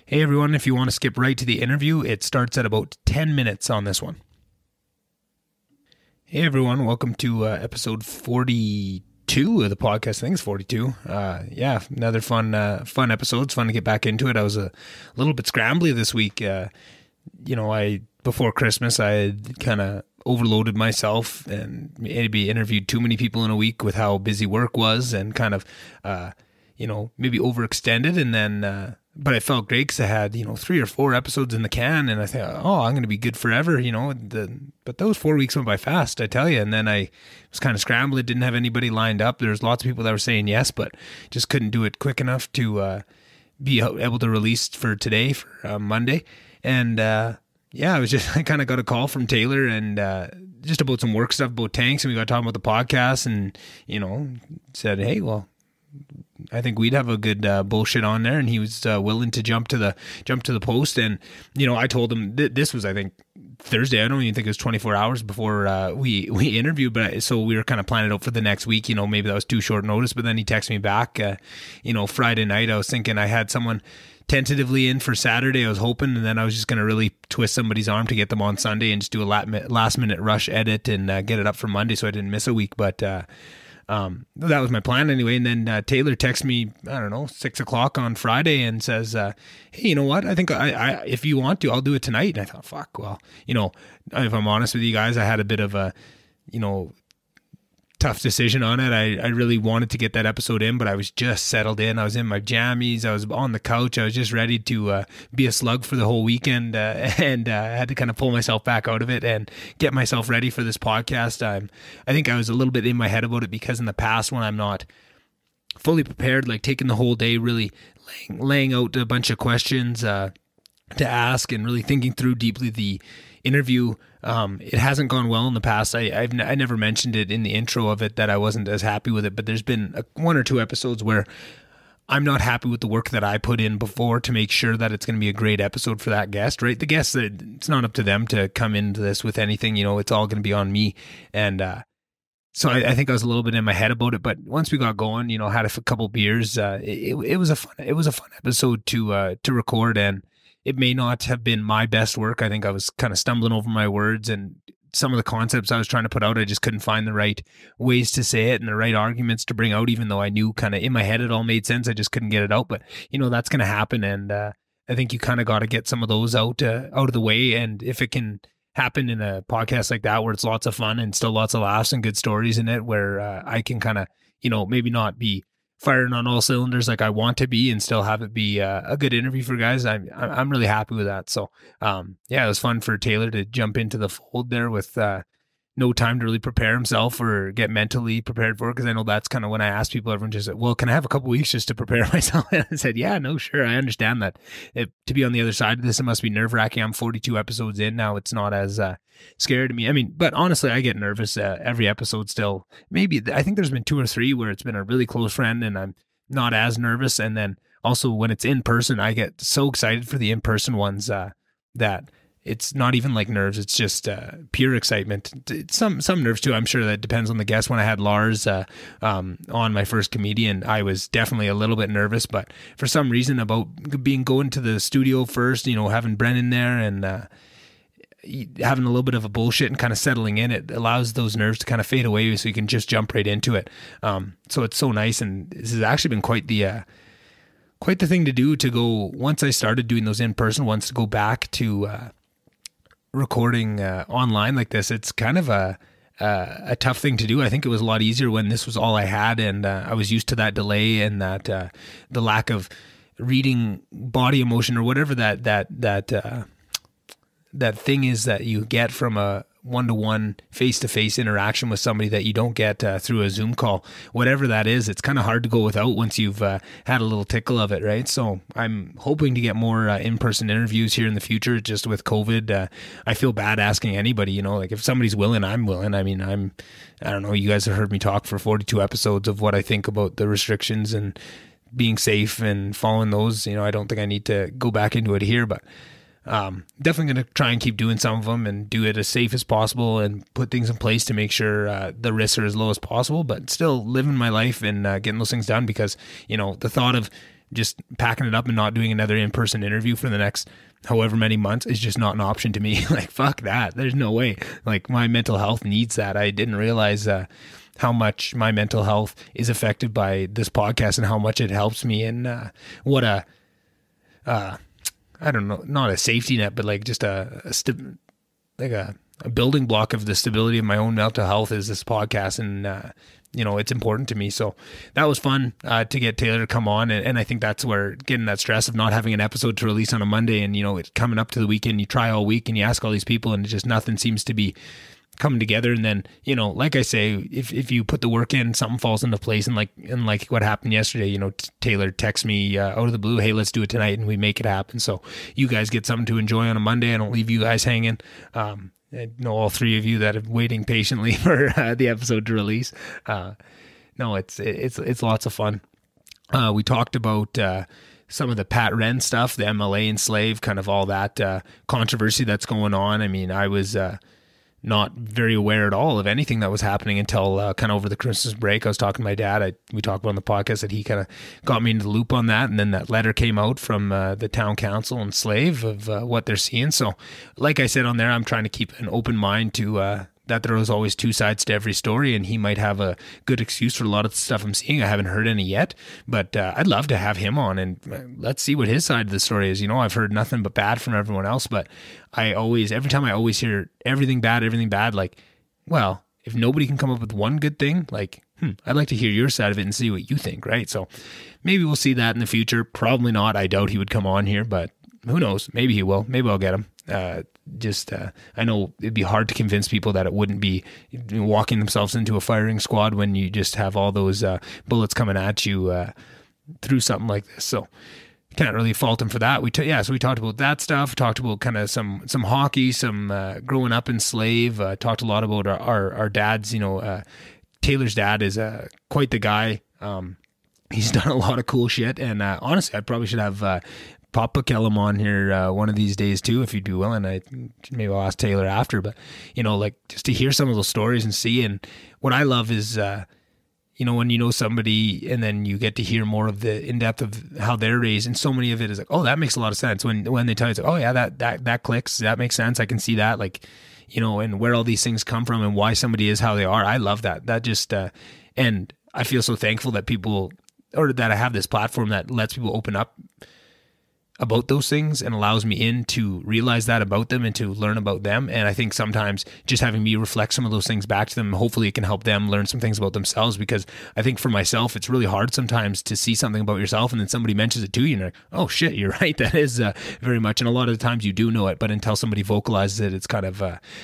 Hey everyone, if you want to skip right to the interview, it starts at about 10 minutes on this one. Hey everyone, welcome to episode 42 of the podcast. I think it's 42. Another fun episode. It's fun to get back into it. I was a little bit scrambly this week. Before Christmas, I had kind of overloaded myself and maybe interviewed too many people in a week with how busy work was and kind of, maybe overextended. And then, but I felt great because I had, 3 or 4 episodes in the can, and I thought, I'm going to be good forever, but those 4 weeks went by fast, I tell you. And then I was kind of scrambling, didn't have anybody lined up. There's lots of people that were saying yes, but just couldn't do it quick enough to be able to release for today, for Monday. And I kind of got a call from Taylor and just about some work stuff about tanks, and we got talking about the podcast, and said, hey, well, I think we'd have a good bullshit on there, and he was willing to jump to the post. And I told him this was, I think, Thursday. I don't even think it was 24 hours before we interviewed, but so we were kind of planning it out for the next week. Maybe that was too short notice. But then he texted me back. Friday night, I was thinking I had someone tentatively in for Saturday. I was hoping, and then I was just going to really twist somebody's arm to get them on Sunday and just do a last minute rush edit and get it up for Monday, so I didn't miss a week. But that was my plan anyway. And then Taylor texts me, 6:00 on Friday and says, hey, you know what? I think I if you want to, I'll do it tonight. And I thought, fuck, well, if I'm honest with you guys, I had a bit of a, tough decision on it. I really wanted to get that episode in, but I was just settled in. I was in my jammies. I was on the couch. I was just ready to be a slug for the whole weekend, and I had to kind of pull myself back out of it and get myself ready for this podcast. I think I was a little bit in my head about it because in the past, when I'm not fully prepared, like taking the whole day, really laying out a bunch of questions to ask and really thinking through deeply the interview, it hasn't gone well in the past. I never mentioned it in the intro of it that I wasn't as happy with it, but there's been 1 or 2 episodes where I'm not happy with the work that I put in before to make sure that it's going to be a great episode for that guest, right? The guests, it's not up to them to come into this with anything, it's all going to be on me. And so I think I was a little bit in my head about it, but once we got going, had a couple beers, it was a fun episode to record. And it may not have been my best work. I think I was kind of stumbling over my words, and some of the concepts I was trying to put out, I just couldn't find the right ways to say it and the right arguments to bring out, even though I knew kind of in my head it all made sense. I just couldn't get it out. But, that's going to happen. And I think you kind of got to get some of those out of the way. And if it can happen in a podcast like that, where it's lots of fun and still lots of laughs and good stories in it, where I can kind of, maybe not be firing on all cylinders like I want to be and still have it be a good interview for guys, I'm really happy with that. So it was fun for Taylor to jump into the fold there with no time to really prepare himself or get mentally prepared for it, because I know that's kind of when I ask people, everyone just said, well, can I have a couple weeks just to prepare myself? And I said, yeah, no, sure, I understand that. To be on the other side of this, it must be nerve-wracking. I'm 42 episodes in now. It's not as scary to me. I mean, but honestly, I get nervous every episode still. Maybe, I think there's been 2 or 3 where it's been a really close friend and I'm not as nervous. And then also when it's in person, I get so excited for the in-person ones that it's not even like nerves. It's just pure excitement. It's some nerves too. I'm sure that depends on the guest. When I had Lars on my first comedian, I was definitely a little bit nervous, but for some reason about going to the studio first, having Brennan there and having a little bit of a bullshit and kind of settling in, it allows those nerves to kind of fade away so you can just jump right into it. So it's so nice. And this has actually been quite the thing to do, to go, once I started doing those in-person ones, to go back to recording online like this. It's kind of a tough thing to do. I think it was a lot easier when this was all I had, and I was used to that delay and that the lack of reading body emotion or whatever that thing is that you get from a one-to-one face-to-face interaction with somebody that you don't get through a Zoom call. Whatever that is, it's kind of hard to go without once you've had a little tickle of it, right? So I'm hoping to get more in-person interviews here in the future. Just with COVID, I feel bad asking anybody, like if somebody's willing, I'm willing. I mean, I don't know, you guys have heard me talk for 42 episodes of what I think about the restrictions and being safe and following those. I don't think I need to go back into it here, but definitely going to try and keep doing some of them and do it as safe as possible and put things in place to make sure the risks are as low as possible, but still living my life and getting those things done, because, the thought of just packing it up and not doing another in-person interview for the next however many months is just not an option to me. Like, fuck that. There's no way. Like, my mental health needs that. I didn't realize how much my mental health is affected by this podcast and how much it helps me, and what a I don't know, not a safety net, but like just a building block of the stability of my own mental health is this podcast. And it's important to me. So that was fun to get Taylor to come on. And I think that's where getting that stress of not having an episode to release on a Monday, and, it's coming up to the weekend, you try all week and you ask all these people and just nothing seems to be coming together. And then, like I say, if you put the work in, something falls into place. And like what happened yesterday, Taylor texts me out of the blue, hey, let's do it tonight, and we make it happen. So you guys get something to enjoy on a Monday. I don't leave you guys hanging. I know all three of you that are waiting patiently for the episode to release. No, it's lots of fun. We talked about some of the Pat Rehn stuff, the MLA and slave, kind of all that controversy that's going on. I mean, I was not very aware at all of anything that was happening until kind of over the Christmas break. I was talking to my dad. We talked about on the podcast that he kind of got me into the loop on that. And then that letter came out from the town council and slave of what they're seeing. So like I said on there, I'm trying to keep an open mind to that there was always two sides to every story, and he might have a good excuse for a lot of the stuff I'm seeing. I haven't heard any yet, but I'd love to have him on, and let's see what his side of the story is. I've heard nothing but bad from everyone else, but every time I always hear everything bad, like, well, if nobody can come up with one good thing, like, I'd like to hear your side of it and see what you think, right? So maybe we'll see that in the future. Probably not. I doubt he would come on here, but who knows? Maybe he will. Maybe I'll get him. I know it'd be hard to convince people that it wouldn't be walking themselves into a firing squad when you just have all those bullets coming at you through something like this. So can't really fault him for that. So we talked about that stuff, talked about kind of some hockey, some growing up in slave, talked a lot about our dads. Taylor's dad is quite the guy. He's done a lot of cool shit, and honestly, I probably should have Papa Kelham on here one of these days too, if you'd be willing. Maybe I'll ask Taylor after, but like just to hear some of those stories and see. And what I love is when you know somebody and then you get to hear more of the in-depth of how they're raised, and so many of it is like, oh, that makes a lot of sense. When they tell you, it's like, oh yeah, that clicks, that makes sense, I can see that, like, and where all these things come from and why somebody is how they are. I love that just and I feel so thankful that people, or that I have this platform that lets people open up about those things and allows me in to realize that about them and to learn about them. And I think sometimes just having me reflect some of those things back to them, hopefully it can help them learn some things about themselves, because I think for myself, it's really hard sometimes to see something about yourself and then somebody mentions it to you and you're like, oh shit, you're right. That is very much. And a lot of the times you do know it, but until somebody vocalizes it, it's kind of,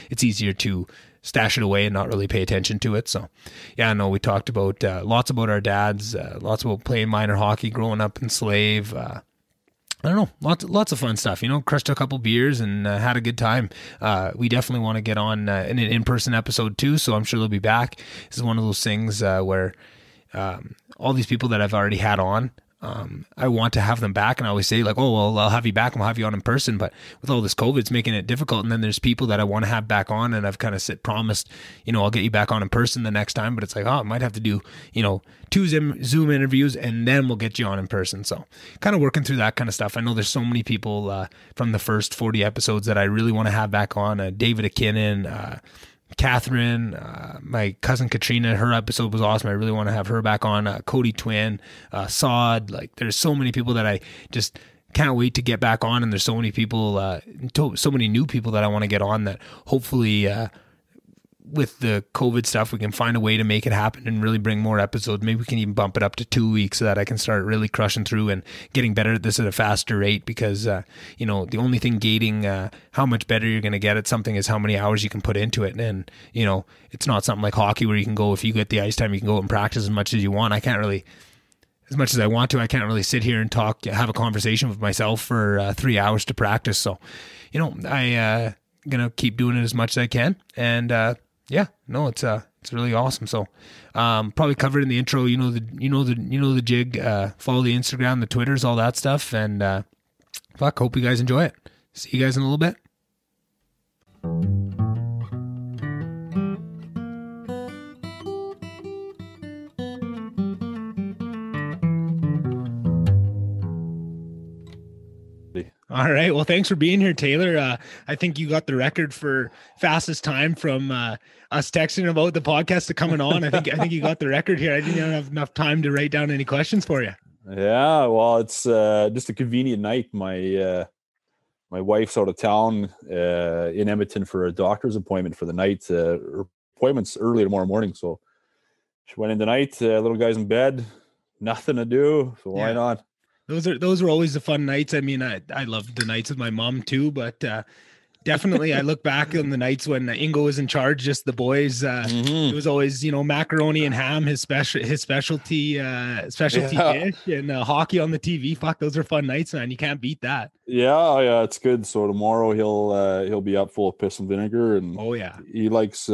it's easier to stash it away and not really pay attention to it. So yeah, no, we talked about lots about our dads, lots about playing minor hockey, growing up in slave, I don't know, lots of fun stuff, crushed a couple beers and had a good time. We definitely want to get on in an in-person episode too, so I'm sure they'll be back. This is one of those things where all these people that I've already had on, I want to have them back, and I always say like, oh, well, I'll have you back and we'll have you on in person, but with all this COVID, it's making it difficult. And then there's people that I want to have back on, and I've kind of promised, I'll get you back on in person the next time, but it's like, oh, I might have to do, 2 Zoom interviews and then we'll get you on in person. So kind of working through that kind of stuff. I know there's so many people from the first 40 episodes that I really want to have back on. David Akinnon, Catherine, my cousin Katrina, her episode was awesome. I really want to have her back on. Cody Twin, Sod, like there's so many people that I just can't wait to get back on. And there's so many people, so many new people that I want to get on that hopefully, with the COVID stuff, we can find a way to make it happen and really bring more episodes. Maybe we can even bump it up to 2 weeks so that I can start really crushing through and getting better at this at a faster rate, because, the only thing gating how much better you're going to get at something is how many hours you can put into it. And, it's not something like hockey where you can go, if you get the ice time, you can go out and practice as much as you want. I can't really, as much as I want to, I can't really sit here and have a conversation with myself for 3 hours to practice. So, I going to keep doing it as much as I can. And, yeah, no, it's really awesome. So, probably covered in the intro, the jig, follow the Instagram, the Twitters, all that stuff. And, hope you guys enjoy it. See you guys in a little bit. Absolutely. All right. Well, thanks for being here, Taylor. I think you got the record for fastest time from us texting about the podcast to coming on. I think you got the record here. I didn't have enough time to write down any questions for you. Yeah, well, it's just a convenient night. My wife's out of town in Edmonton for a doctor's appointment for the night. Her appointment's early tomorrow morning, so she went in tonight. Little guy's in bed, nothing to do, so why not? Those are always the fun nights. I mean, I loved the nights with my mom too, but definitely I look back on the nights when Ingo was in charge, just the boys. It was always, macaroni and ham, his specialty dish, and hockey on the TV. Fuck, those are fun nights, man. You can't beat that. Yeah, it's good. So tomorrow he'll be up full of piss and vinegar, and he likes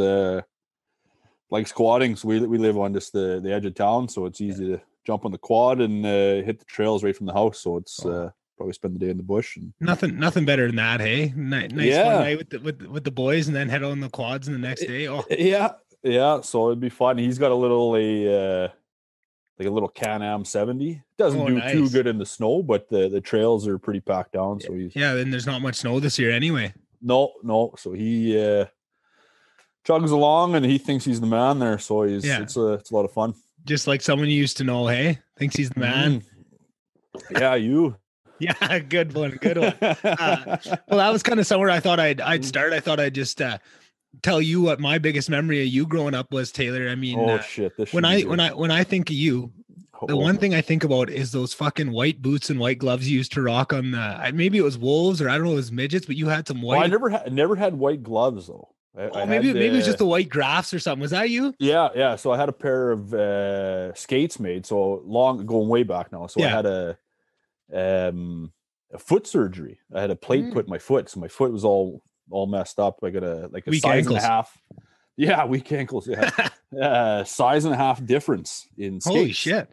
squatting. So we live on just the edge of town, so it's easy to jump on the quad and hit the trails right from the house. So it's probably spend the day in the bush. And nothing better than that, hey? Nice fun night with the boys, and then head on the quads in the next day. Oh yeah. So it'd be fun. He's got a little Can-Am 70. Doesn't do too good in the snow, but the trails are pretty packed down. So and there's not much snow this year anyway. No. So he chugs along, and he thinks he's the man there. So it's a lot of fun. Just like someone you used to know, hey? Thinks he's the man. Yeah, you. Yeah, good one. Well, that was kind of somewhere I thought I'd start. I thought I'd just tell you what my biggest memory of you growing up was, Taylor. I mean, when I think of you, the one thing I think about is those fucking white boots and white gloves you used to rock on the. Maybe it was Wolves, or I don't know, it was midgets, but you had some white. Well, I never had white gloves though. Maybe it was just the white Grafs or something. Was that you? Yeah. So I had a pair of skates made so long, going way back now. So I had a foot surgery. I had a plate put in my foot, so my foot was all messed up. I got a weak size ankles. And a half. Yeah, weak ankles. Yeah, size and a half difference in skates. Holy shit!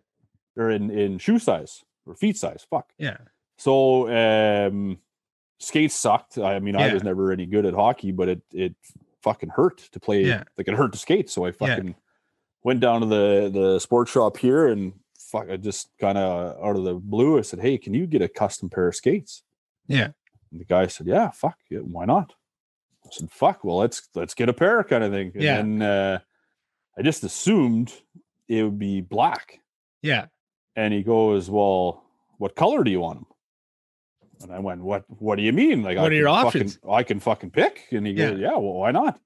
Or in shoe size or feet size. Fuck. Yeah. So skates sucked. I mean, I was never any good at hockey, but it fucking hurt to play. Yeah. Like it hurt to skate. So I fucking went down to the sports shop here, and I just kind of out of the blue, I said, "Hey, can you get a custom pair of skates?" Yeah. And the guy said, "Yeah, fuck, yeah, why not?" I said, "Fuck, well, let's get a pair," kind of thing. And then I just assumed it would be black. Yeah. And he goes, "Well, what color do you want them?" And I went, "What do you mean? Like, what are your options? I can fucking pick." And he goes, "Yeah, well, why not?"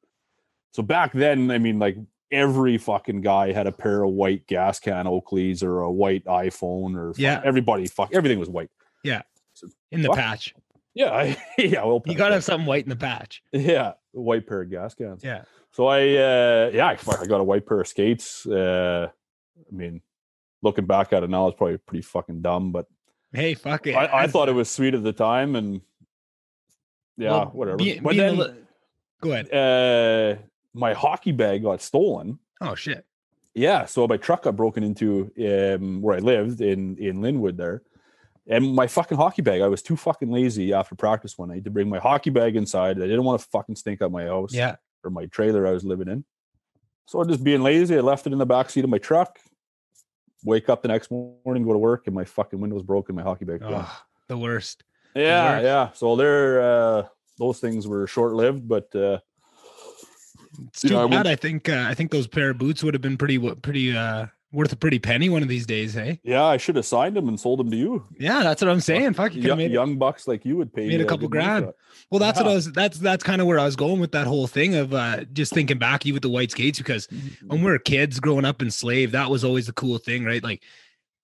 So back then, I mean, like, every fucking guy had a pair of white gas can Oakleys or a white iPhone or everything was white. Yeah. So, in the patch. Yeah. Well, you gotta have something white in the patch. Yeah. A white pair of gas cans. Yeah. So I got a white pair of skates. I mean, looking back at it now, it's probably pretty fucking dumb, but hey, fuck it. I thought it was sweet at the time, and whatever. But then, go ahead. My hockey bag got stolen. Oh shit. Yeah, so my truck got broken into where I lived in Linwood there. And my fucking hockey bag, I was too fucking lazy after practice one night to bring my hockey bag inside. I didn't want to fucking stink up my house or my trailer I was living in. So just being lazy, I left it in the back seat of my truck. Wake up the next morning, go to work, and my fucking window's broken, my hockey bag. Oh, the worst. Yeah. So those things were short-lived, but it's too bad. I think those pair of boots would have been pretty worth a pretty penny one of these days, hey? Yeah, I should have signed them and sold them to you. Yeah, that's what I'm saying. Fuck, you young bucks like you would pay. Made a couple grand. Well, that's kind of where I was going with that whole thing of just thinking back you with the white skates, because when we were kids growing up in Slave, that was always the cool thing, right? Like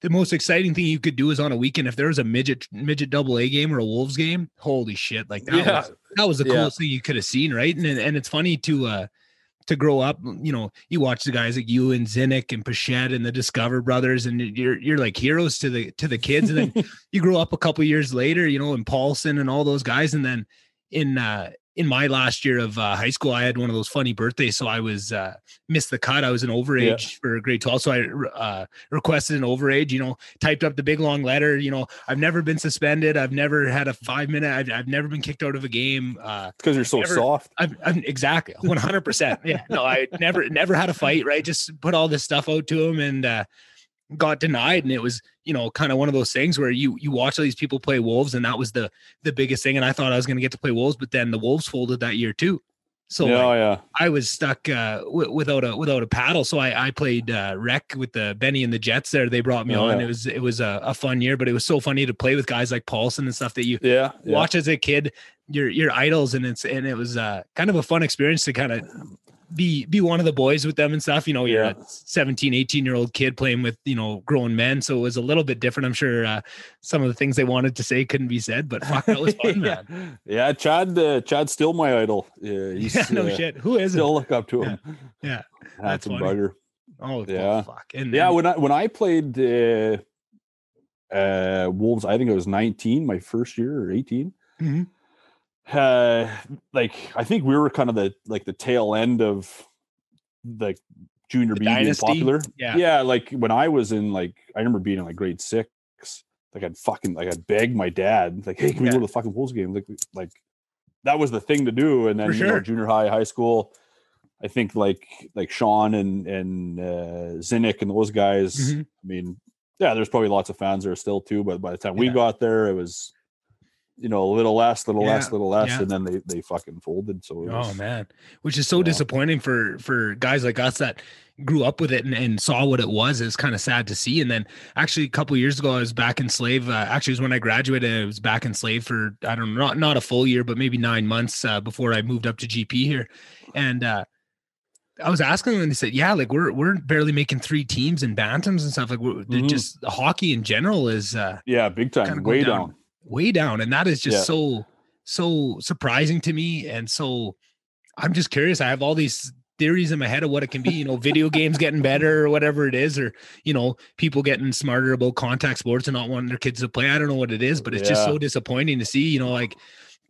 the most exciting thing you could do is on a weekend if there was a midget AA game or a Wolves game. Holy shit! Like that was the coolest thing you could have seen, right? And it's funny to grow up, you watch the guys like you and Zinnick and Pichette and the Discover brothers, and you're like heroes to the kids. And then you grow up a couple years later, and Paulson and all those guys. And then in my last year of high school, I had one of those funny birthdays. So I was missed the cut. I was an overage for grade 12. So I requested an overage, typed up the big long letter. I've never been suspended. I've never had a 5-minute. I've never been kicked out of a game. Because you're so soft. I'm exactly 100%. Yeah. No, I never had a fight. Right. Just put all this stuff out to him. And got denied, and it was, kind of one of those things where you watch all these people play Wolves, and that was the biggest thing. And I thought I was going to get to play Wolves, but then the Wolves folded that year too. So I was stuck without a paddle. So I played rec with the Benny and the Jets there. They brought me on. Yeah. It was a fun year, but it was so funny to play with guys like Paulson and stuff that you watch as a kid, your idols. And it was kind of a fun experience to kind of be one of the boys with them and stuff. You're a 17, 18-year-old kid playing with, grown men. So it was a little bit different. I'm sure some of the things they wanted to say couldn't be said, but fuck, that was fun, man. Yeah. Chad's still my idol. He's, no shit. Who is it? Still look up to him. Yeah. That's a bugger. Oh, yeah. Fuck. And when I played Wolves, I think I was 19, my first year, or 18. Mm-hmm. I think we were kind of the tail end of the junior B being popular. Yeah. Like when I was in I remember being in grade 6, I'd beg my dad, hey, can we go to the fucking Wolves game? Like that was the thing to do. And then junior high school, I think like Sean and Zinnick and those guys. Mm-hmm. I mean, there's probably lots of fans there still too, but by the time we got there, it was a little less, and then they fucking folded. So man, which is so disappointing for guys like us that grew up with it and saw what it was. It's kind of sad to see. And then actually a couple of years ago, I was back in Slave. Actually, it was when I graduated. I was back in Slave for, I don't know, not a full year, but maybe 9 months before I moved up to GP here. And I was asking them, and they said, we're barely making 3 teams in bantams and stuff. They're just hockey in general is big time, way down. And that is just so surprising to me. And so I'm just curious. I have all these theories in my head of what it can be, video games getting better or whatever it is, or, people getting smarter about contact sports and not wanting their kids to play. I don't know what it is, but it's just so disappointing to see,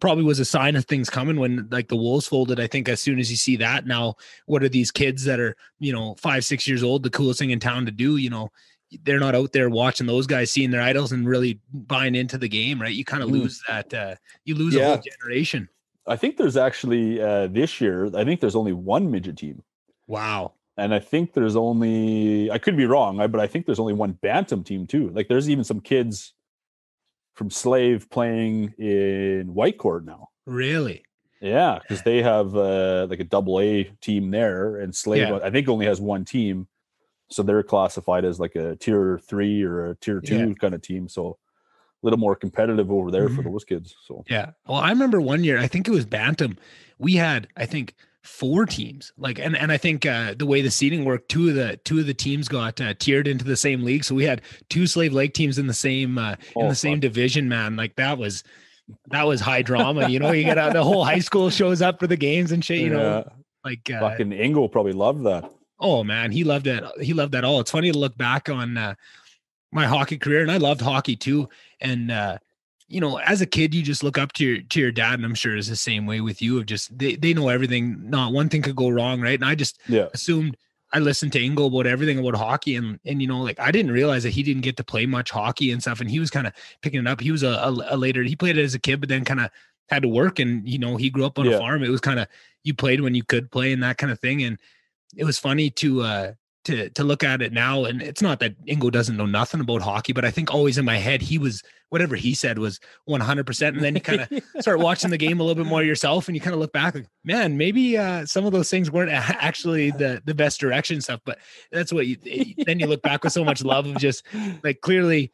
probably was a sign of things coming when the Wolves folded. I think as soon as you see that now, what are these kids that are, 5-6 years old, the coolest thing in town to do, they're not out there watching those guys, seeing their idols and really buying into the game, right? You kind of lose that, you lose a whole generation. I think there's actually this year, I think there's only 1 midget team. Wow. And I think there's only, I could be wrong, but I think there's only 1 bantam team too. There's even some kids from Slave playing in Whitecourt now. Really? Yeah, because they have a AA team there, and Slave I think only has 1 team. So they're classified as a tier 3 or a tier 2 kind of team. So a little more competitive over there for those kids. So well, I remember one year, I think it was bantam. We had, I think, 4 teams. And I think the way the seating worked, two of the teams got tiered into the same league. So we had 2 Slave Lake teams in the same same division, man. That was high drama. You get out, the whole high school shows up for the games and shit. Fucking Ingo probably loved that. Oh man, he loved it. He loved that all. It's funny to look back on my hockey career, and I loved hockey too. And as a kid, you just look up to your dad, and I'm sure it's the same way with you. Of just they know everything. Not one thing could go wrong, right? And I just assumed I listened to Ingo about everything about hockey, and I didn't realize that he didn't get to play much hockey and stuff, and he was kind of picking it up. He was a later. He played it as a kid, but then kind of had to work, and he grew up on a farm. It was kind of, you played when you could play and that kind of thing, and it was funny to look at it now. And it's not that Ingo doesn't know nothing about hockey, but I think always in my head, he was, whatever he said was 100%. And then you kind of start watching the game a little bit more yourself, and you kind of look back like, man, maybe some of those things weren't actually the best direction stuff, but that's what then you look back with so much love of just clearly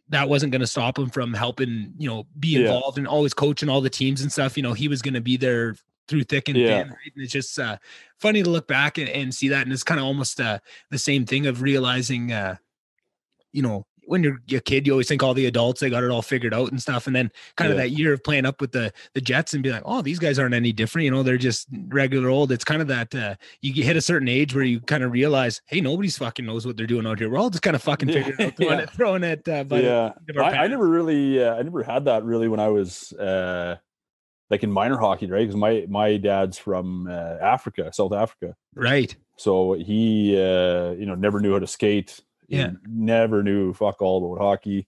that wasn't going to stop him from helping, be involved and always coaching all the teams and stuff. He was going to be there through thick and thin, right? And it's just funny to look back and see that. And it's kind of almost the same thing of realizing, when you're a kid, you always think all the adults, they got it all figured out and stuff. And then kind of that year of playing up with the Jets and be like, oh, these guys aren't any different. They're just regular old. It's kind of that you hit a certain age where you kind of realize, hey, nobody's fucking knows what they're doing out here. We're all just kind of fucking figuring out, throwing it. I never really, I never had that really when I was, in minor hockey, right? Because my dad's from Africa, South Africa, right? So he, never knew how to skate. He never knew fuck all about hockey,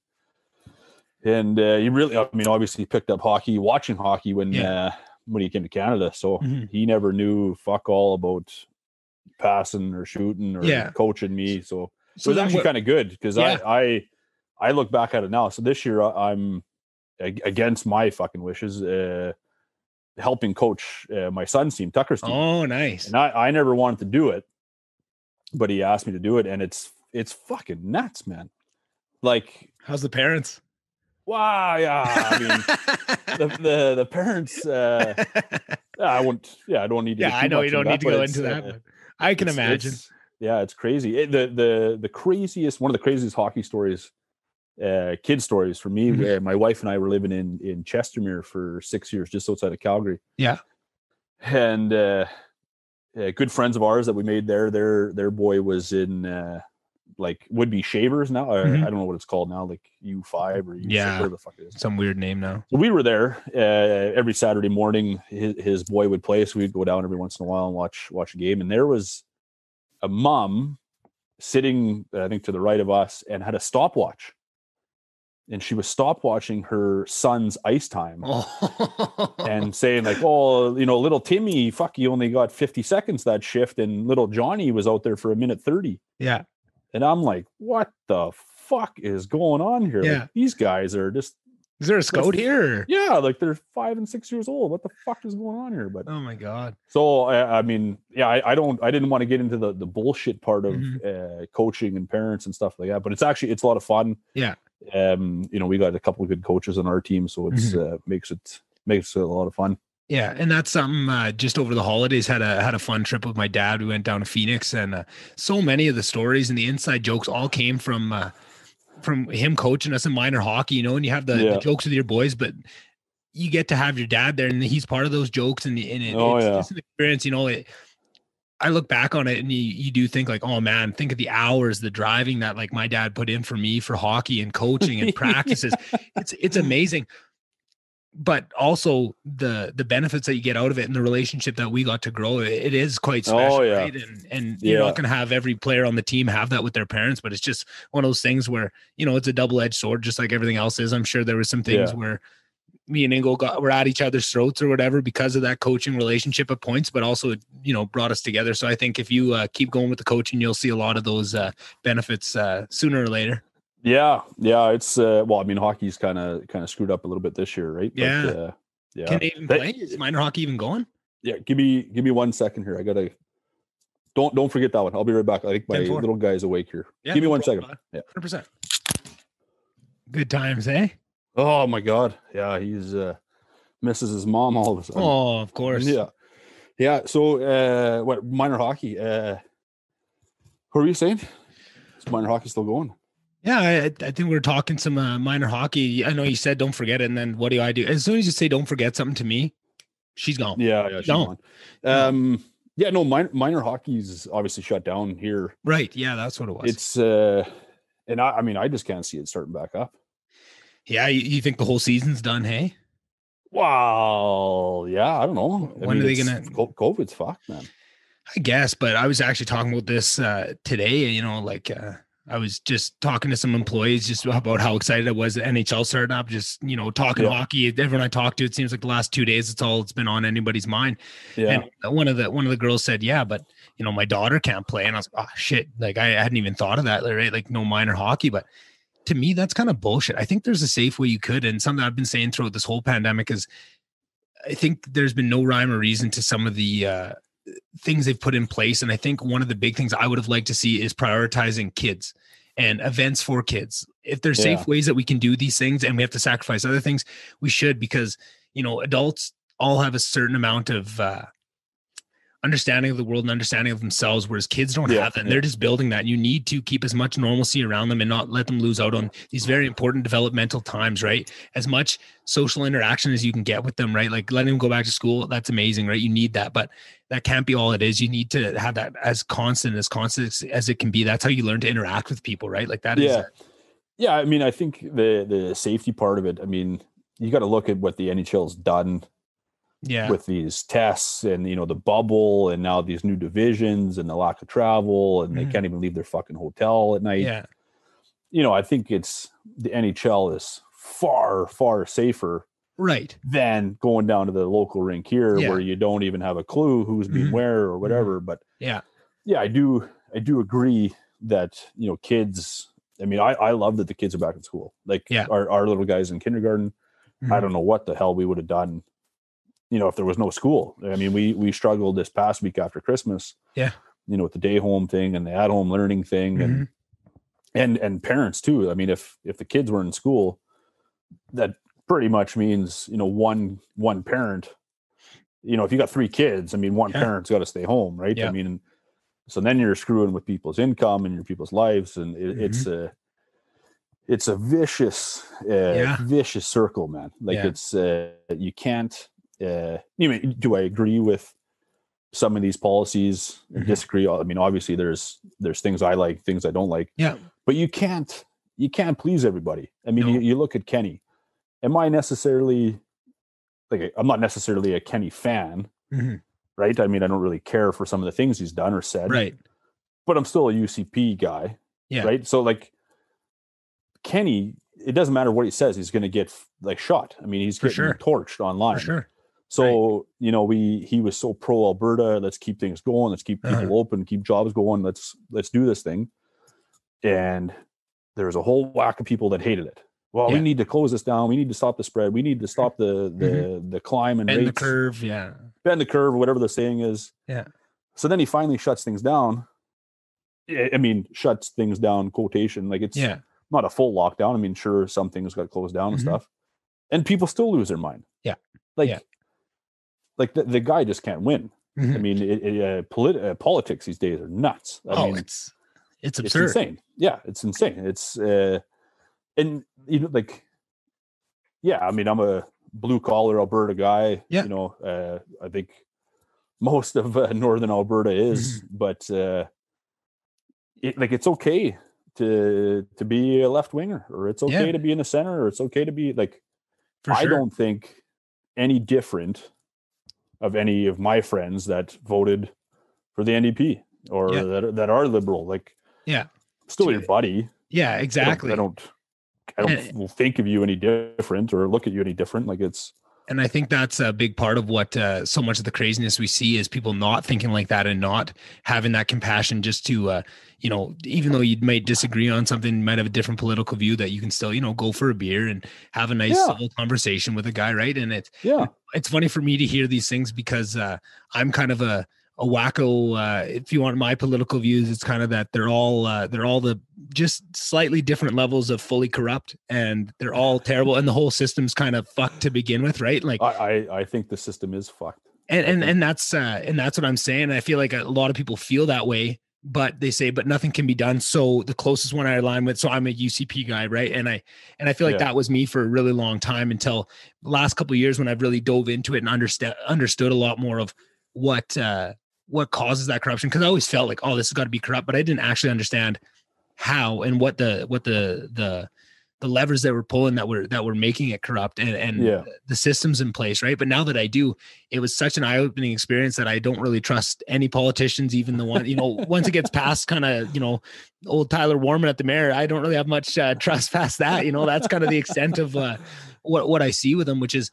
and he really, obviously picked up hockey, watching hockey when he came to Canada. So he never knew fuck all about passing or shooting or coaching me. So it was actually kind of good because I look back at it now. So this year I'm against my fucking wishes, helping coach my son's team, Tucker's team. Oh, nice. And I never wanted to do it, but he asked me to do it, and it's fucking nuts, man. Like, how's the parents? Wow, yeah. I mean, the parents. I won't. Yeah, I don't need to. Yeah, I know you don't need to go into that. But I can imagine. It's crazy. The craziest, one of the craziest hockey stories, kid stories for me. My wife and I were living in Chestermere for 6 years, just outside of Calgary. Yeah, and good friends of ours that we made there. Their boy was in. Like would be shavers now. I don't know what it's called now, like U5 or U6, whatever the fuck it is. Some weird name now. So we were there every Saturday morning. His boy would play, so we'd go down every once in a while and watch a game. And there was a mom sitting, I think, to the right of us, and had a stopwatch. And she was stopwatching her son's ice time and saying like, "Oh, you know, little Timmy, fuck, he only got 50 seconds that shift, and little Johnny was out there for 1:30." Yeah. And I'm like, what the fuck is going on here? Yeah. Like, these guys are just. Is there a scout here? Yeah, like they're 5 and 6 years old. What the fuck is going on here? But oh my god. So I mean, yeah, I didn't want to get into the bullshit part of coaching and parents and stuff like that. But it's a lot of fun. Yeah. You know, we got a couple of good coaches on our team, so it's makes it a lot of fun. Yeah, and that's something. Just over the holidays, had a fun trip with my dad. We went down to Phoenix, and so many of the stories and the inside jokes all came from him coaching us in minor hockey. You know, and you have the jokes with your boys, but you get to have your dad there, and he's part of those jokes. And it's just an experience. You know, I look back on it, and you do think like, oh man, think of the hours, the driving that like my dad put in for me for hockey and coaching and practices. It's amazing. But also the benefits that you get out of it and the relationship that we got to grow, it is quite special, right? And you're not going to have every player on the team have that with their parents, but it's just one of those things where, you know, it's a double-edged sword, just like everything else is. I'm sure there was some things where me and Ingo were at each other's throats or whatever because of that coaching relationship at points, but also, you know, brought us together. So I think if you keep going with the coaching, you'll see a lot of those benefits sooner or later. Yeah. It's well, I mean, hockey's kind of screwed up a little bit this year, right? Yeah. But, Can they even play? Is minor hockey even going? Yeah. Give me 1 second here. I gotta. Don't forget that one. I'll be right back. I think my little guy's awake here. Yeah, give me 1 second. Yeah. 100%. Good times, eh? Oh my God. Yeah, he's misses his mom all of a sudden. Oh, of course. Yeah. So, what minor hockey? What were you saying? Is minor hockey still going? Yeah, I think we're talking some minor hockey. I know you said don't forget it, and then what do? As soon as you say don't forget something to me, she's gone. Yeah, she's gone. No, minor hockey's obviously shut down here. Right. Yeah, that's what it was. It's and I mean, I just can't see it starting back up. Yeah, you think the whole season's done? Hey. Well, yeah, I don't know. When are they gonna? COVID's fucked, man. I guess, but I was actually talking about this today. You know, like. I was just talking to some employees just about how excited I was that NHL starting up, just, you know, talking hockey. Everyone I talked to, it seems like the last 2 days, it's been on anybody's mind. Yeah. And one of the girls said, yeah, but you know, my daughter can't play. And I was like, oh shit. Like I hadn't even thought of that, right? Like no minor hockey, but to me, that's kind of bullshit. I think there's a safe way you could. And something I've been saying throughout this whole pandemic is I think there's been no rhyme or reason to some of the, things they've put in place. And I think one of the big things I would have liked to see is prioritizing kids and events for kids. If there's safe ways that we can do these things and we have to sacrifice other things, we should, because, you know, adults all have a certain amount of understanding of the world and understanding of themselves, whereas kids don't have that. And they're just building that. And you need to keep as much normalcy around them and not let them lose out on these very important developmental times, right? As much social interaction as you can get with them, right? Like letting them go back to school, that's amazing, right? You need that, but that can't be all it is. You need to have that as constant as it can be. That's how you learn to interact with people, right? Like that is. Yeah. I mean, I think the safety part of it, I mean, you got to look at what the NHL's done. With these tests and, you know, the bubble and now these new divisions and the lack of travel and they can't even leave their fucking hotel at night. Yeah. You know, I think it's the NHL is far, far safer. Right. Than going down to the local rink here where you don't even have a clue who's being where or whatever. But I do agree. that, kids, I mean, I love that the kids are back in school. Like our little guys in kindergarten, I don't know what the hell we would have done, if there was no school. I mean, we struggled this past week after Christmas, with the day home thing and the at home learning thing and parents too. I mean, if the kids were in school, that pretty much means, one parent, if you got 3 kids, I mean, one parent's got to stay home, right? I mean, so then you're screwing with people's income and your people's lives. And it's a vicious, vicious circle, man. Like it's, you can't, do I agree with some of these policies and disagree? I mean, obviously there's things I like, things I don't like, but you can't please everybody. I mean, you look at Kenny. Am I necessarily I'm not necessarily a Kenny fan, right? I mean, I don't really care for some of the things he's done or said, right? But I'm still a UCP guy, right? So Kenny, it doesn't matter what he says, he's going to get shot. I mean, he's getting torched online. For sure. So, he was so pro Alberta. Let's keep things going. Let's keep people open, keep jobs going. Let's do this thing. And there's a whole whack of people that hated it. Well, we need to close this down. We need to stop the spread. We need to stop the climb and bend the curve. Bend the curve, whatever the saying is. Yeah. So then he finally shuts things down. I mean, shuts things down, quotation. It's not a full lockdown. I mean, sure, some things got closed down and stuff. And people still lose their mind. Yeah. The guy just can't win. I mean, politics these days are nuts. I mean, it's absurd. It's insane. Yeah, it's insane. It's and I mean, I'm a blue collar Alberta guy. I think most of northern Alberta is, but it's okay to be a left winger, or it's okay to be in the center, or it's okay to be I don't think any different of any of my friends that voted for the NDP or that are liberal. Still your buddy. Yeah, exactly. I don't think of you any different or look at you any different. And I think that's a big part of what so much of the craziness we see is people not thinking like that and not having that compassion just to, even though you might disagree on something, you might have a different political view, that you can still, go for a beer and have a nice civil conversation with a guy. Right. And it's funny for me to hear these things because I'm kind of a wacko. If you want my political views, it's kind of that they're all the just slightly different levels of fully corrupt, and they're all terrible, and the whole system's kind of fucked to begin with, right? I think the system is fucked, and that's what I'm saying. I feel like a lot of people feel that way, but they say, but nothing can be done. So the closest one I align with, so I'm a UCP guy, right? And I feel like that was me for a really long time until the last couple of years when I've really dove into it and understood a lot more of what causes that corruption. Cause I always felt like, oh, this has got to be corrupt, but I didn't actually understand how and what the levers that were pulling that were making it corrupt and the systems in place. Right. But now that I do, it was such an eye-opening experience that I don't really trust any politicians, even the one, once it gets past kind of, old Tyler Warman at the mayor, I don't really have much trust past that. That's kind of the extent of what I see with them, which is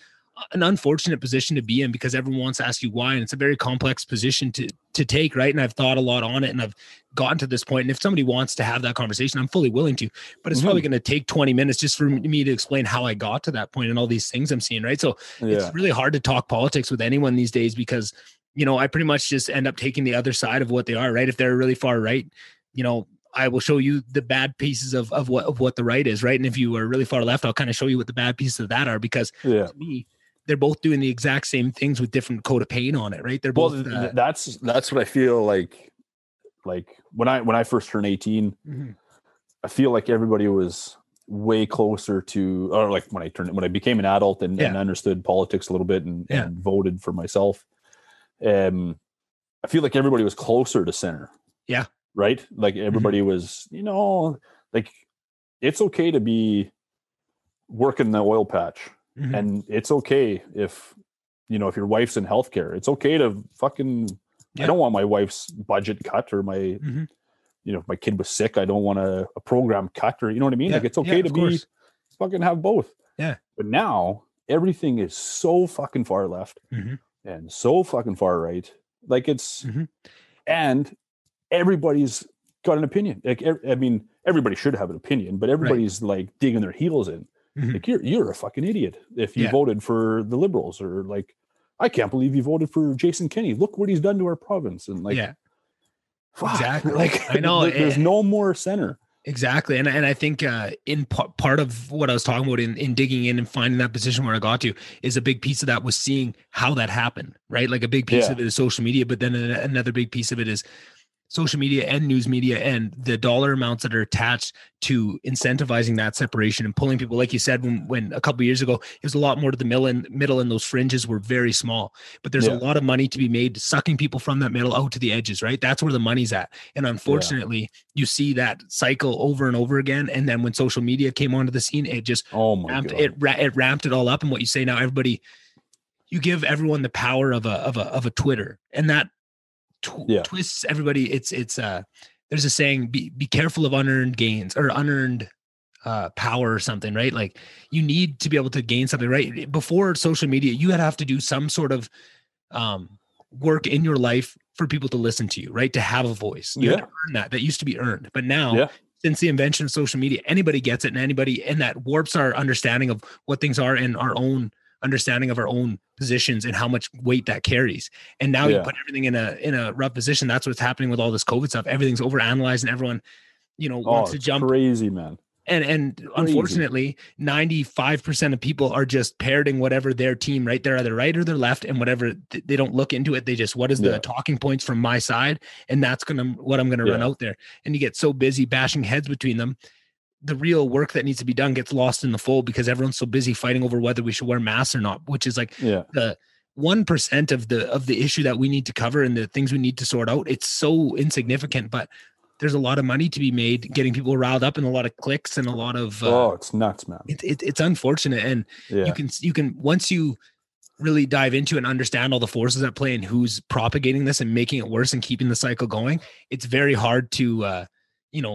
an unfortunate position to be in because everyone wants to ask you why. And it's a very complex position to take. Right. And I've thought a lot on it and I've gotten to this point. And if somebody wants to have that conversation, I'm fully willing to, but it's probably going to take 20 minutes just for me to explain how I got to that point and all these things I'm seeing. Right. So it's really hard to talk politics with anyone these days because, I pretty much just end up taking the other side of what they are. Right. If they're really far right, I will show you the bad pieces of what the right is. Right. And if you are really far left, I'll kind of show you what the bad pieces of that are because to me, they're both doing the exact same things with different coat of paint on it, right? They're both. That's what I feel like. Like when I first turned 18, I feel like everybody was way closer to, or like when I became an adult and understood politics a little bit and voted for myself. I feel like everybody was closer to center. Yeah. Right. Like everybody was, it's okay to be working the oil patch. And it's okay if your wife's in healthcare, it's okay to fucking, I don't want my wife's budget cut or my, if my kid was sick, I don't want a program cut or, you know what I mean? It's okay to be fucking have both. Yeah. But now everything is so fucking far left and so fucking far right. And everybody's got an opinion. Like, I mean, everybody should have an opinion, but everybody's like digging their heels in. Like, you're a fucking idiot if you voted for the Liberals, or like, I can't believe you voted for Jason Kenney. Look what he's done to our province. And like, fuck, exactly. Like, I know there's no more center. Exactly. And I think in part of what I was talking about in digging in and finding that position where I got to is a big piece of that was seeing how that happened, right? Like a big piece of it is social media, but then another big piece of it is social media and news media and the dollar amounts that are attached to incentivizing that separation and pulling people. Like you said, when a couple of years ago, it was a lot more to the middle and those fringes were very small, but there's a lot of money to be made sucking people from that middle out to the edges, right? That's where the money's at. And unfortunately, you see that cycle over and over again. And then when social media came onto the scene, it just it ramped it all up. And what you say now, everybody, you give everyone the power of a Twitter, and that twists everybody. It's there's a saying, be careful of unearned gains or unearned power or something, right? Like you need to be able to gain something, right? Before social media, you had to have to do some sort of work in your life for people to listen to you, right? To have a voice. You had to earn that. That used to be earned. But now, since the invention of social media, anybody gets it, and that warps our understanding of what things are and our own understanding of our own positions and how much weight that carries. And now you put everything in a rough position. That's what's happening with all this COVID stuff. Everything's overanalyzed and everyone, wants to jump. Crazy, man. And unfortunately, 95% of people are just parroting whatever their team, right? They're either right or they're left, and whatever, they don't look into it. They just, what is the talking points from my side? And that's what I'm going to run out there. And you get so busy bashing heads between them. The real work that needs to be done gets lost in the fold because everyone's so busy fighting over whether we should wear masks or not, which is like the 1% of the issue that we need to cover and the things we need to sort out. It's so insignificant, but there's a lot of money to be made getting people riled up and a lot of clicks and a lot of it's nuts, man. It's unfortunate. And you can once you really dive into and understand all the forces at play and who's propagating this and making it worse and keeping the cycle going, it's very hard to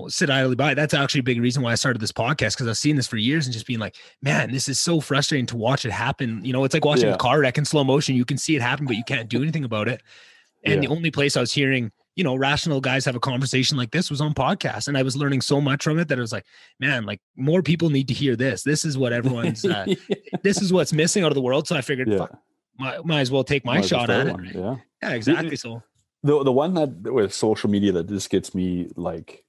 sit idly by. That's actually a big reason why I started this podcast, because I've seen this for years and just being like, man, this is so frustrating to watch it happen. It's like watching a car wreck in slow motion. You can see it happen, but you can't do anything about it. And the only place I was hearing, rational guys have a conversation like this was on podcasts. And I was learning so much from it that I was like, man, like more people need to hear this. This is what everyone's, this is what's missing out of the world. So I figured, fuck, might as well take my shot at it. Right? Yeah, exactly. So the one that with social media that just gets me like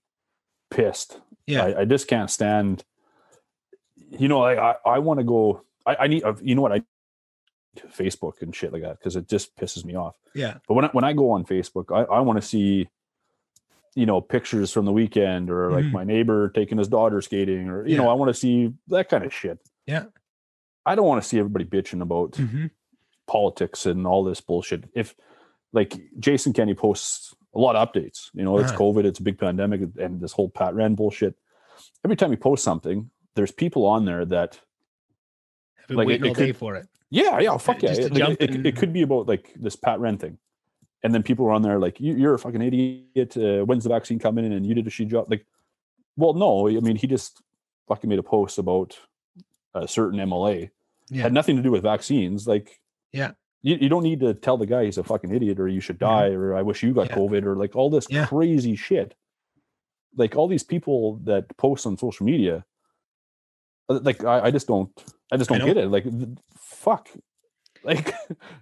pissed. I just can't stand, I want to go, I need, I Facebook and shit like that, because it just pisses me off. But when I go on Facebook, I want to see, pictures from the weekend, or like my neighbor taking his daughter skating, or, I want to see that kind of shit. I don't want to see everybody bitching about politics and all this bullshit. If like Jason Kenney posts a lot of updates, it's COVID, it's a big pandemic, and this whole Pat Rehn bullshit. Every time he posts something, there's people on there that have been waiting all day for it. Fuck yeah. It could be about like this Pat Rehn thing. And then people are on there like, you're a fucking idiot. When's the vaccine coming in? And you did a shit job. Like, well, no, I mean, he just fucking made a post about a certain MLA. Had nothing to do with vaccines. Like, you don't need to tell the guy he's a fucking idiot, or you should die, or I wish you got COVID, or like all this crazy shit. Like all these people that post on social media, like I just don't get it. Like, fuck, like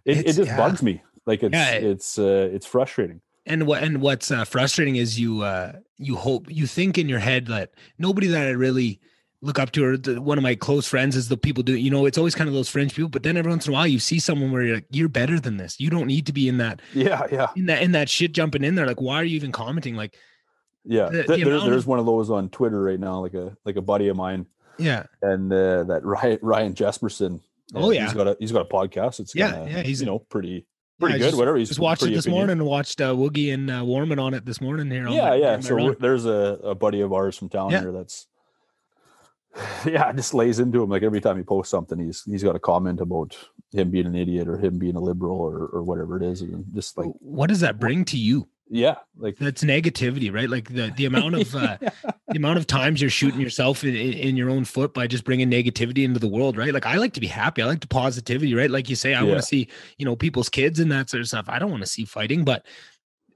it just bugs me. Like it's frustrating. And what's frustrating is you think in your head that nobody that I really look up to, or one of my close friends, is the people do, it's always kind of those fringe people, but then every once in a while you see someone where you're like, you're better than this. You don't need to be in that. In that shit jumping in there. Like, why are you even commenting? Like, there's one of those on Twitter right now, like a buddy of mine. And that Ryan Jesperson. He's got a podcast. It's he's pretty good. Whatever. He's just watched it this morning and watched Woogy and Warman on it this morning here. So there's a buddy of ours from town here that's just lays into him. Like every time he posts something, he's got a comment about him being an idiot or him being a liberal or whatever it is, and just like, what does that bring to you? Like that's negativity, right? Like the amount of the amount of times you're shooting yourself in your own foot by just bringing negativity into the world, right? Like I like to be happy. I like the positivity, right? Like you say, I want to see, people's kids and that sort of stuff. I don't want to see fighting, but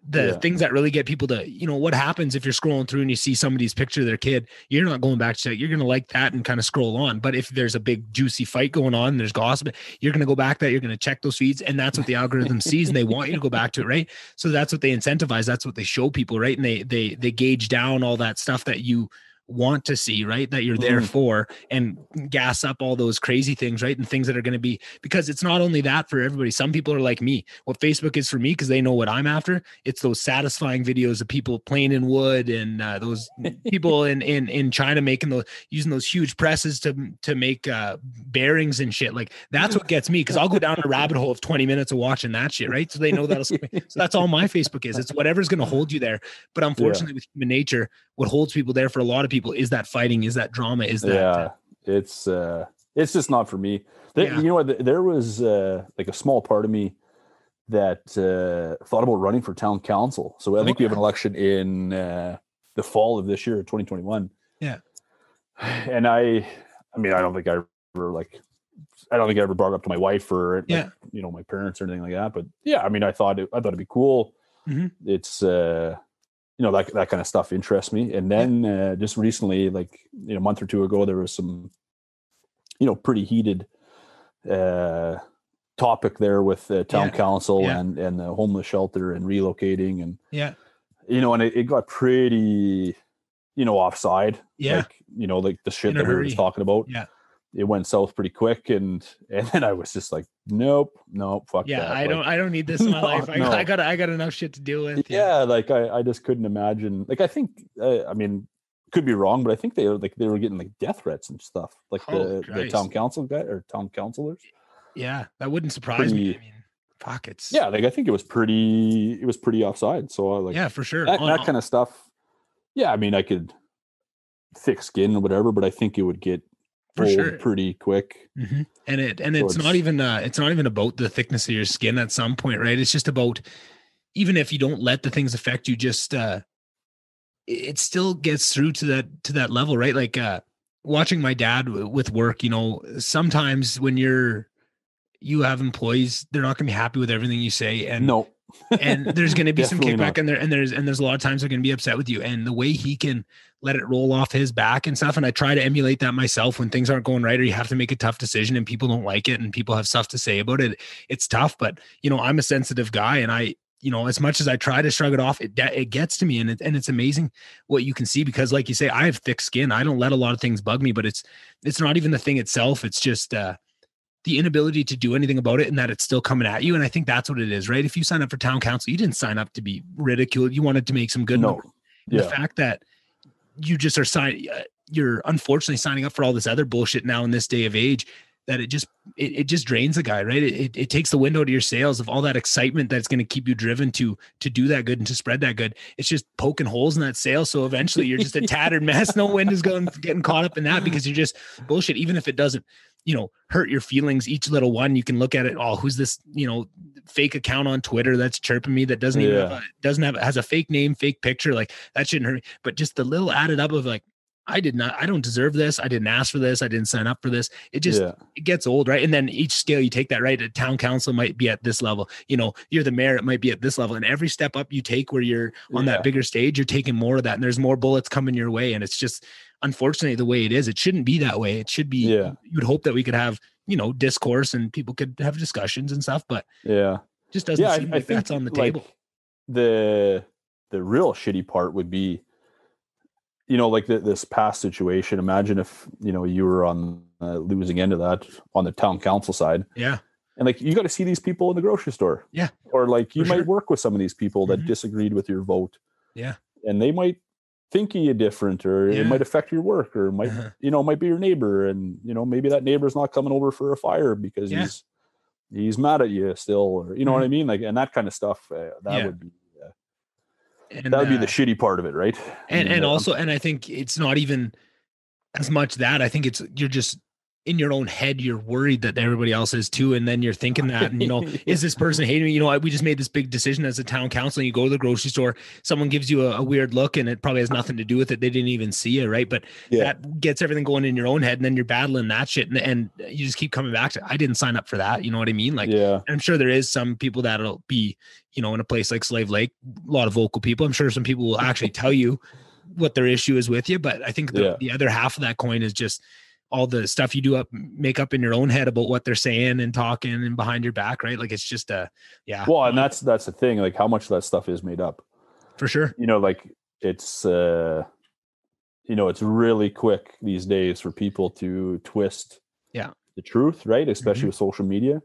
the Yeah. things that really get people to, what happens if you're scrolling through and you see somebody's picture of their kid, you're not going back to check. You're going to like that and kind of scroll on. But if there's a big juicy fight going on, and there's gossip, you're going to go back there. You're going to check those feeds, and that's what the algorithm sees, and they want you to go back to it, right? So that's what they incentivize. That's what they show people, right? And they gauge down all that stuff that you want to see, right? That you're there for, and gas up all those crazy things, right? And things that are going to be, because it's not only that for everybody. Some people are like me. What Facebook is for me, because they know what I'm after, it's those satisfying videos of people playing in wood, and those people in China using those huge presses to make bearings and shit. Like, that's what gets me, because I'll go down a rabbit hole of 20 minutes of watching that shit, right? So they know that'll so that's all my Facebook is. It's whatever's going to hold you there. But unfortunately, with human nature, what holds people there for a lot of people is that fighting, is that drama, is that it's just not for me. You know what, there was like a small part of me that thought about running for town council. So I think we have an election in the fall of this year, 2021. Yeah. And I mean, I don't think I ever brought it up to my wife or my parents or anything like that, but I mean, I thought it'd be cool. It's that kind of stuff interests me. And then just recently, like a month or two ago, there was some pretty heated topic there with town council and the homeless shelter and relocating, and and it got pretty offside, like the shit that we were just talking about. It went south pretty quick, and then I was just like, nope, fuck that. I don't need this in my life. I got enough shit to deal with. Like I just couldn't imagine. Like, I think I mean, could be wrong, but I think they were getting like death threats and stuff, like the town council guy or town councilors. Yeah, that wouldn't surprise me. I mean, fuck, it's like, I think it was pretty offside. So for sure, that kind of stuff. Yeah, I mean, I could thick skin or whatever, but I think it would get pretty quick. And it's not even about the thickness of your skin at some point, right? It's just about, even if you don't let the things affect you, just it still gets through to that level, right? Like watching my dad with work, sometimes when you have employees, they're not going to be happy with everything you say, and and there's going to be some kickback in there, and there's a lot of times they're going to be upset with you, and the way he can let it roll off his back and stuff. And I try to emulate that myself when things aren't going right, or you have to make a tough decision and people don't like it and people have stuff to say about it. It's tough, but I'm a sensitive guy, and I, as much as I try to shrug it off, it gets to me, and it's amazing what you can see, because like you say, I have thick skin. I don't let a lot of things bug me, but it's not even the thing itself. It's just, the inability to do anything about it, and that it's still coming at you. And I think that's what it is, right? If you sign up for town council, you didn't sign up to be ridiculed. You wanted to make some good numbers. The fact that you just are you're unfortunately signing up for all this other bullshit now in this day of age, that it just drains a guy, right? It takes the wind out of your sails of all that excitement that's going to keep you driven to do that good and to spread that good. It's just poking holes in that sail. So eventually you're just a tattered mess. No wind is getting caught up in that, because you're just bullshit. Even if it doesn't, hurt your feelings, each little one, you can look at it. Oh, who's this, fake account on Twitter that's chirping me that doesn't even has a fake name, fake picture. Like, that shouldn't hurt me. But just the little added up of like, I don't deserve this. I didn't ask for this. I didn't sign up for this. It just, it gets old, right? And then each scale you take that, right? A town council might be at this level. You're the mayor, it might be at this level. And every step up you take where you're on that bigger stage, you're taking more of that. And there's more bullets coming your way. And it's just, unfortunately, the way it is. It shouldn't be that way. It should be, you'd hope that we could have, discourse and people could have discussions and stuff, but just doesn't seem like that's on the table. The real shitty part would be, like this past situation. Imagine if, you were on the losing end of that on the town council side. Yeah. And like, you got to see these people in the grocery store. Yeah. Or like, you might work with some of these people that disagreed with your vote. Yeah. And they might think of you different, or it might affect your work, or might, might be your neighbor. And, maybe that neighbor's not coming over for a fire because he's mad at you still, or, what I mean? Like, and that kind of stuff, that would be, and that would be the shitty part of it, right? And also, and I think it's not even as much that. I think you're just in your own head, you're worried that everybody else is too. And then you're thinking that, and, is this person hating me? We just made this big decision as a town council, and you go to the grocery store, someone gives you a weird look, and it probably has nothing to do with it. They didn't even see it. Right. But that gets everything going in your own head. And then you're battling that shit. And you just keep coming back to, I didn't sign up for that. You know what I mean? Like, I'm sure there is some people that'll be, in a place like Slave Lake, a lot of vocal people. I'm sure some people will actually tell you what their issue is with you. But I think the other half of that coin is just all the stuff you make up in your own head about what they're saying and talking and behind your back, right? Like, it's just well, and that's the thing, like how much of that stuff is made up, for sure. Like it's it's really quick these days for people to twist the truth, right? Especially with social media.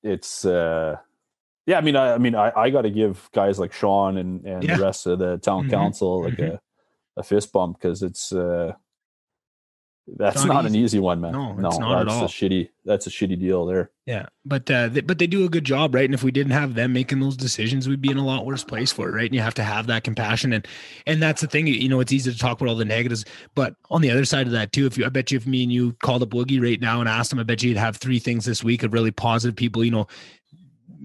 It's I got to give guys like Sean and the rest of the town council like a fist bump, because it's that's not an easy one, man. No, it's not at all. That's a shitty deal there. Yeah. But they do a good job, right? And if we didn't have them making those decisions, we'd be in a lot worse place for it, right? And you have to have that compassion. And that's the thing, it's easy to talk about all the negatives, but on the other side of that too, I bet you if me and you called up Woogy right now and asked him, I bet you'd have 3 things this week of really positive people,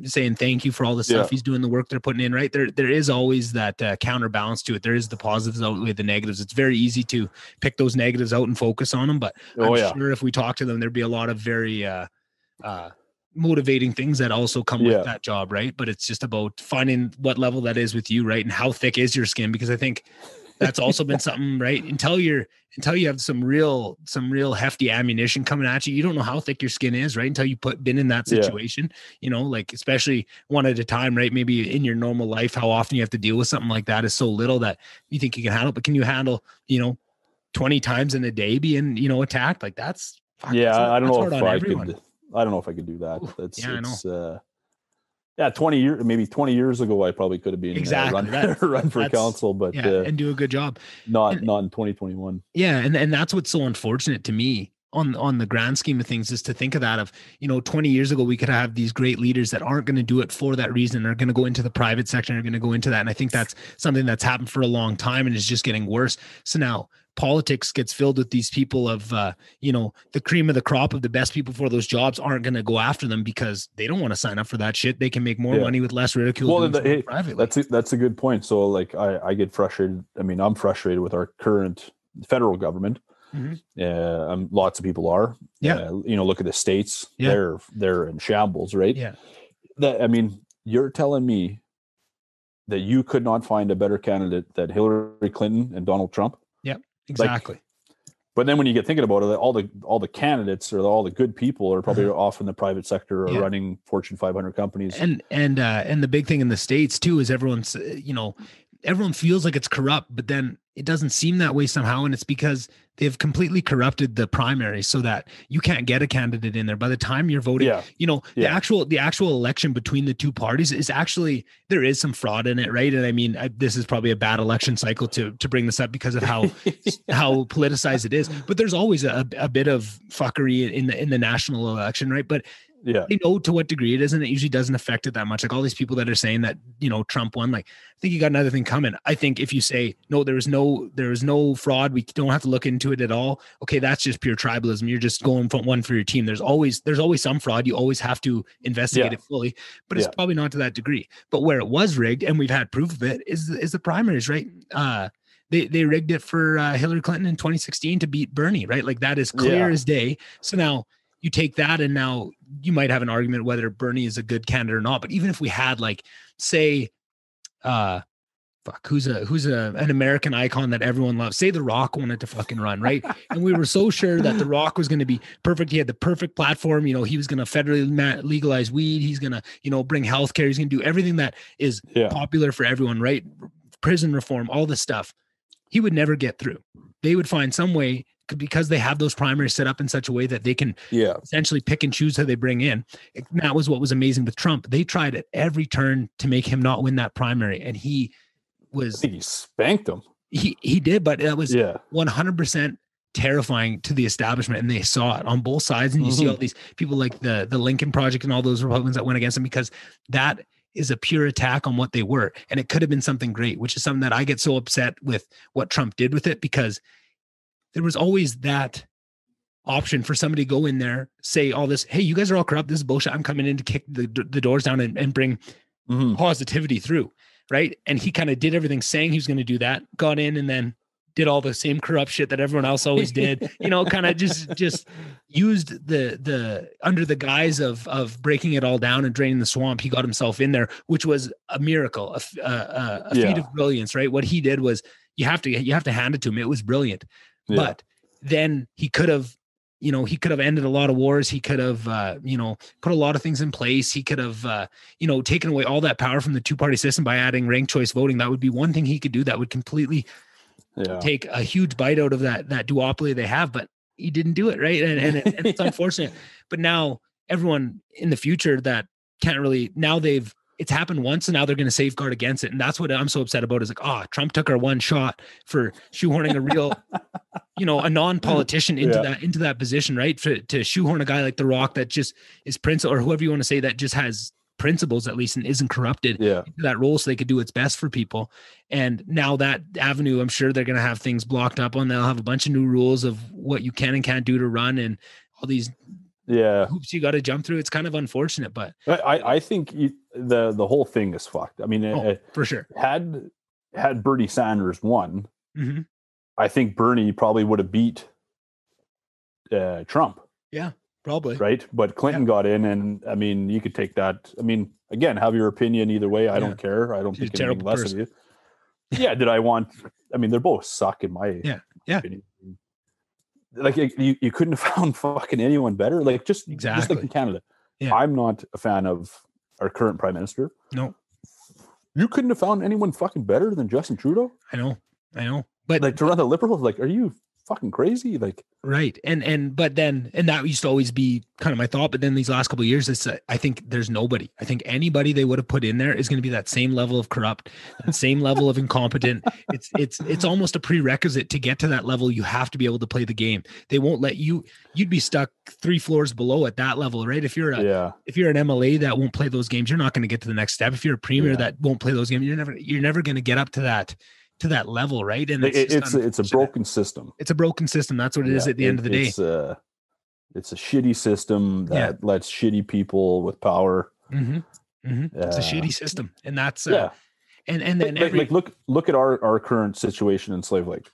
saying thank you for all the stuff he's doing, the work they're putting in, right? There is always that counterbalance to it. There is the positives outweigh the negatives. It's very easy to pick those negatives out and focus on them, but I'm sure if we talk to them, there'd be a lot of very motivating things that also come with that job, right? But it's just about finding what level that is with you, right? And how thick is your skin? Because I think that's also been something, right? Until you have some real hefty ammunition coming at you, you don't know how thick your skin is, right? Until you been in that situation, like especially one at a time, right? Maybe in your normal life, how often you have to deal with something like that is so little that you think you can handle, but can you handle, 20 times in a day being, attacked? Like that's, I don't know if I could do that. I know. 20 years ago, I probably could have been run for council, but and do a good job. Not in 2021. Yeah, and that's what's so unfortunate to me on the grand scheme of things is to think of that of 20 years ago we could have these great leaders that aren't going to do it for that reason. They're going to go into the private sector. They're going to go into that, and I think that's something that's happened for a long time and is just getting worse. So now politics gets filled with these people of, the cream of the crop of the best people for those jobs aren't going to go after them because they don't want to sign up for that shit. They can make more money with less ridicule. Well, privately. That's a good point. So like I get frustrated. I mean, I'm frustrated with our current federal government. Lots of people are. Look at the states. They're in shambles, right? You're telling me that you could not find a better candidate than Hillary Clinton and Donald Trump? Exactly. But then when you get thinking about it, all the candidates or all the good people are probably off in the private sector or running Fortune 500 companies. And the big thing in the States too is everyone's, everyone feels like it's corrupt, but then it doesn't seem that way somehow. And it's because they've completely corrupted the primary so that you can't get a candidate in there. By the time you're voting, the actual election between the two parties is actually, there is some fraud in it. Right. And I mean, this is probably a bad election cycle to bring this up because of how politicized it is, but there's always a bit of fuckery in the national election. Right. But they know to what degree it is, and it usually doesn't affect it that much. Like all these people that are saying that, Trump won, like, I think you got another thing coming. I think if you say, no, there is no fraud, we don't have to look into it at all. Okay. That's just pure tribalism. You're just going for one for your team. There's always some fraud. You always have to investigate it fully, but it's probably not to that degree. But where it was rigged, and we've had proof of it, is the primaries, right? They rigged it for Hillary Clinton in 2016 to beat Bernie, right? Like that is clear as day. So now you take that, and now you might have an argument whether Bernie is a good candidate or not. But even if we had, like, say, who's an American icon that everyone loves, say The Rock wanted to fucking run, right? And we were so sure that The Rock was going to be perfect. He had the perfect platform. He was going to federally legalize weed. He's going to, bring healthcare. He's going to do everything that is popular for everyone, right? Prison reform, all this stuff. He would never get through. They would find some way, because they have those primaries set up in such a way that they can essentially pick and choose who they bring in. And that was what was amazing with Trump. They tried at every turn to make him not win that primary. And he spanked them. He did, but that was 100% terrifying to the establishment. And they saw it on both sides. And you see all these people like the Lincoln Project and all those Republicans that went against him, because that is a pure attack on what they were. And it could have been something great, which is something that I get so upset with what Trump did with it, because there was always that option for somebody to go in there, say all this, hey, you guys are all corrupt. This is bullshit. I'm coming in to kick the doors down and bring positivity through. Right. And he kind of did everything saying he was going to do that, got in and then did all the same corrupt shit that everyone else always did, kind of just used the under the guise of breaking it all down and draining the swamp. He got himself in there, which was a miracle, a feat of brilliance, right? What he did was you have to hand it to him. It was brilliant, but then he could have ended a lot of wars. He could have, put a lot of things in place. He could have, taken away all that power from the two-party system by adding ranked choice voting. That would be one thing he could do that would completely take a huge bite out of that duopoly they have, but he didn't do it. Right. And it's unfortunate, but now everyone in the future that can't really, now it's happened once and now they're going to safeguard against it. And that's what I'm so upset about is like, Trump took our one shot for shoehorning a real, a non-politician into that position, right? To shoehorn a guy like The Rock that just is principle, or whoever you want to say, that just has principles at least and isn't corrupted into that role so they could do what's best for people. And now that avenue, I'm sure they're going to have things blocked up on. They'll have a bunch of new rules of what you can and can't do to run and all these hoops you got to jump through. It's kind of unfortunate, but I think the whole thing is fucked. I mean, for sure. Had Bernie Sanders won, I think Bernie probably would have beat Trump. Yeah, probably. Right. But Clinton got in, and I mean, you could take that. I mean, again, have your opinion either way. I don't care. I don't think anything less of you. Yeah. Did I want, I mean, they're both suck in my opinion. Like you couldn't have found fucking anyone better. Like just like in Canada. Yeah. I'm not a fan of our current prime minister. No. You couldn't have found anyone fucking better than Justin Trudeau. I know. But like to run the Liberals, like, are you fucking crazy? Like, right. And that used to always be kind of my thought. But then these last couple of years, I think there's nobody. I think anybody they would have put in there is going to be that same level of corrupt, that same level of incompetent. It's almost a prerequisite to get to that level. You have to be able to play the game. They won't let you'd be stuck 3 floors below at that level, right? If you're an MLA that won't play those games, you're not going to get to the next step. If you're a premier that won't play those games, you're never going to get up to that level, right? And it's a broken system. It's a broken system. That's what it is at the end of the day. It's a shitty system that lets shitty people with power. It's a shitty system, and that's and then look at our current situation in Slave Lake.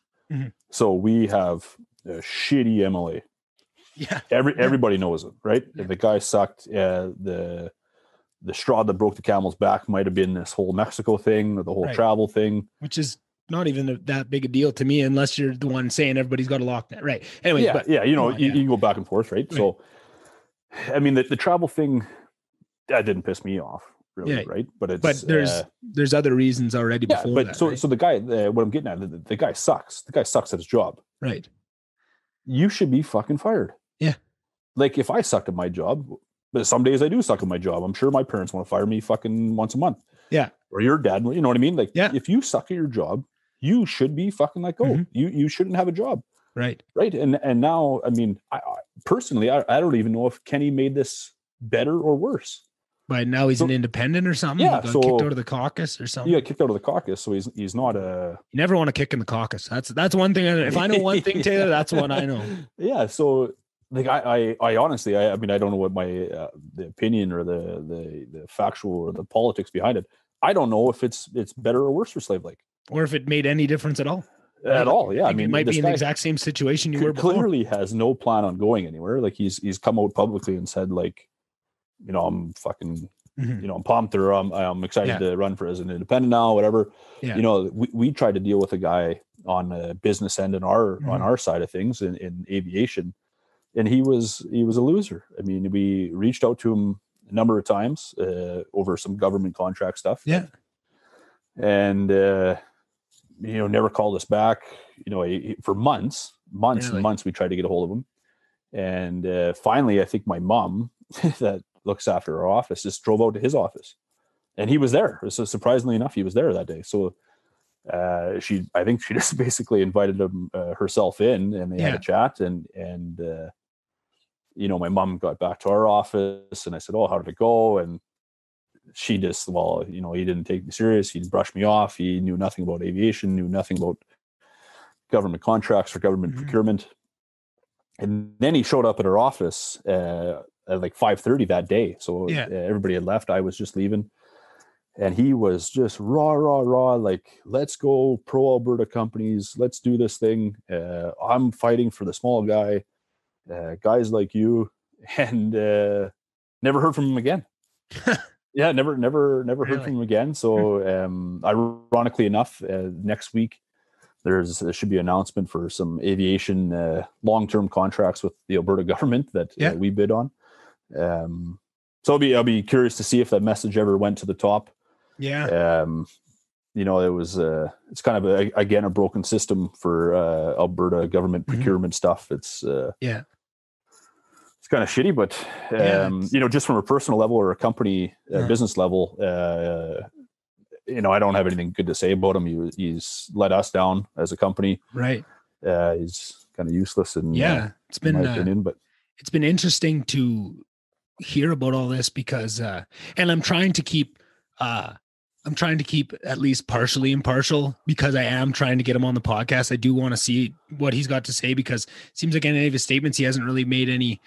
So we have a shitty MLA. Yeah, everybody knows it, right? Yeah. The guy sucked. The straw that broke the camel's back might have been this whole Mexico thing or the whole travel thing, which is not even that big a deal to me, unless you're the one saying everybody's got a lockdown, right? Anyway, you can go back and forth, right? So, I mean, the travel thing that didn't piss me off, really, right? But there's other reasons already before that. So the guy, what I'm getting at, the guy sucks. The guy sucks at his job, right? You should be fucking fired. Yeah, like if I suck at my job. But some days I do suck at my job. I'm sure my parents want to fire me fucking once a month. Yeah. Or your dad, you know what I mean? Like, if you suck at your job, you should be fucking let go. You shouldn't have a job. Right. Right. And now, I mean, I personally, I don't even know if Kenny made this better or worse. But now he's an independent or something. Yeah. He got kicked out of the caucus or something. He got kicked out of the caucus. So he's not a. You never want to kick in the caucus. That's one thing. If I know one thing, Taylor, that's one I know. Yeah. So. Like I honestly, I mean, I don't know what my the opinion or the factual or the politics behind it. I don't know if it's better or worse for Slave Lake, or if it made any difference at all. At all, yeah. I mean, it might be in the exact same situation you were before. Clearly has no plan on going anywhere. Like he's come out publicly and said, like, I'm fucking, I'm pumped or I'm excited to run for as an independent now, whatever. Yeah. We tried to deal with a guy on a business end on our side of things in aviation. And he was a loser. I mean, we reached out to him a number of times over some government contract stuff. Yeah. And, never called us back, for months and months, we tried to get a hold of him. And finally, I think my mom that looks after our office just drove out to his office and he was there. So surprisingly enough, he was there that day. So I think she just basically invited him herself in and they had a chat and my mom got back to our office and I said, "Oh, how did it go?" And she just, he didn't take me serious. He brushed me off. He knew nothing about aviation, knew nothing about government contracts or government procurement. And then he showed up at our office at like 5:30 that day. So everybody had left. I was just leaving. And he was just raw, like, let's go pro Alberta companies. Let's do this thing. I'm fighting for the small guy, guys like you. And never heard from him again. Yeah, never heard from him again. So ironically enough, next week, there should be an announcement for some aviation long-term contracts with the Alberta government that we bid on. So I'll be curious to see if that message ever went to the top. Yeah. It was it's kind of again a broken system for Alberta government procurement stuff. It's it's kind of shitty, but just from a personal level or a company business level, I don't have anything good to say about him. He's let us down as a company. Right. He's kind of useless and it's been in my opinion, but it's been interesting to hear about all this because and I'm trying to keep at least partially impartial because I am trying to get him on the podcast. I do want to see what he's got to say because it seems like in any of his statements, he hasn't really made any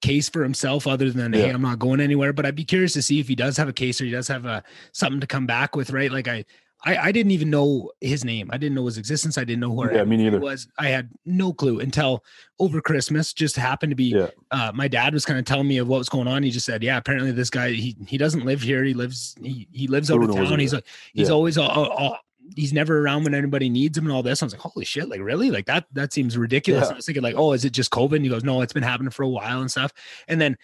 case for himself other than, hey, I'm not going anywhere. But I'd be curious to see if he does have a case or he does have something to come back with, right? Like I didn't even know his name. I didn't know his existence. I didn't know who he was. I had no clue until over Christmas. Just happened to be my dad was kind of telling me of what was going on. He just said, apparently this guy, he doesn't live here. He lives out of town. He's always he's never around when anybody needs him and all this. I was like, holy shit, like really? Like that seems ridiculous. I was thinking like, oh, is it just COVID? And he goes, no, it's been happening for a while and stuff. And then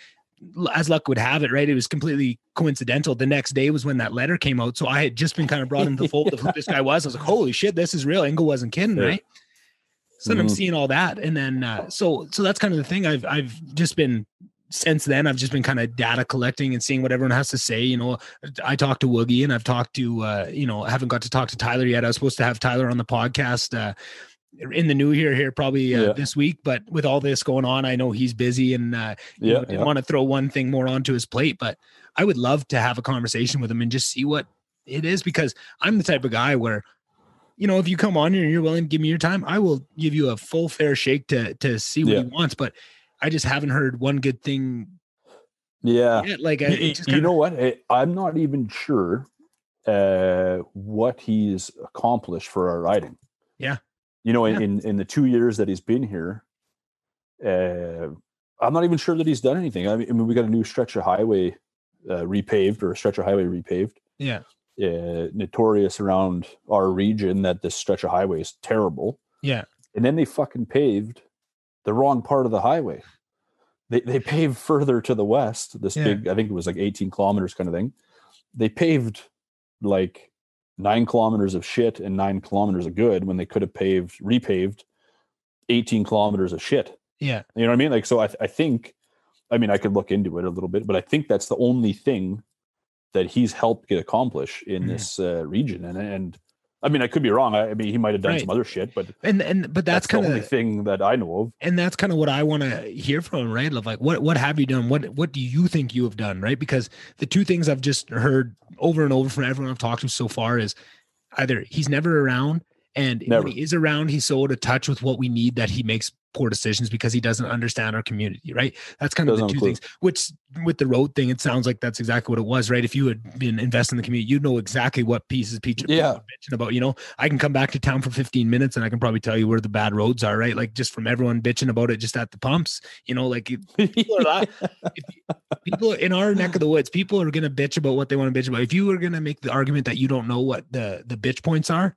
as luck would have it, right, it was completely coincidental. The next day was when that letter came out. So I had just been kind of brought into the fold of who this guy was. I was like, holy shit, this is real. Engel wasn't kidding, right? So then I'm seeing all that. And then, so that's kind of the thing I've just been, since then, I've just been kind of data collecting and seeing what everyone has to say. I talked to Woogy and I've talked to, I haven't got to talk to Tyler yet. I was supposed to have Tyler on the podcast, in the new year here probably this week, but with all this going on, I know he's busy and didn't want to throw one thing more onto his plate, but I would love to have a conversation with him and just see what it is, because I'm the type of guy where, if you come on here and you're willing to give me your time, I will give you a full fair shake to see what he wants, but I just haven't heard one good thing. Yeah. Yet. Like, what? I'm not even sure what he's accomplished for our riding. Yeah. In the 2 years that he's been here, I'm not even sure that he's done anything. I mean, we got a new stretch of highway repaved. Yeah. Notorious around our region that this stretch of highway is terrible. Yeah. And then they fucking paved the wrong part of the highway. They paved further to the west, this big, I think it was like 18 kilometers kind of thing. They paved like 9 kilometers of shit and 9 kilometers of good when they could have repaved 18 kilometers of shit. Yeah. You know what I mean? Like, so I think, I could look into it a little bit, but I think that's the only thing that he's helped get accomplished in this region. And I could be wrong. He might've done some other shit, but that's kind of the only thing that I know of. And that's kind of what I want to hear from him, right? Of like, what have you done? What do you think you have done? Right? Because the two things I've just heard over and over from everyone I've talked to so far is either he's never around, and when he is around, he's so out of touch with what we need that he makes poor decisions because he doesn't understand our community, right? That's kind of the two things. Which with the road thing, it sounds like that's exactly what it was, right? If you had been investing in the community, you'd know exactly what pieces people are bitching about. I can come back to town for 15 minutes and I can probably tell you where the bad roads are, right? Like just from everyone bitching about it just at the pumps, like people are people in our neck of the woods, people are going to bitch about what they want to bitch about. If you were going to make the argument that you don't know what the bitch points are,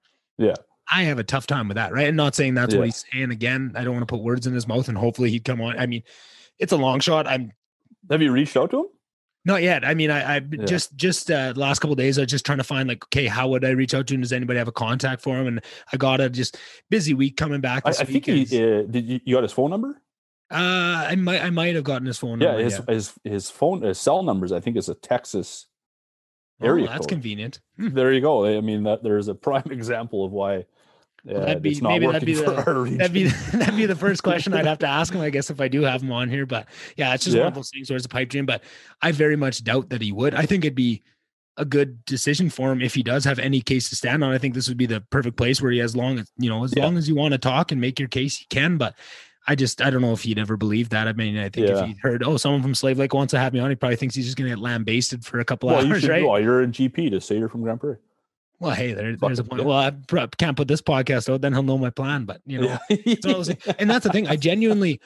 I have a tough time with that, right? And not saying that's what he's saying. Again, I don't want to put words in his mouth, and hopefully he'd come on. It's a long shot. Have you reached out to him? Not yet. I just the last couple of days, I was just trying to find like, okay, how would I reach out to him? Does anybody have a contact for him? And I got a just busy week coming back. I think did you got his phone number? I might have gotten his phone number. His cell numbers, I think, is a Texas area that's code. Convenient. There you go. That there's a prime example of why that'd be the first question I'd have to ask him, I guess, if I do have him on here. But yeah, it's just one of those things where it's a pipe dream. But I very much doubt that he would. I think it'd be a good decision for him if he does have any case to stand on. I think this would be the perfect place where he, as long as you want to talk and make your case, he can. But I don't know if he'd ever believe that. I mean, I think if Yeah. he heard, oh, someone from Slave Lake wants to have me on, he probably thinks he's just going to get lambasted for a couple Well, you hours, should right? know. You're a GP to say you're from Grand Prairie. Well, hey, there's a point. Yeah. Well, I can't put this podcast out, then he'll know my plan. But you know, it's one of those things. And that's the thing. I genuinely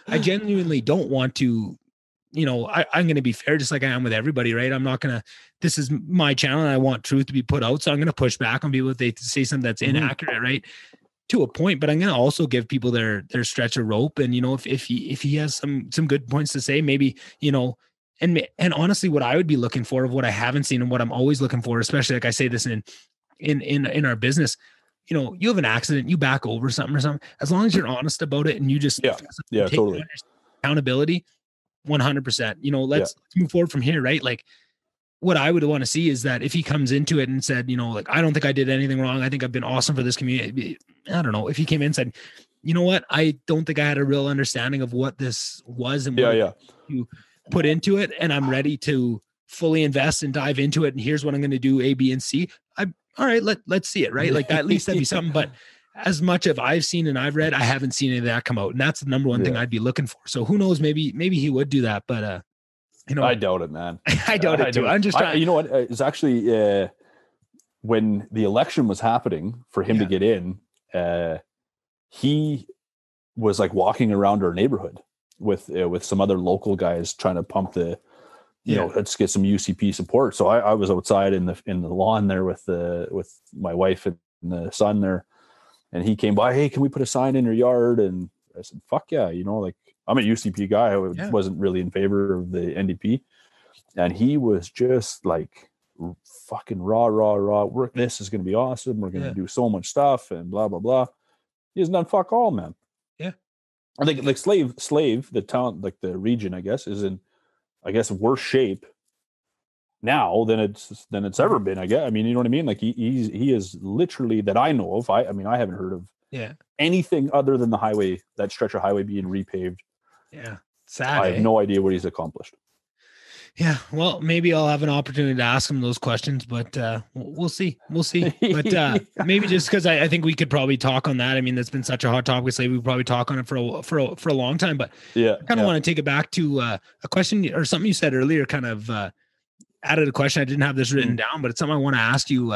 don't want to. You know, I'm going to be fair, just like I am with everybody, right? I'm not going to. This is my channel, and I want truth to be put out, so I'm going to push back on people if they say something that's inaccurate, right? To a point, but I'm going to also give people their stretch of rope, and you know, if he has some good points to say, maybe, you know. And honestly, what I would be looking for, of what I haven't seen, and what I'm always looking for, especially like I say this in our business, you know, you have an accident, you back over something or something, as long as you're honest about it and you just take totally accountability, 100%, you know, let's move forward from here. Right. Like, what I would want to see is that if he comes into it and said, you know, like, I don't think I did anything wrong, I think I've been awesome for this community. I don't know, if he came in and said, you know what, I don't think I had a real understanding of what this was and what you put into it, and I'm ready to fully invest and dive into it, and here's what I'm going to do, A, B, and C. All right, let's see it, right? Like, that, at least that'd be something. But as much of I've seen and I've read, I haven't seen any of that come out, and that's the number one thing I'd be looking for. So who knows? Maybe he would do that, but you know, I doubt it, man. I doubt it too. I'm just trying. You know what? It's actually when the election was happening for him to get in, he was like walking around our neighborhood with some other local guys trying to pump the. You know, let's get some UCP support. So I was outside in the lawn there with my wife and the son there, and he came by. Hey, can we put a sign in your yard? And I said, "Fuck yeah!" You know, like, I'm a UCP guy. I wasn't really in favor of the NDP, and he was just like fucking raw. Work. This is going to be awesome. We're going to do so much stuff and blah blah blah. He hasn't done fuck all, man. Yeah, I think like Slave, the town, like the region, I guess, is in, I guess, worse shape now than it's ever been. I guess. I mean, you know what I mean? Like, he is literally, that I know of. I mean, I haven't heard of anything other than that stretch of highway being repaved. Yeah, sad. I have no idea what he's accomplished. Yeah, well, maybe I'll have an opportunity to ask him those questions, but we'll see. But maybe just because I think we could probably talk on that. I mean, that's been such a hot topic. So we probably talk on it for a long time. But I kind of want to take it back to a question or something you said earlier. Kind of added a question. I didn't have this written down, but it's something I want to ask you.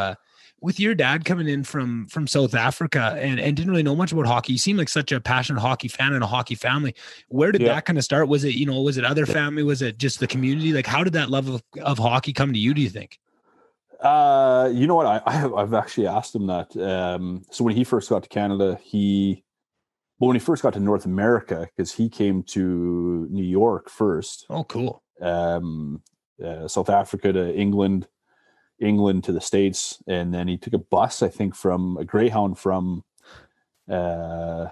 With your dad coming in from South Africa and didn't really know much about hockey, you seem like such a passionate hockey fan and a hockey family. Where did that kind of start? Was it, was it other family? Was it just the community? Like, how did that love of hockey come to you, do you think? You know what? I've actually asked him that. So when he first got to Canada, when he first got to North America, because he came to New York first. Oh, cool. South Africa to England to the States, and then he took a bus, I think, from a Greyhound from New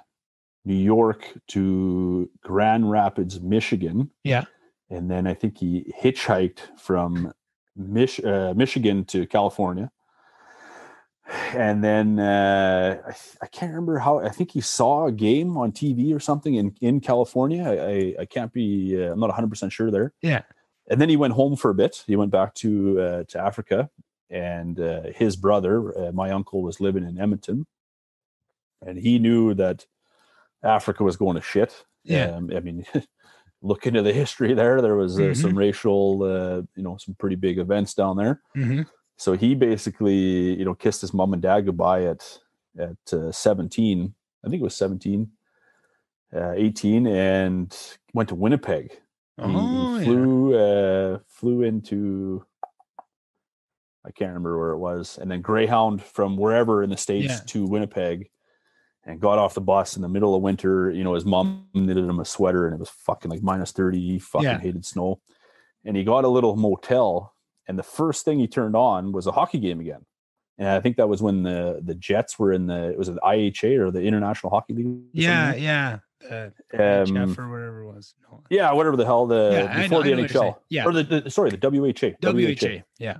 York to Grand Rapids, Michigan. Yeah. And then I think he hitchhiked from Michigan to California. And then I can't remember how, I think he saw a game on TV or something in California. I can't be, I'm not 100% sure there. Yeah. And then he went home for a bit. He went back to Africa, and his brother, my uncle, was living in Edmonton, and he knew that Africa was going to shit. Yeah. I mean, look into the history there. There was some racial, some pretty big events down there. Mm-hmm. So he basically, kissed his mom and dad goodbye at 17. I think it was 17, 18, and went to Winnipeg. He flew into, I can't remember where it was, and then Greyhound from wherever in the States to Winnipeg, and got off the bus in the middle of winter. His mom knitted him a sweater, and it was fucking like -30. He fucking hated snow. And he got a little motel, and the first thing he turned on was a hockey game again. And I think that was when the Jets were in was it the IHA or the International Hockey League? Yeah. HF or whatever it was. No. Yeah, whatever the hell before the NHL. Yeah. Or the WHA. WHA. Yeah.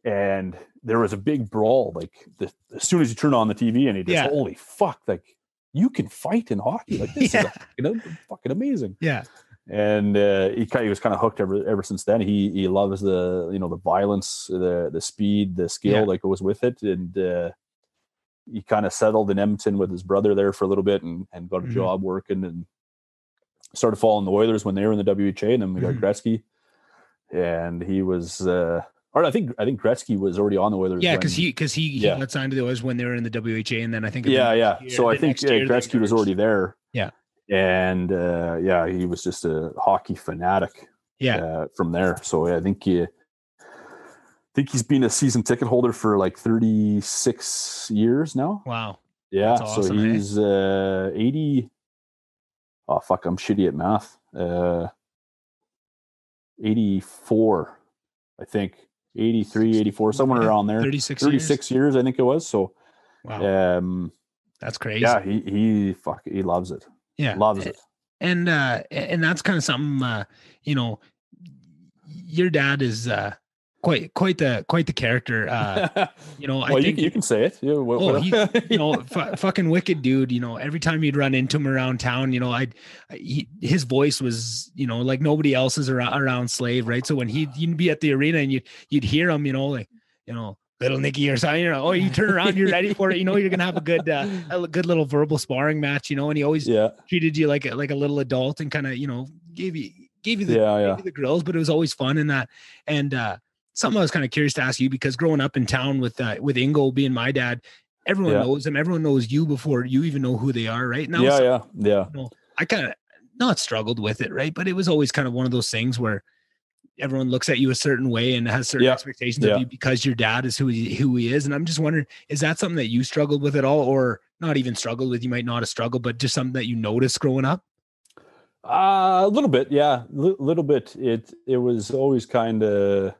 And there was a big brawl, like as soon as you turn on the TV, and he just, holy fuck, like, you can fight in hockey. Like, this is fucking amazing. Yeah. And he was kind of hooked ever since then. He loves the violence, the speed, the skill that goes with it. And he kind of settled in Edmonton with his brother there for a little bit, and got a job working. And started following the Oilers when they were in the WHA, and then we got Gretzky, and he was, or I think Gretzky was already on the Oilers. Yeah, because he got signed to the Oilers when they were in the WHA, and then I think So I think Gretzky was already there. Yeah, and he was just a hockey fanatic. Yeah, from there. So I think he's been a season ticket holder for like 36 years now. Wow. Yeah, awesome, so he's 80. Oh fuck, I'm shitty at math. 84, I think. 83, 84, somewhere around there. 36 years, I think it was. So wow. That's crazy. Yeah, he loves it. Yeah. Loves it. And that's kind of something your dad is quite the character. I think you can say it. He's fucking wicked dude. Every time you'd run into him around town, his voice was like nobody else's around Slave, right? So when you'd be at the arena and you'd hear him, little Nicky or something, you turn around, you're ready for it. You're gonna have a good little verbal sparring match. And he always treated you like a little adult and kind of gave you the grills, but it was always fun in that. And something I was kind of curious to ask you, because growing up in town with Ingo being my dad, everyone knows him. Everyone knows you before you even know who they are, right? Now, I kind of not struggled with it, right? But it was always kind of one of those things where everyone looks at you a certain way and has certain expectations of you because your dad is who he is. And I'm just wondering, is that something that you struggled with at all, or not even struggled with? You might not have struggled, but just something that you noticed growing up? A little bit, yeah, little bit. It was always kind of,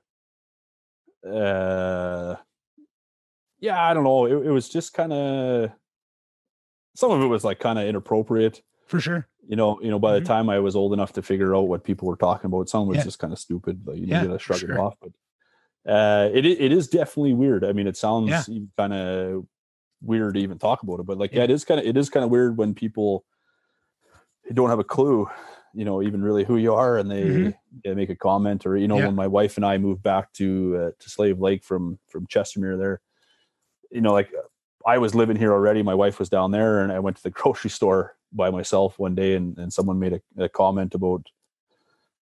I don't know. It was just kind of, some of it was like kind of inappropriate. For sure. By the time I was old enough to figure out what people were talking about, some was just kind of stupid, but you gotta shrug it off. But it is definitely weird. I mean, it sounds kind of weird to even talk about it, but it is kind of weird when people don't have a clue, even really who you are, and they make a comment, or when my wife and I moved back to Slave Lake from Chestermere there, I was living here already. My wife was down there, and I went to the grocery store by myself one day, and someone made a comment about,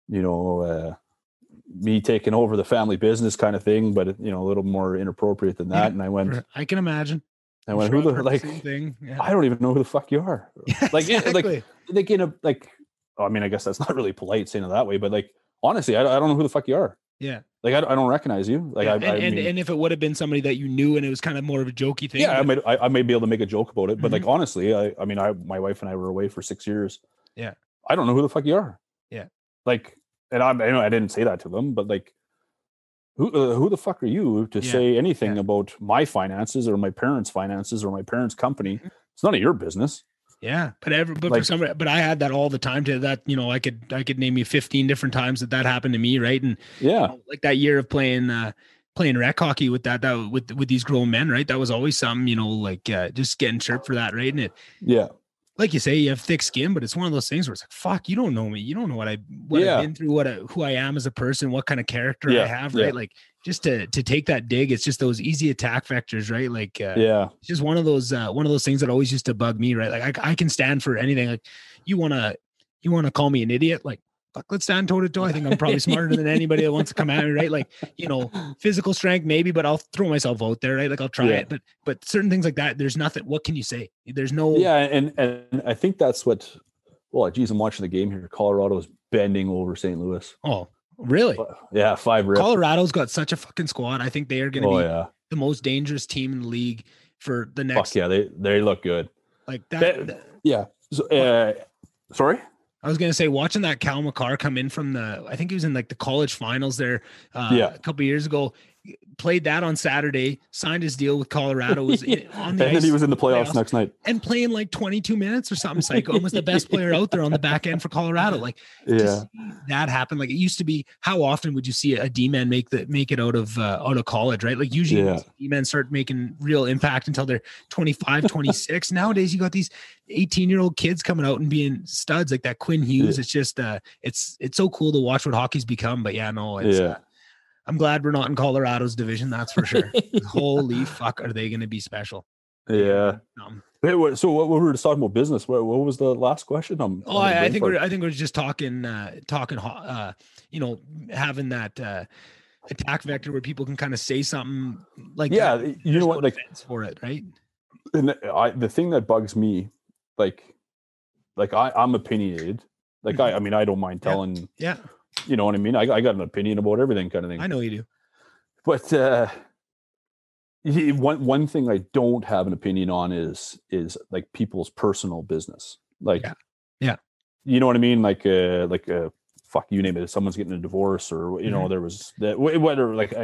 me taking over the family business kind of thing, but a little more inappropriate than that. And I went, I can imagine. I went, who the thing? I don't even know who the fuck you are. Exactly. I mean, I guess that's not really polite saying it that way, but honestly, I don't know who the fuck you are. Yeah. I don't recognize you. And if it would have been somebody that you knew and it was kind of more of a jokey thing. Yeah, I may be able to make a joke about it, but honestly, my wife and I were away for 6 years. Yeah. I don't know who the fuck you are. Yeah. And I didn't say that to them, but who the fuck are you to say anything about my finances or my parents' finances or my parents' company? It's none of your business. Yeah, but I had that all the time. To that, I could name you 15 different times that happened to me, right? And like that year of playing rec hockey with with these grown men, right? That was always something, just getting chirped for that, right? And like you say, you have thick skin, but it's one of those things where it's like, fuck, you don't know me, you don't know what I've been through, who I am as a person, what kind of character I have, right? Like, just to take that dig, it's just those easy attack vectors, right? It's just one of those things that always used to bug me, right? Like I can stand for anything. Like you want to call me an idiot, like, fuck, let's stand toe to toe. I think I'm probably smarter than anybody that wants to come at me, right? Like, physical strength maybe, but I'll throw myself out there, right? Like I'll try it, but certain things like that, there's nothing. What can you say? There's no. Yeah, and I think that's what. Well, geez, I'm watching the game here. Colorado's bending over St. Louis. Oh, really? Yeah, 5 rip. Colorado's got such a fucking squad. I think they are going to be the most dangerous team in the league for the next. Fuck yeah, they look good. Like that. Yeah. So, sorry. I was going to say, watching that Cal McCarr come in from I think he was in like the college finals there a couple of years ago, played that on Saturday, signed his deal with Colorado, was on the and ice, then he was in the playoffs next night and playing like 22 minutes or something psycho, and was the best player out there on the back end for Colorado. Like, to see that happen. Like, it used to be, how often would you see a D-man make it out of college, right? Like, usually D-men start making real impact until they're 25, 26. Nowadays, you got these 18-year-old kids coming out and being studs like that Quinn Hughes. It's just it's so cool to watch what hockey's become. But I'm glad we're not in Colorado's division, that's for sure. Holy fuck, are they going to be special? Yeah. So what we were just talking about business. What was the last question? I think we're just talking, having that attack vector where people can kind of say something like that. You know what, like for it, right? And the thing that bugs me, I'm opinionated. Like I mean, I don't mind telling. Yeah. You know what I mean? I got an opinion about everything, kind of thing. I know you do. But one thing I don't have an opinion on is like people's personal business. Like, yeah. You know what I mean? Like fuck, you name it. If someone's getting a divorce, or there was that, whether like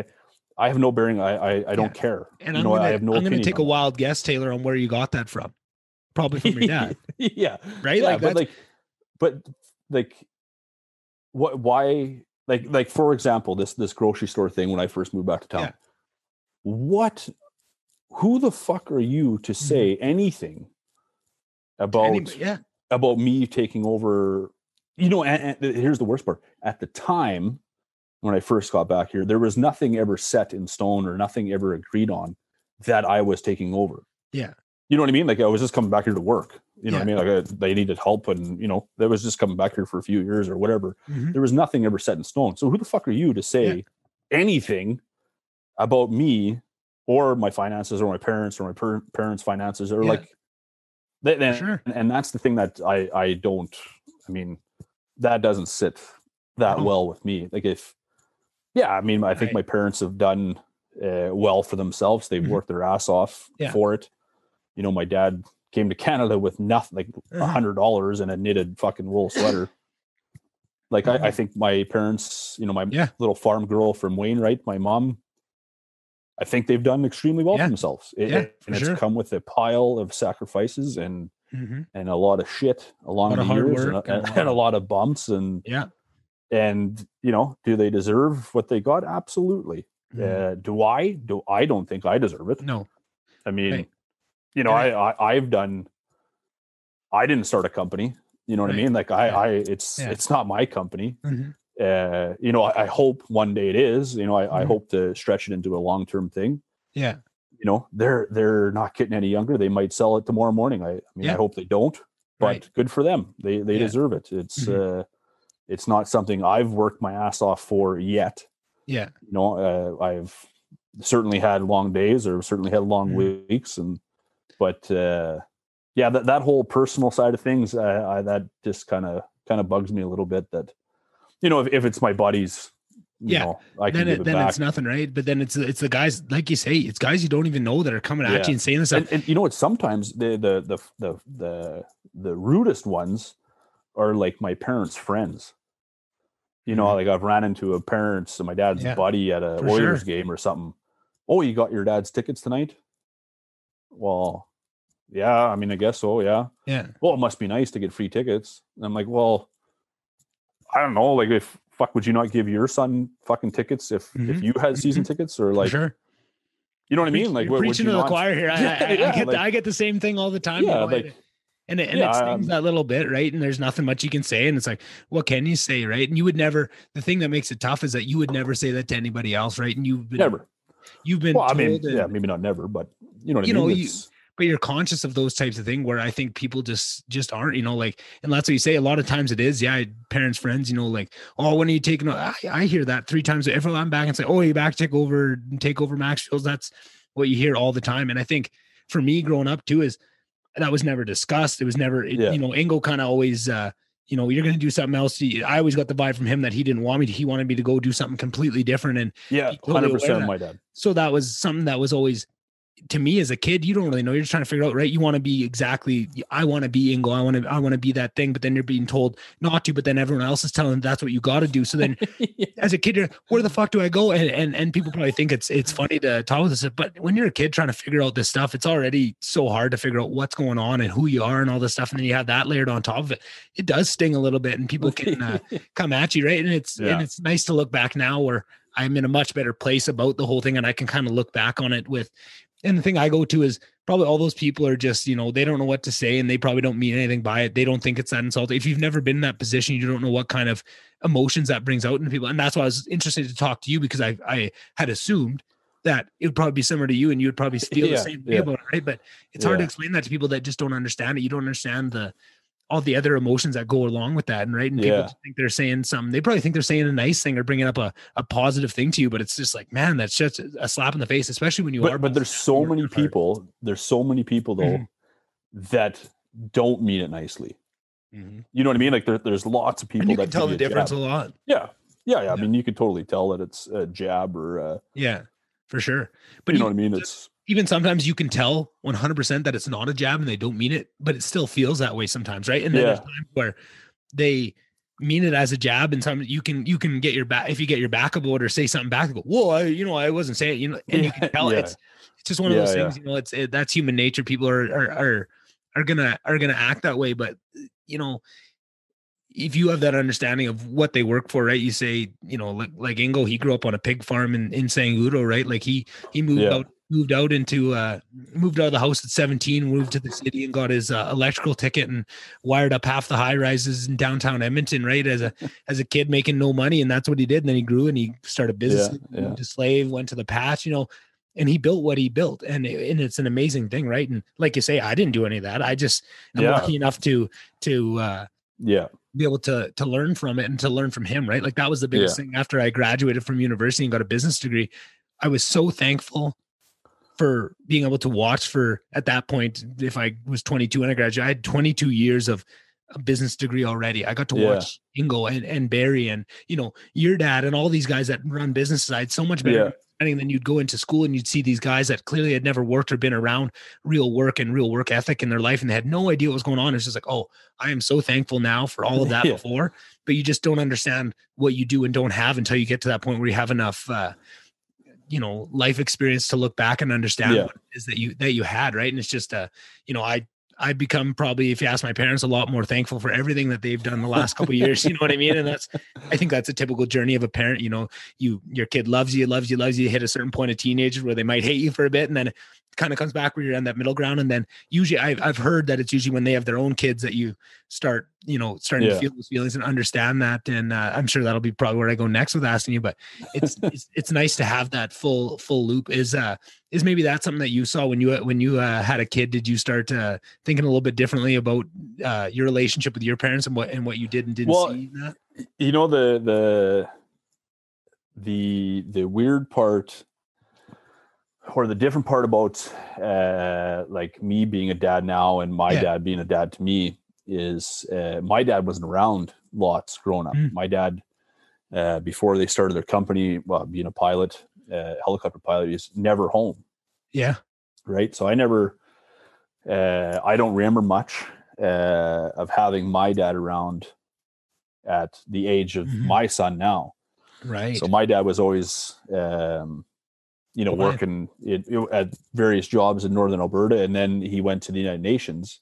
I have no bearing. I don't care. And I have no. I'm going to take a wild guess, Taylor, on where you got that from. Probably from your dad. Yeah. Right. Yeah, but what? Why? Like for example, this grocery store thing when I first moved back to town. Yeah. Who the fuck are you to say anything about me taking over? And here's the worst part. At the time when I first got back here, there was nothing ever set in stone or nothing ever agreed on that I was taking over. Yeah. You know what I mean? Like I was just coming back here to work. You know what I mean? Like they needed help, and they was just coming back here for a few years or whatever. Mm-hmm. There was nothing ever set in stone. So who the fuck are you to say anything about me or my finances or my parents or my parents' finances or like that? Sure. And that's the thing that I don't. I mean, that doesn't sit that well with me. Like I think my parents have done well for themselves. They've worked their ass off for it. My dad came to Canada with nothing, like $100 and a knitted fucking wool sweater. Like I think my parents, my little farm girl from Wainwright, my mom, I think they've done extremely well for themselves. It's come with a pile of sacrifices and a lot of shit along the years and a lot of bumps and do they deserve what they got? Absolutely. Do I? I don't think I deserve it. No. I mean, I didn't start a company, you know what I mean? Like it's not my company. Mm-hmm. I hope one day it is, I hope to stretch it into a long-term thing. Yeah. They're not getting any younger. They might sell it tomorrow morning. I hope they don't, but good for them. They deserve it. It's, it's not something I've worked my ass off for yet. Yeah. I've certainly had long days or certainly had long weeks but that whole personal side of things, that just kind of bugs me a little bit that, if it's my buddies, I can give it back. It's nothing, right? But then it's the guys, like you say, it's guys you don't even know that are coming at you and saying this stuff. And what? Sometimes the rudest ones are like my parents' friends. Like I've ran into my dad's buddy at a Oilers game or something. Oh, you got your dad's tickets tonight? Well, yeah, I mean, I guess so. Yeah. Yeah. Well, it must be nice to get free tickets. And I'm like, well, I don't know. Like, would you not give your son fucking tickets if you had season tickets or like, you know what I mean? Like, you're preaching to the choir here. I get the same thing all the time. Yeah. And it stings that little bit, right? And there's nothing much you can say. And it's like, what can you say, right? And you would never, the thing that makes it tough is that you would never say that to anybody else, right? And you've been told, I mean, maybe not never, but you know what I mean? But you're conscious of those types of things where I think people just aren't, like, and that's what you say. A lot of times it is, parents, friends, like, oh, when are you taking, I hear that 3 times. If I'm back and say, oh, you back, take over Maxfields. That's what you hear all the time. And I think for me growing up too, is that was never discussed. It was never, Ingo kind of always, you're going to do something else. I always got the vibe from him that he didn't want me to, he wanted me to go do something completely different. And 100% my dad. So that was something that was always, to me as a kid, you don't really know. You're just trying to figure out, right? You want to be I want to be Ingo. I want to be that thing, but then you're being told not to, but then everyone else is telling them that's what you got to do. So then as a kid, you're, where the fuck do I go? And people probably think it's funny to talk with this, but when you're a kid trying to figure out this stuff, it's already so hard to figure out what's going on and who you are and all this stuff. And then you have that layered on top of it. It does sting a little bit and people can come at you. Right. And it's nice to look back now where I'm in a much better place about the whole thing. And I can kind of look back on it and the thing I go to is probably all those people are just, they don't know what to say and they probably don't mean anything by it. They don't think it's that insulting. If you've never been in that position, you don't know what kind of emotions that brings out in people. And that's why I was interested to talk to you because I had assumed that it would probably be similar to you and you would probably feel the same way about it, right? But it's hard to explain that to people that just don't understand it. You don't understand all the other emotions that go along with that. And right. And people just think they're saying something, they probably think they're saying a nice thing or bringing up a positive thing to you, but it's just like, man, that's just a slap in the face, especially when you are. But there's so many people though, that don't mean it nicely. Mm-hmm. You know what I mean? Like there's lots of people and you that can tell the difference a lot. Yeah. I mean, you could totally tell that it's a jab or for sure. But you know what I mean? It's even sometimes you can tell 100% that it's not a jab and they don't mean it, but it still feels that way sometimes, right? And then there's times where they mean it as a jab, and some you can get your back, if you get your back about it or say something back, go, whoa, I wasn't saying, and you can tell it's just one of those things, that's human nature. People are gonna act that way, but if you have that understanding of what they work for, right? You say, like Ingo, he grew up on a pig farm in Sangudo, right? Like he moved out of the house at 17, moved to the city and got his electrical ticket and wired up half the high rises in downtown Edmonton, right? As a kid making no money. And that's what he did. And then he grew and he started business, moved to Slave, went to the patch, and he built what he built. And it's an amazing thing, right? And like you say, I didn't do any of that. I just am lucky enough to be able to learn from it and to learn from him, right? Like that was the biggest thing after I graduated from university and got a business degree. I was so thankful for being able to watch at that point, if I was 22 and I graduated, I had 22 years of a business degree already. I got to watch Ingo and Barry and, your dad and all these guys that run businesses. I had so much better understanding than you'd go into school and you'd see these guys that clearly had never worked or been around real work and real work ethic in their life. And they had no idea what was going on. It's just like, oh, I am so thankful now for all of that before, but you just don't understand what you do and don't have until you get to that point where you have enough, life experience to look back and understand what it is that you had. Right. And it's just, I become probably, if you ask my parents, a lot more thankful for everything that they've done the last couple of years. You know what I mean? And I think that's a typical journey of a parent. Your kid loves you, hit a certain point of teenager where they might hate you for a bit. And then it kind of comes back where you're on that middle ground. And then usually I've heard that it's usually when they have their own kids that you starting to feel those feelings and understand that. And I'm sure that'll be probably where I go next with asking you, but it's nice to have that full loop. Is maybe that's something that you saw when you had a kid? Did you start thinking a little bit differently about your relationship with your parents and what you did and didn't see in that? The weird part or the different part about like me being a dad now and my dad being a dad to me is my dad wasn't around lots growing up. My dad, before they started their company, being a pilot, helicopter pilot, he's never home. Yeah. Right. So I never, I don't remember much of having my dad around at the age of my son now. Right. So my dad was always, working at various jobs in Northern Alberta. And then he went to the United Nations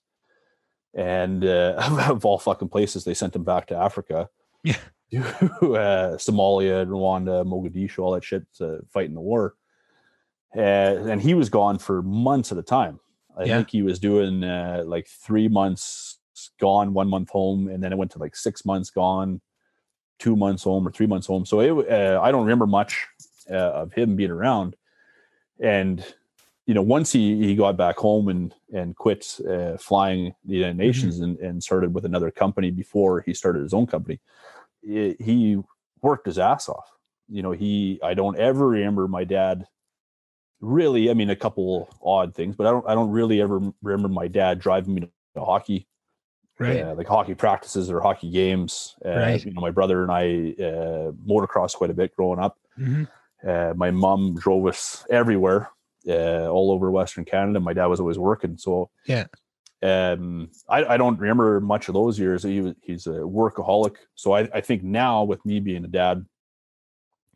and of all fucking places, they sent him back to Africa. Yeah. Somalia, Rwanda, Mogadishu, all that shit, fighting the war. And he was gone for months at a time. I think he was doing like 3 months gone, 1 month home. And then it went to like 6 months gone, 2 months home or 3 months home. So I don't remember much of him being around. And, once he got back home and quit flying the United Nations and started with another company before he started his own company, he worked his ass off. I don't ever remember my dad really, I mean, a couple odd things, but I don't really ever remember my dad driving me to hockey, right? Like hockey practices or hockey games. Right. My brother and I motocrossed quite a bit growing up. My mom drove us everywhere, all over Western Canada. My dad was always working. So I don't remember much of those years. He's a workaholic. So I think now with me being a dad,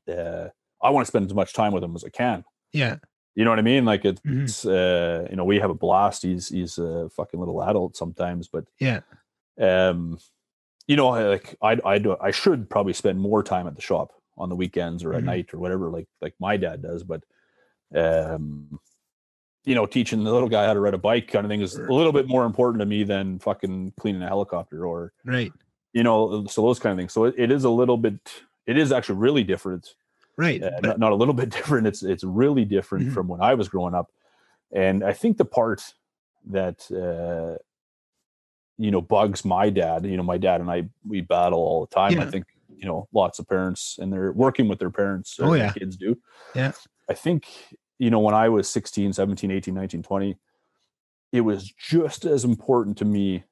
I want to spend as much time with him as I can. Yeah. You know what I mean? Like it's, we have a blast. He's a fucking little adult sometimes, but like I should probably spend more time at the shop on the weekends or at night or whatever, like my dad does. But, teaching the little guy how to ride a bike kind of thing is a little bit more important to me than fucking cleaning a helicopter so those kind of things. So it is actually really different Right. Not a little bit different. It's really different from when I was growing up. And I think the part that, bugs my dad, my dad and I, we battle all the time. I think, lots of parents, and they're working with their parents, their kids do. Yeah. I think, when I was 16, 17, 18, 19, 20, it was just as important to me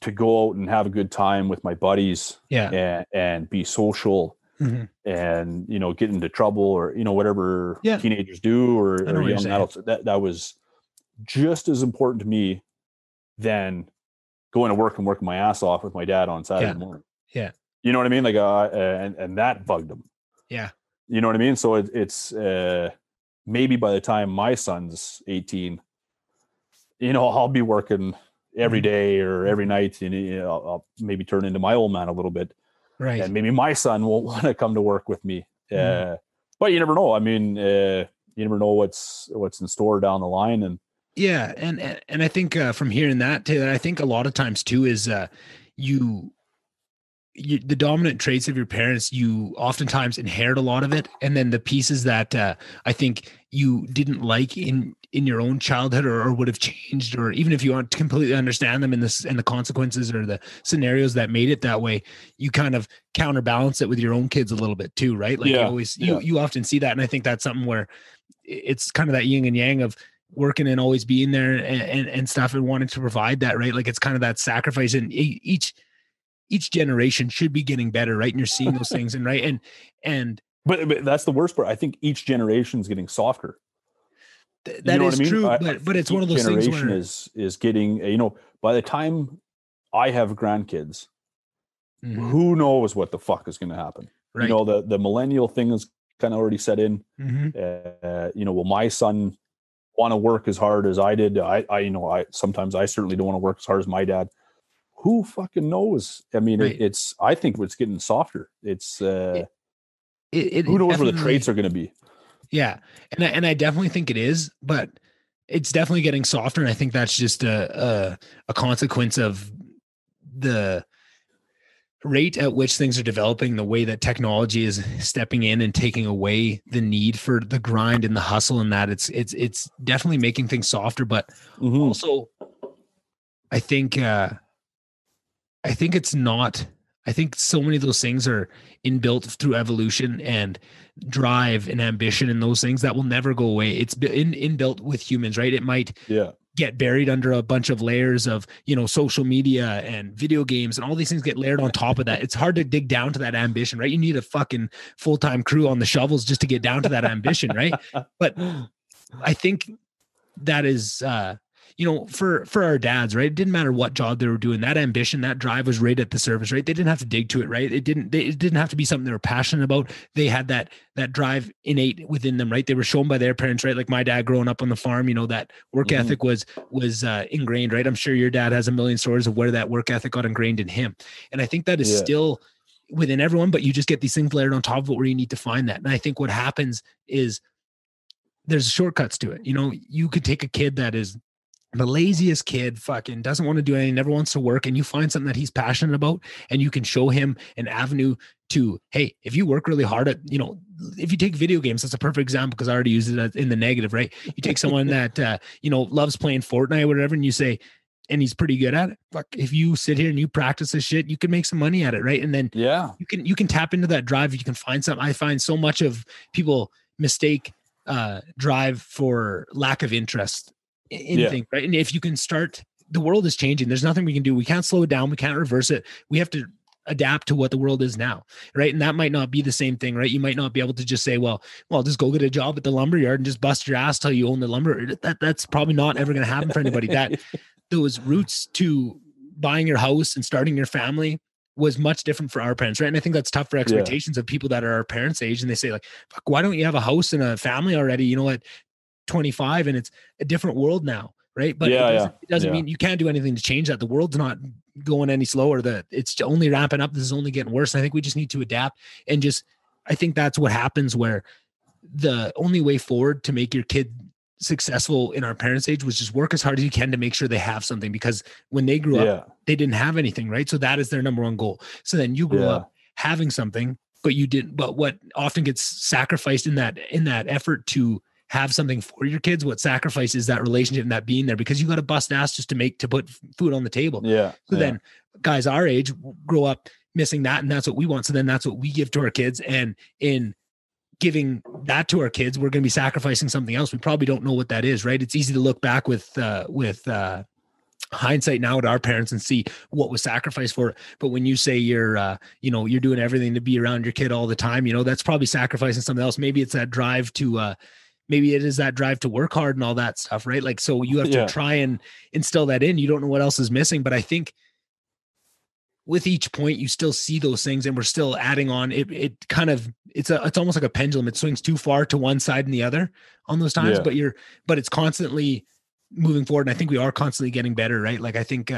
to go out and have a good time with my buddies and be social and, get into trouble or, whatever teenagers do or young adults. That was just as important to me than going to work and working my ass off with my dad on Saturday morning. Yeah. You know what I mean? Like, and that bugged him. Yeah. You know what I mean? So it's maybe by the time my son's 18, I'll be working every day or every night, and I'll maybe turn into my old man a little bit. Right. And maybe my son won't want to come to work with me. But you never know. I mean, you never know what's in store down the line. And yeah. And I think from hearing that, Taylor, I think a lot of times too is the dominant traits of your parents, you oftentimes inherit a lot of it. And then the pieces that I think you didn't like in your own childhood or would have changed, or even if you want to completely understand them and the consequences or the scenarios that made it that way, you kind of counterbalance it with your own kids a little bit too, right? Like you often see that. And I think that's something where it's kind of that yin and yang of working and always being there and stuff and wanting to provide that, right? Like it's kind of that sacrifice, and each generation should be getting better, right? And you're seeing those things, and right. But that's the worst part. I think each generation is getting softer. That is true, but it's one of those things where is getting, by the time I have grandkids, who knows what the fuck is going to happen? Right. The millennial thing is kind of already set in. Will my son want to work as hard as I did? I sometimes I certainly don't want to work as hard as my dad. Who fucking knows? I mean, I think it's getting softer. It's who knows where the traits are going to be. Yeah. And I definitely think it is, but it's definitely getting softer. And I think that's just a consequence of the rate at which things are developing, the way that technology is stepping in and taking away the need for the grind and the hustle, and that it's definitely making things softer. But also I think it's not. I think so many of those things are inbuilt through evolution and drive and ambition and those things that will never go away. It's inbuilt with humans, right? It might get buried under a bunch of layers of, social media and video games, and all these things get layered on top of that. It's hard to dig down to that ambition, right? You need a fucking full-time crew on the shovels just to get down to that ambition, right? But I think that is, for our dads, right? It didn't matter what job they were doing. That ambition, that drive was right at the surface, right? They didn't have to dig to it, right? It didn't have to be something they were passionate about. They had that drive within them, right? They were shown by their parents, right? Like my dad growing up on the farm, that work ethic was ingrained, right? I'm sure your dad has a million stories of where that work ethic got ingrained in him. And I think that is still within everyone, but you just get these things layered on top of it where you need to find that. And I think what happens is there's shortcuts to it. You could take a kid that is the laziest kid, fucking doesn't want to do anything, never wants to work, and you find something that he's passionate about, and you can show him an avenue to, hey, if you work really hard at, if you take video games, that's a perfect example because I already used it in the negative, right? You take someone that, loves playing Fortnite or whatever, and you say, and he's pretty good at it. Fuck, if you sit here and you practice this shit, you can make some money at it, right? And then you can tap into that drive. You can find something. I find so much of people mistake drive for lack of interest in things, right? And if you can start, the world is changing. There's nothing we can do. We can't slow it down. We can't reverse it. We have to adapt to what the world is now, right? And that might not be the same thing, right? You might not be able to just say, well, just go get a job at the lumber yard and just bust your ass till you own the lumber. That's probably not ever going to happen for anybody. That those roots to buying your house and starting your family was much different for our parents, right? And I think that's tough for expectations of people that are our parents' age, and they say like, fuck, why don't you have a house and a family already? At 25, and it's a different world now, right? But it doesn't mean you can't do anything to change that. The world's not going any slower. It's only ramping up. This is only getting worse. And I think we just need to adapt and I think that's what happens, where the only way forward to make your kid successful in our parents' age was just work as hard as you can to make sure they have something, because when they grew up, they didn't have anything, right? So that is their number one goal. So then you grew up having something, but you didn't, but what often gets sacrificed in that effort to have something for your kids, what sacrifices that relationship and that being there, because you got to bust ass just to put food on the table. Yeah. So then guys our age grow up missing that, and that's what we want. So then that's what we give to our kids. And in giving that to our kids, we're going to be sacrificing something else. We probably don't know what that is, right? It's easy to look back with hindsight now at our parents and see what was sacrificed for it. But when you say you're doing everything to be around your kid all the time, that's probably sacrificing something else. Maybe it's that drive to, maybe it is that drive to work hard and all that stuff, right? Like, so you have to try and instill that in. You don't know what else is missing, but I think with each point, you still see those things, and we're still adding on. It's almost like a pendulum. It swings too far to one side and the other on those times, but it's constantly moving forward. And I think we are constantly getting better, right? Like, I think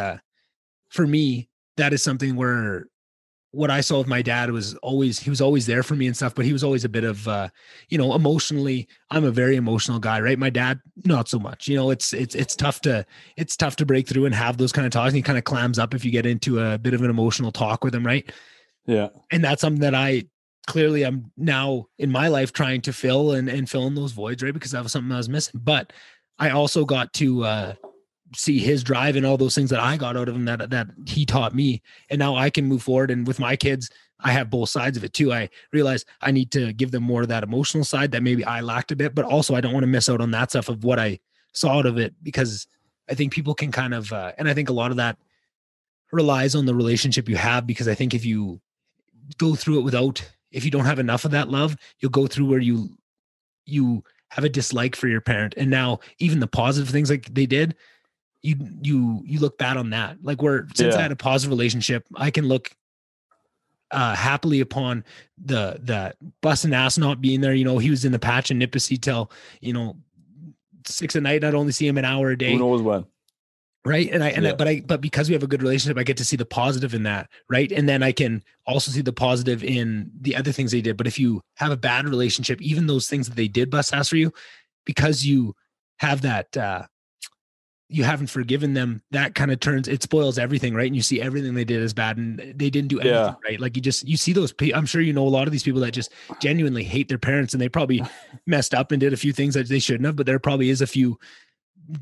for me, that is something where what I saw with my dad was he was always there for me and stuff, but he was always a bit of, emotionally, I'm a very emotional guy, right? My dad, not so much, it's tough to break through and have those kind of talks. And he kind of clams up if you get into a bit of an emotional talk with him. Right. Yeah. And that's something that I'm now in my life trying to fill and fill in those voids, right? Because that was something I was missing, but I also got to, see his drive and all those things that I got out of him that he taught me. And now I can move forward. And with my kids, I have both sides of it too. I realize I need to give them more of that emotional side that maybe I lacked a bit, but also I don't want to miss out on that stuff of what I saw out of it, because I think people can kind of, and I think a lot of that relies on the relationship you have, because I think if you go through it if you don't have enough of that love, you'll go through where you have a dislike for your parent. And now even the positive things like they did, you look bad on that. Like, since I had a positive relationship, I can look happily upon the busting ass not being there. He was in the patch in Nipissing till 6 at night. I'd only see him an hour a day. Who knows when? Right. But because we have a good relationship, I get to see the positive in that. Right. And then I can also see the positive in the other things they did. But if you have a bad relationship, even those things that they did bust ass for you, because you have that, you haven't forgiven them, that kind of it spoils everything, right? And you see everything they did as bad, and they didn't do anything right. Like, you see those I'm sure a lot of these people that just genuinely hate their parents, and they probably messed up and did a few things that they shouldn't have, but there probably is a few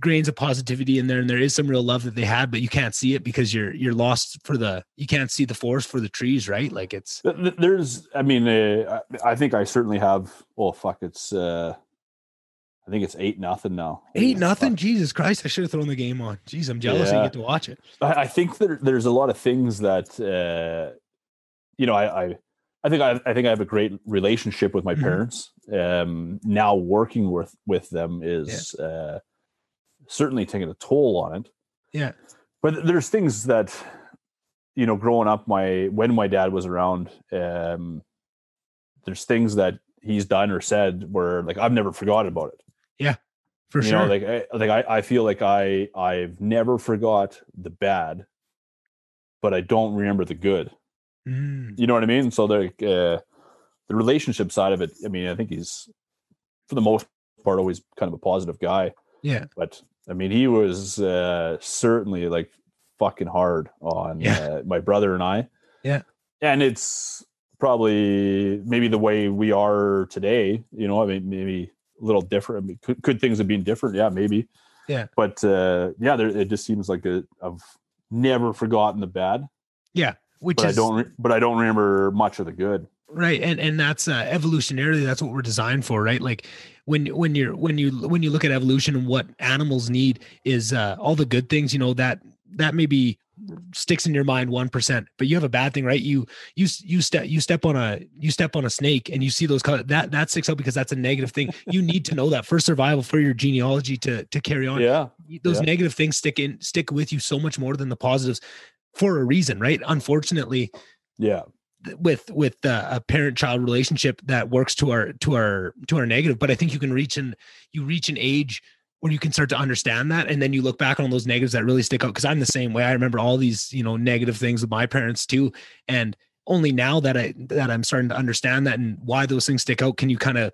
grains of positivity in there, and there is some real love that they had, but you can't see it because you're lost you can't see the forest for the trees, right? Like, I think I certainly have, I think it's 8-0 now. 8-0. Jesus Christ! I should have thrown the game on. Jeez, I'm jealous you get to watch it. I think there's a lot of things that I think I have a great relationship with my parents. Now working with them is certainly taking a toll on it. Yeah, but there's things that growing up, when my dad was around, there's things that he's done or said where, like, I've never forgotten about it. Yeah, for sure. I feel like I've never forgot the bad, but I don't remember the good. You know what I mean? So the relationship side of it, I think he's, for the most part, always kind of a positive guy. Yeah. But he was certainly, like, fucking hard on my brother and I. Yeah. And it's probably maybe the way we are today, maybe a little different. Could things have been different? Yeah, maybe. Yeah. But it just seems like I've never forgotten the bad. Yeah. But I don't remember much of the good. Right. And that's evolutionarily, that's what we're designed for, right? Like, when you look at evolution, and what animals need is all the good things, that maybe sticks in your mind 1%, but you have a bad thing, right? You step on a snake, and you see those colors, that sticks out because that's a negative thing. You need to know that for survival, for your genealogy to carry on. Yeah. Those negative things stick with you so much more than the positives, for a reason, right? Unfortunately. Yeah. With a parent-child relationship that works to our negative, but I think you reach an age where you can start to understand that, and then you look back on those negatives that really stick out. Because I'm the same way. I remember all these negative things with my parents too, and only now that I'm starting to understand that and why those things stick out, can you kind of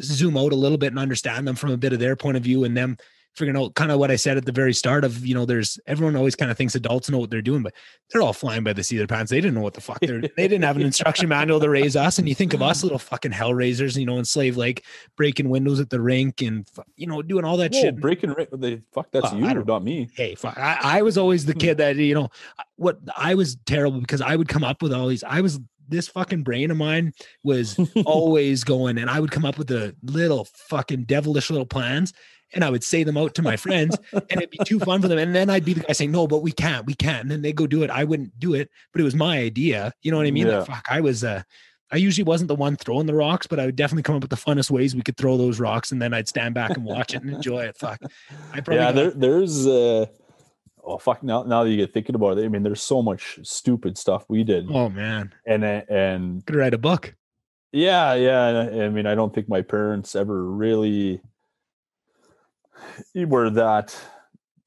zoom out a little bit and understand them from a bit of their point of view, and them figuring out kind of what I said at the very start of, everyone always kind of thinks adults know what they're doing, but they're all flying by the seat of their pants. They didn't know what the fuck they didn't have an instruction manual to raise us. And you think of us little fucking hell raisers, in Slave Lake, breaking windows at the rink and, doing all that shit. Breaking, that's you, not me. Hey, fuck. I was always the kid that, what I was terrible because I would come up with all these, this fucking brain of mine was always going, and I would come up with the little fucking devilish little plans, and I would say them out to my friends, and it'd be too fun for them. And then I'd be the guy saying, no, but we can't. And then they go do it. I wouldn't do it, but it was my idea. You know what I mean? Yeah. Like, fuck, I usually wasn't the one throwing the rocks, but I would definitely come up with the funnest ways we could throw those rocks. And then I'd stand back and watch it and enjoy it. Fuck. There's oh fuck! Now that you get thinking about it, I mean, there's so much stupid stuff we did. Oh man! And could write a book. Yeah. I mean, I don't think my parents ever really were that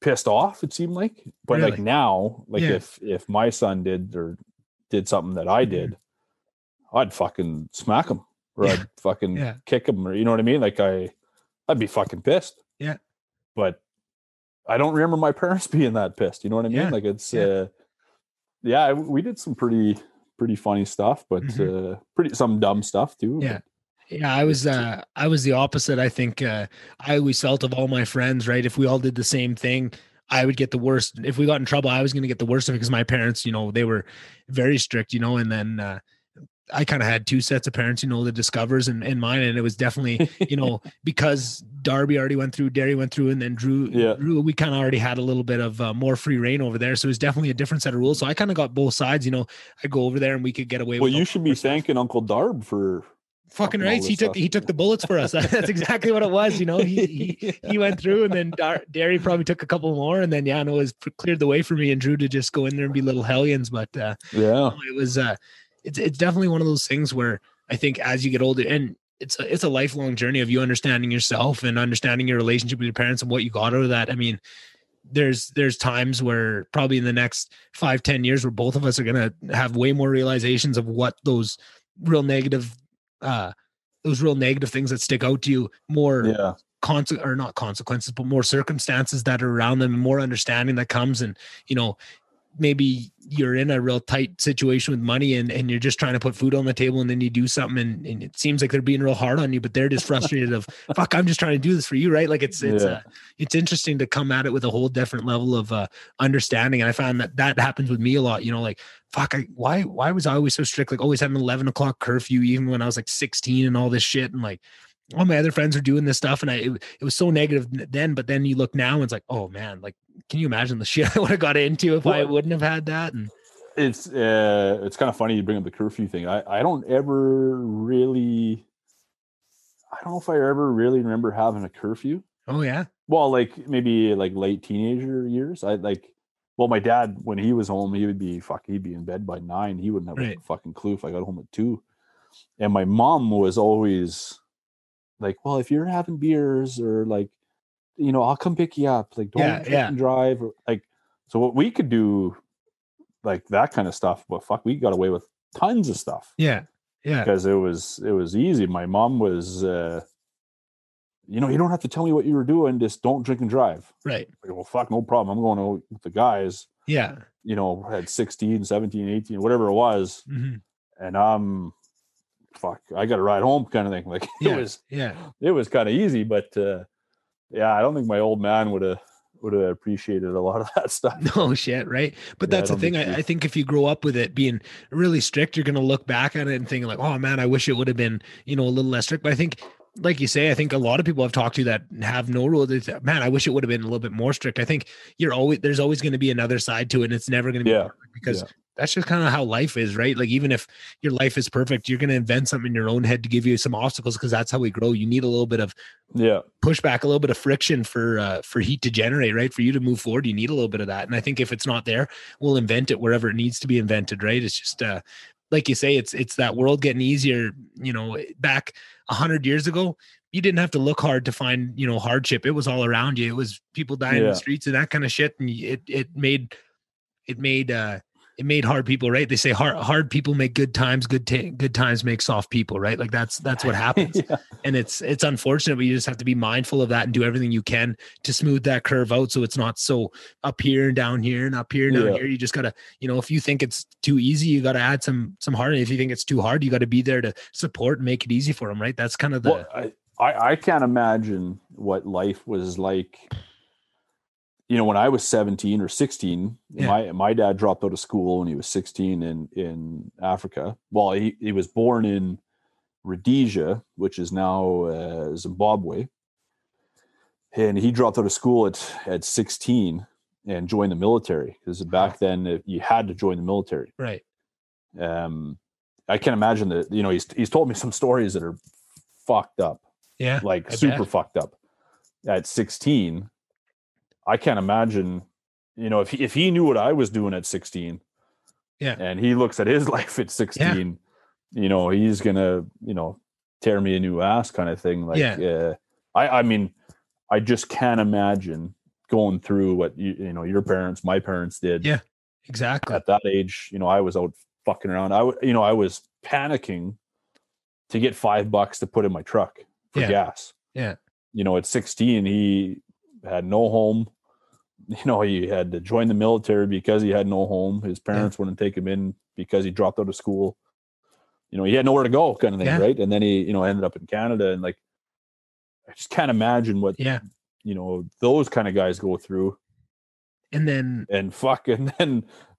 pissed off. It seemed like, but really? Like now, like if my son did something that I did, I'd fucking smack him, or I'd fucking kick him, or you know what I mean? Like I'd be fucking pissed. Yeah, but I don't remember my parents being that pissed. You know what I mean? Yeah. Like it's, we did some pretty funny stuff, but some dumb stuff too. Yeah. Yeah. I was the opposite. I think, I always felt of all my friends, right? If we all did the same thing, I would get the worst. If we got in trouble, I was going to get the worst of it because my parents, they were very strict, and then, I kind of had two sets of parents, the Discovers and mine. And it was definitely, because Darby already went through, Derry went through, and then Drew, we kind of already had a little bit of more free reign over there. So it was definitely a different set of rules. So I kind of got both sides, I go over there and we could get away with it. Well, you should be thanking Uncle Darb for fucking rights. He took the bullets for us. That's exactly what it was. He went through, and then Derry probably took a couple more, and then it was cleared the way for me and Drew to just go in there and be little hellions. But it was, it's definitely one of those things where I think as you get older, and it's a lifelong journey of you understanding yourself and understanding your relationship with your parents and what you got out of that. I mean, there's times where probably in the next 5-10 years where both of us are going to have way more realizations of what those real negative things that stick out to you more not consequences, but more circumstances that are around them and more understanding that comes. And, maybe you're in a real tight situation with money and you're just trying to put food on the table, and then you do something and it seems like they're being real hard on you, but they're just frustrated of fuck, I'm just trying to do this for you. Right. Like it's interesting to come at it with a whole different level of understanding. And I found that happens with me a lot, like, fuck, why was I always so strict? Like always having an 11 o'clock curfew, even when I was like 16 and all this shit. And like, all my other friends are doing this stuff. And it was so negative then, but then you look now and it's like, oh man, like, can you imagine the shit I would have got into if I wouldn't have had that? And it's kind of funny you bring up the curfew thing. I don't know if I ever really remember having a curfew. Oh yeah. Well, like maybe like late teenager years. My dad, when he was home, he'd be in bed by 9. He wouldn't have a fucking clue if I got home at 2. And my mom was always like, well, if you're having beers or like, I'll come pick you up. Like, don't drive. Or, like, so what we could do, like that kind of stuff. But fuck, we got away with tons of stuff. Yeah, yeah. Because it was easy. My mom was, you don't have to tell me what you were doing. Just don't drink and drive. Right. Like, well, fuck, no problem. I'm going out with the guys. Yeah. Had 16, 17, 18, whatever it was, and fuck, I got to ride home, kind of thing. Like it was kind of easy, but. I don't think my old man would have appreciated a lot of that stuff. No shit, right? But that's the thing. I think if you grow up with it being really strict, you're going to look back at it and think like, oh man, I wish it would have been, a little less strict. But I think, like you say, I think a lot of people I've talked to that have no rule. Man, I wish it would have been a little bit more strict. I think there's always going to be another side to it, and it's never going to be perfect because that's just kind of how life is, right? Like even if your life is perfect, you're going to invent something in your own head to give you some obstacles because that's how we grow. You need a little bit of pushback, a little bit of friction for heat to generate, right? For you to move forward, you need a little bit of that. And I think if it's not there, we'll invent it wherever it needs to be invented, right? It's just like you say, it's that world getting easier. Back 100 years ago, you didn't have to look hard to find, hardship. It was all around you. It was people dying in the streets and that kind of shit. And it made it made hard people, right? They say hard people make good times, good times make soft people, right? Like that's what happens. Yeah. And it's unfortunate, but you just have to be mindful of that and do everything you can to smooth that curve out. So it's not so up here and down here and up here and down here. You just gotta, if you think it's too easy, you got to add some hard. If you think it's too hard, you got to be there to support and make it easy for them. Right. That's kind of the, I can't imagine what life was like. When I was 17 or 16, my dad dropped out of school when he was 16 in Africa. Well, he was born in Rhodesia, which is now Zimbabwe. And he dropped out of school at 16 and joined the military, because back then you had to join the military. Right. I can't imagine that, he's told me some stories that are fucked up. Yeah. Like super fucked up at 16. I can't imagine, if he knew what I was doing at 16, and he looks at his life at 16, he's gonna, tear me a new ass kind of thing. Like, I mean, I just can't imagine going through what your parents, my parents did. Yeah, exactly. At that age, I was out fucking around. I was panicking to get $5 to put in my truck for gas. Yeah. At 16, he had no home. He had to join the military because he had no home. His parents wouldn't take him in because he dropped out of school. He had nowhere to go, kind of thing, right? And then he, ended up in Canada, and like, I just can't imagine what, those kind of guys go through. And then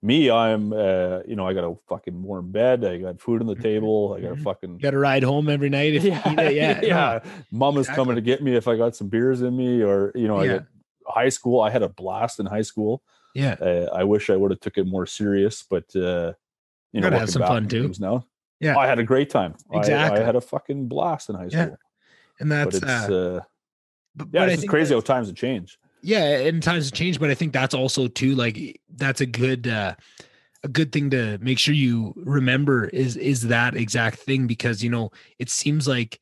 me, I'm, I got a fucking warm bed. I got food on the table. I got a fucking, got to ride home every night. If you eat it. Yeah. Mama's coming to get me if I got some beers in me, or, I got high school. I had a blast in high school. Yeah. I wish I would have took it more serious, but, gotta have some fun too. Now. Yeah. I had a great time. Exactly. I had a fucking blast in high school. And that's, it's just crazy how times have changed. Yeah, and times have changed, but I think that's also too, like, that's a good thing to make sure you remember is that exact thing, because it seems like,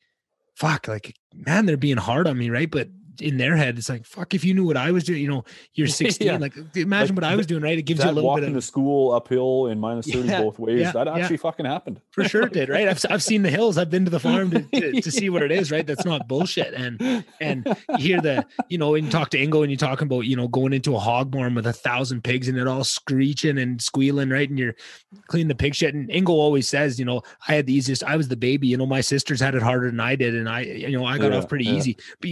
fuck, like, man, they're being hard on me, right? But in their head, it's like, fuck, if you knew what I was doing, you're 16, like, imagine what I was doing, right? It gives you a little bit of walking to school uphill in -30 both ways. That actually fucking happened. For sure it did, right? I've seen the hills. I've been to the farm to see what it is, right? That's not bullshit. And you hear when you talk to Ingo and you're talking about, going into a hog barn with 1,000 pigs and it all screeching and squealing, right? And you're cleaning the pig shit. And Ingo always says, I had the easiest, I was the baby, my sisters had it harder than I did. And I got off pretty easy, but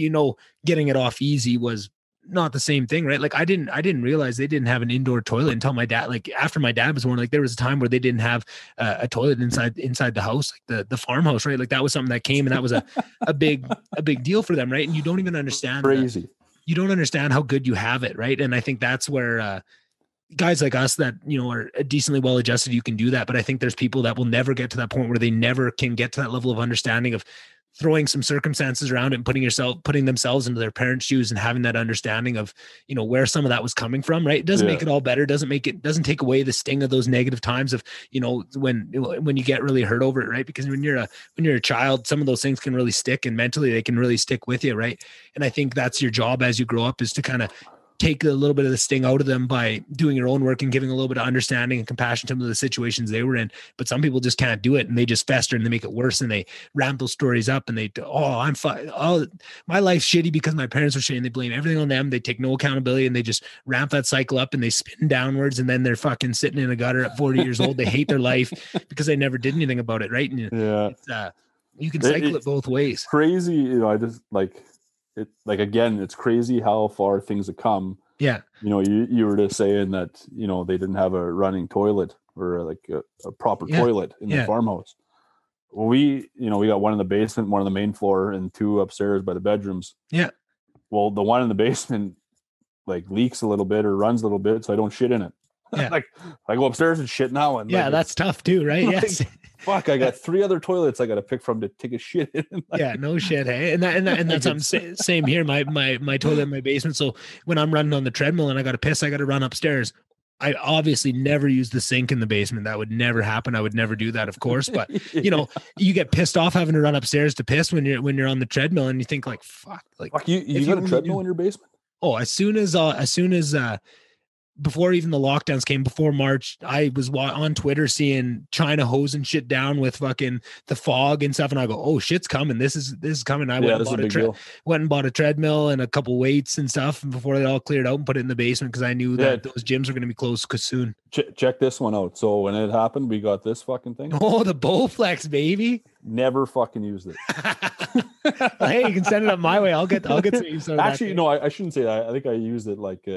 getting it off easy was not the same thing, right? Like I didn't realize they didn't have an indoor toilet until my dad, like after my dad was born. Like there was a time where they didn't have a toilet inside the house, like the farmhouse, right? Like that was something that came, and that was a big deal for them, right? And you don't even understand. Crazy. You don't understand how good you have it, right? And I think that's where guys like us that are decently well adjusted, you can do that. But I think there's people that will never get to that point where they never can get to that level of understanding of throwing some circumstances around it and putting themselves into their parents' shoes and having that understanding of, where some of that was coming from, right? It doesn't make it all better. Doesn't take away the sting of those negative times of, when you get really hurt over it, right? Because when you're a child, some of those things can really stick, and mentally they can really stick with you, right? And I think that's your job as you grow up, is to kind of take a little bit of the sting out of them by doing your own work and giving a little bit of understanding and compassion to them of the situations they were in. But some people just can't do it, and they just fester and they make it worse, and they ramp those stories up, and they, I'm fine. Oh, my life's shitty because my parents were shitty, and they blame everything on them. They take no accountability, and they just ramp that cycle up, and they spin downwards. And then they're fucking sitting in a gutter at 40 years old. They hate their life because they never did anything about it. Right. And you can cycle it both ways. Crazy. I just it, like, again, it's crazy how far things have come. Yeah. You were just saying that, they didn't have a running toilet or like a proper toilet in the farmhouse. Well, we got one in the basement, one on the main floor, and 2 upstairs by the bedrooms. Yeah. Well, the one in the basement like leaks a little bit or runs a little bit, so I don't shit in it. Yeah. Like I go upstairs and shit in that one. Yeah, like, that's tough too, right? Like, yes. Fuck, I got 3 other toilets I got to pick from to take a shit in. Yeah, no shit, hey. And that's I'm same here. My toilet in my basement. So when I'm running on the treadmill and I got to piss, I got to run upstairs. I obviously never use the sink in the basement. That would never happen. I would never do that, of course. But you get pissed off having to run upstairs to piss when you're on the treadmill, and you think like, fuck, like you got a treadmill in your basement? Oh, as soon as before even the lockdowns came, before March, I was on Twitter seeing China hosing shit down with fucking the fog and stuff. And I go, oh, shit's coming. This is coming. I went and bought a treadmill and a couple weights and stuff before they all cleared out and put it in the basement because I knew that those gyms were going to be closed soon. Check this one out. So when it happened, we got this fucking thing. Oh, the Bowflex, baby. Never fucking used it. Well, hey, you can send it up my way. I'll get some use out of Actually, no, I shouldn't say that. I think I used it like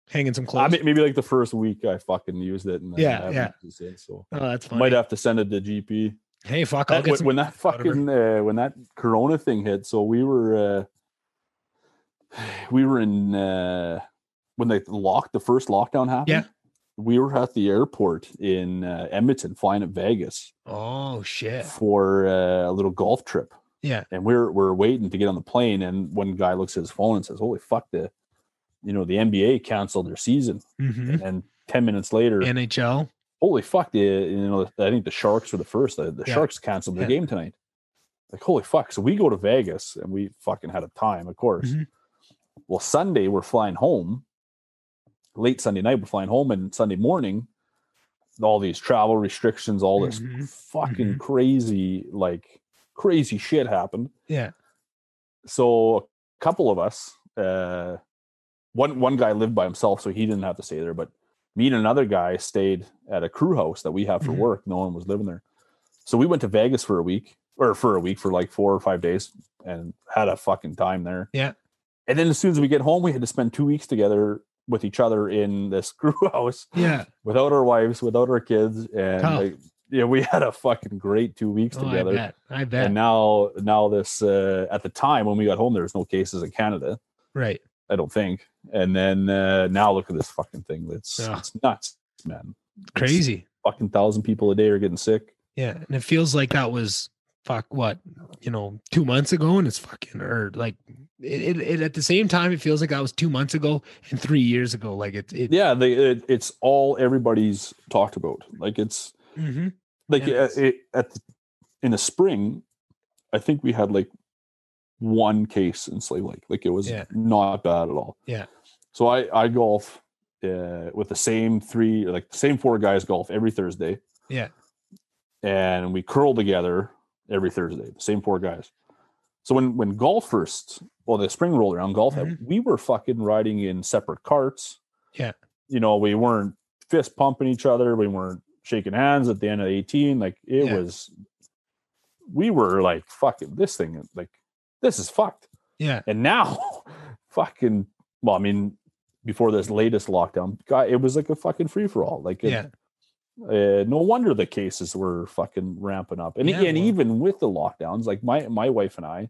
hanging some clothes. Maybe like the first week I fucking used it. And used it, so that's funny. Might have to send it to GP. Hey, fuck! When that fucking when that Corona thing hit. So we were in when the first lockdown happened. Yeah, we were at the airport in Edmonton, flying at Vegas. Oh shit! For a little golf trip. Yeah, and we're waiting to get on the plane, and one guy looks at his phone and says, "Holy fuck! The NBA canceled their season." Mm-hmm. And 10 minutes later, NHL. Holy fuck! I think the Sharks were the first. The Sharks canceled their game tonight. Like, holy fuck! So we go to Vegas, and we fucking had a time, of course. Mm-hmm. Well, Sunday we're flying home. Late Sunday night we're flying home, and Sunday morning, all these travel restrictions, all this fucking crazy shit happened. Yeah. So a couple of us, one guy lived by himself, so he didn't have to stay there. But me and another guy stayed at a crew house that we have for work. No one was living there. So we went to Vegas for like 4 or 5 days and had a fucking time there. Yeah. And then as soon as we get home, we had to spend 2 weeks together with each other in this crew house. Yeah. Without our wives, without our kids. And we had a fucking great 2 weeks together. I bet. And now this, at the time when we got home, there was no cases in Canada. Right. I don't think. And then now look at this fucking thing. It's nuts, man. Crazy. It's fucking 1,000 people a day are getting sick. Yeah. And it feels like that was 2 months ago, and it's fucking, or like it at the same time, it feels like that was 2 months ago and 3 years ago. Like it's all everybody's talked about. Like it's like in the spring, I think we had like one case in Slave Lake. Like it was not bad at all. Yeah. So I golf with the same 4 guys golf every Thursday. Yeah. And we curl together every Thursday, the same 4 guys. So when golf the spring rolled around, we were fucking riding in separate carts. Yeah. We weren't fist pumping each other. We weren't shaking hands at the end of 18. Like we were like, fucking this thing, like, this is fucked. Yeah. And now before this latest lockdown, it was like a fucking free for all. Like, no wonder the cases were fucking ramping up. And even with the lockdowns, like my wife and I,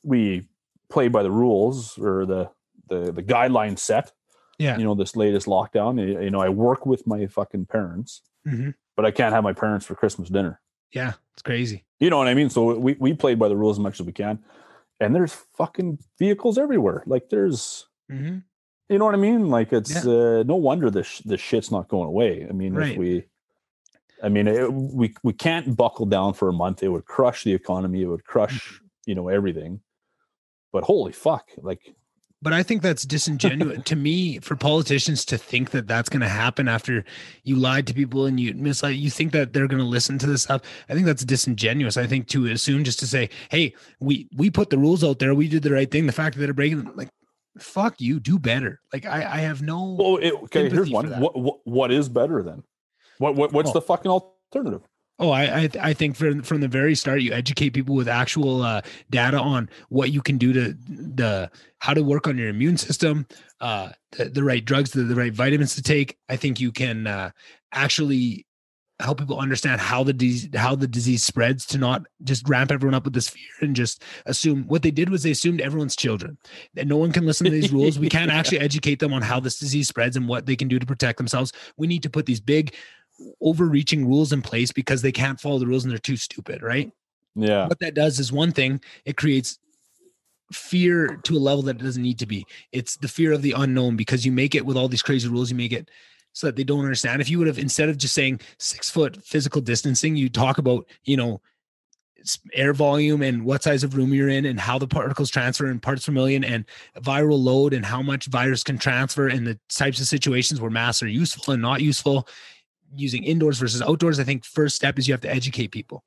we play by the rules or the guidelines set. Yeah. This latest lockdown, I work with my fucking parents, but I can't have my parents for Christmas dinner. Yeah. It's crazy. You know what I mean? So we played by the rules as much as we can. And there's fucking vehicles everywhere. Like there's, you know what I mean? Like it's no wonder this shit's not going away. I mean, we can't buckle down for a month. It would crush the economy. It would crush, everything. But holy fuck, like. But I think that's disingenuous to me for politicians to think that that's going to happen after you lied to people and you misled. You think that they're going to listen to this stuff. I think that's disingenuous. I think to assume just to say, hey, we put the rules out there. We did the right thing. The fact that they're breaking them, like, fuck you, do better. Like I have no. Well, okay, here's one. What is better then? What's the fucking alternative? Oh, I think from the very start, you educate people with actual data on what you can do to how to work on your immune system, the right drugs, the right vitamins to take. I think you can actually help people understand how the disease spreads, to not just ramp everyone up with this fear and just assume. What they did was they assumed everyone's children, and no one can listen to these rules. We can't actually educate them on how this disease spreads and what they can do to protect themselves. We need to put these big overreaching rules in place because they can't follow the rules and they're too stupid, right? Yeah. What that does is one thing, it creates fear to a level that it doesn't need to be. It's the fear of the unknown, because you make it with all these crazy rules, you make it so that they don't understand. If you would have, instead of just saying 6 foot physical distancing, you talk about, air volume and what size of room you're in and how the particles transfer in parts per million and viral load and how much virus can transfer and the types of situations where masks are useful and not useful, using indoors versus outdoors. I think first step is you have to educate people.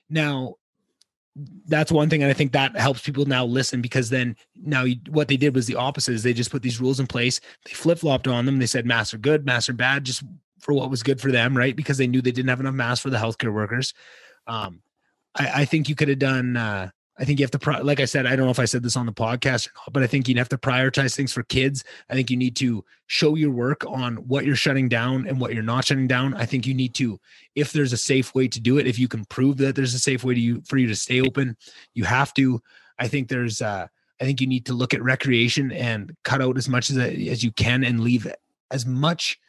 Now, that's one thing. And I think that helps people now listen, because then now what they did was the opposite, is they just put these rules in place. They flip-flopped on them. They said masks are good, masks are bad, just for what was good for them, right? Because they knew they didn't have enough masks for the healthcare workers. I think you could have done, I think you have to, like I said, I don't know if I said this on the podcast or not, but I think you'd have to prioritize things for kids. I think you need to show your work on what you're shutting down and what you're not shutting down. I think you need to, if there's a safe way to do it, if you can prove that there's a safe way for you to stay open, you have to. I think I think you need to look at recreation and cut out as much as you can and leave as much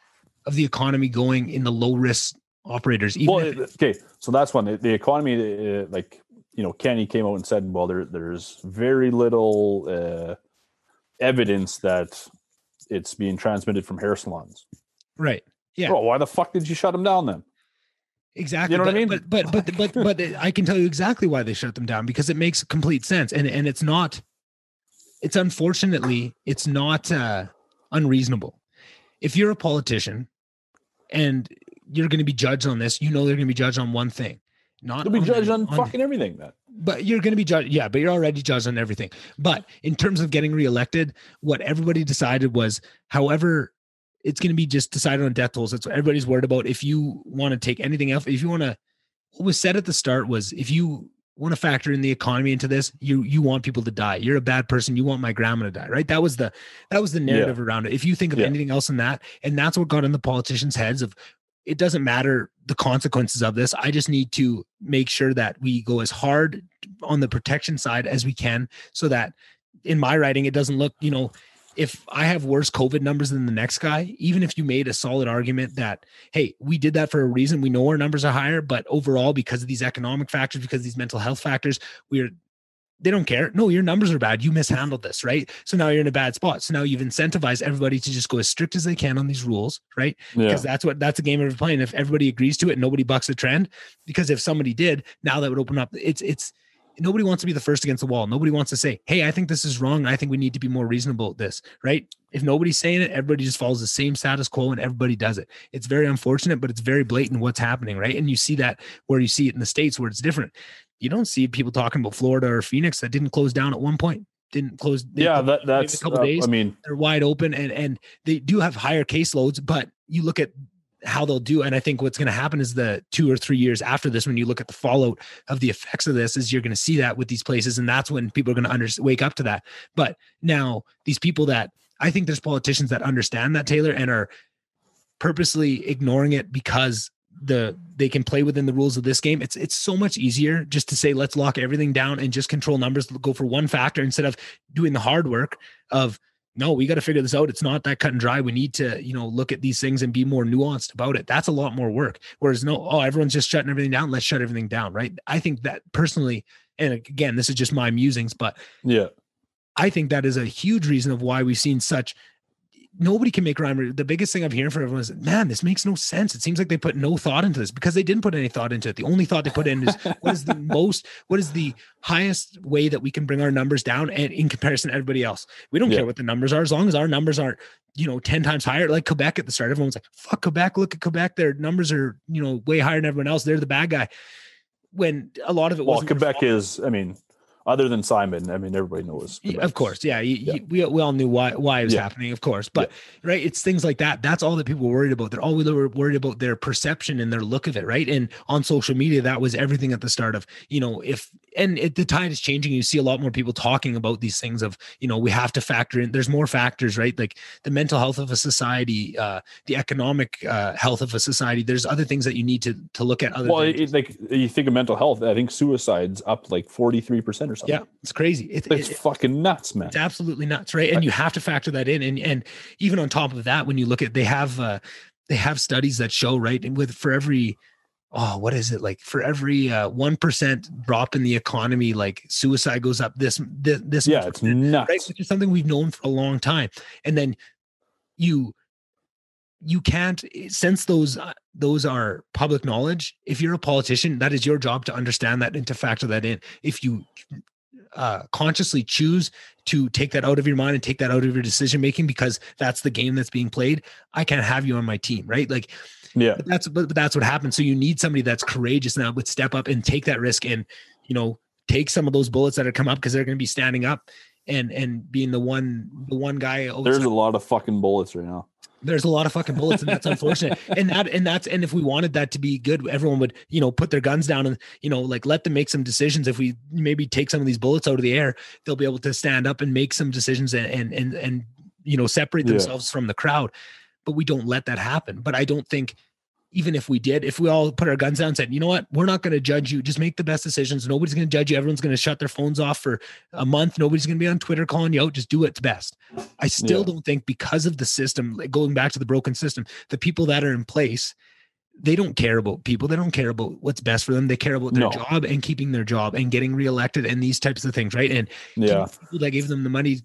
of the economy going in the low risk operators. Okay, so that's one. The economy, Kenny came out and said, well, there's very little evidence that it's being transmitted from hair salons. Right. Yeah. Well, why the fuck did you shut them down then? Exactly. You know what I mean? But I can tell you exactly why they shut them down, because it makes complete sense. And it's not, it's unfortunately, it's not unreasonable. If you're a politician and you're going to be judged on this, they're going to be judged on one thing. You'll be judged on fucking everything then. But you're going to be judged. Yeah, but you're already judged on everything. But in terms of getting reelected, what everybody decided was, however, it's going to be just decided on death tolls. That's what everybody's worried about. If you want to take anything else, what was said at the start was, if you want to factor in the economy into this, you want people to die. You're a bad person. You want my grandma to die, right? That was the narrative around it. If you think of anything else than that, and that's what got in the politicians' heads of, it doesn't matter the consequences of this. I just need to make sure that we go as hard on the protection side as we can, so that in my writing, it doesn't look, if I have worse COVID numbers than the next guy, even if you made a solid argument that, hey, we did that for a reason, we know our numbers are higher, but overall, because of these economic factors, because of these mental health factors, they don't care. No, your numbers are bad. You mishandled this, right? So now you're in a bad spot. So now you've incentivized everybody to just go as strict as they can on these rules, right? Because that's a game everybody's playing. If everybody agrees to it, nobody bucks the trend. Because if somebody did, now that would open up. It's nobody wants to be the first against the wall. Nobody wants to say, hey, I think this is wrong. I think we need to be more reasonable at this, right? If nobody's saying it, everybody just follows the same status quo and everybody does it. It's very unfortunate, but it's very blatant what's happening, right? And you see that where you see it in the States where it's different. You don't see people talking about Florida or Phoenix that didn't close down at one point. Didn't close. That's a couple days. They're wide open and they do have higher caseloads, but you look at how they'll do. And I think what's going to happen is the 2 or 3 years after this, when you look at the fallout of the effects of this, is you're going to see that with these places. And that's when people are going to wake up to that. But now these people that, I think there's politicians that understand that, Taylor, and are purposely ignoring it because they can play within the rules of this game. It's so much easier just to say, let's lock everything down and just control numbers, go for one factor, instead of doing the hard work of, no, we got to figure this out. It's not that cut and dry. We need to, look at these things and be more nuanced about it. That's a lot more work. Whereas everyone's just shutting everything down. Let's shut everything down. Right. I think that personally, and again, this is just my musings, but I think that is a huge reason of why we've seen such. Nobody can make rhyme. The biggest thing I'm hearing from everyone is, man, this makes no sense. It seems like they put no thought into this, because they didn't put any thought into it. The only thought they put in is what is the highest way that we can bring our numbers down, and in comparison to everybody else. We don't care what the numbers are, as long as our numbers aren't, 10 times higher. Like Quebec at the start, everyone's like, fuck Quebec. Look at Quebec. Their numbers are, way higher than everyone else. They're the bad guy. When a lot of it wasn't. Well, Quebec is, other than Simon, everybody knows. Quebec. Of course. Yeah. We all knew why it was happening, of course. But right. It's things like that. That's all that people were worried about. They're all worried about their perception and their look of it. Right. And on social media, that was everything at the start of, the tide is changing. You see a lot more people talking about these things of, we have to factor in, there's more factors, right? Like the mental health of a society, the economic health of a society. There's other things that you need to look at. Like you think of mental health, I think suicide's up like 43% or something. Yeah, it's crazy. It's fucking nuts, man. It's absolutely nuts, right? And you have to factor that in. And even on top of that, when you look at, they have studies that show, right, for every what is it, like for every 1% drop in the economy, like suicide goes up this it's nuts, right? Which is something we've known for a long time. And then you can't, since those are public knowledge, if you're a politician, that is your job to understand that and to factor that in. If you consciously choose to take that out of your mind and take that out of your decision making because that's the game that's being played, I can't have you on my team, right? Like, yeah, but that's what happens. So you need somebody that's courageous now, would step up and take that risk and, you know, take some of those bullets that are come up, because they're going to be standing up and being the one guy. There's a lot of fucking bullets right now. There's a lot of fucking bullets, and that's unfortunate. And if we wanted that to be good, everyone would, you know, put their guns down and, you know, like, let them make some decisions. If we maybe take some of these bullets out of the air, they'll be able to stand up and make some decisions and you know, separate themselves from the crowd. But we don't let that happen. But I don't think, even if we did, if we all put our guns down and said, you know what, we're not going to judge you, just make the best decisions. Nobody's going to judge you. Everyone's going to shut their phones off for a month. Nobody's going to be on Twitter calling you out. Just do what's best. I still don't think, because of the system, like going back to the broken system, the people that are in place, they don't care about people. They don't care about what's best for them. They care about their job and keeping their job and getting reelected and these types of things. Right. And people that gave them the money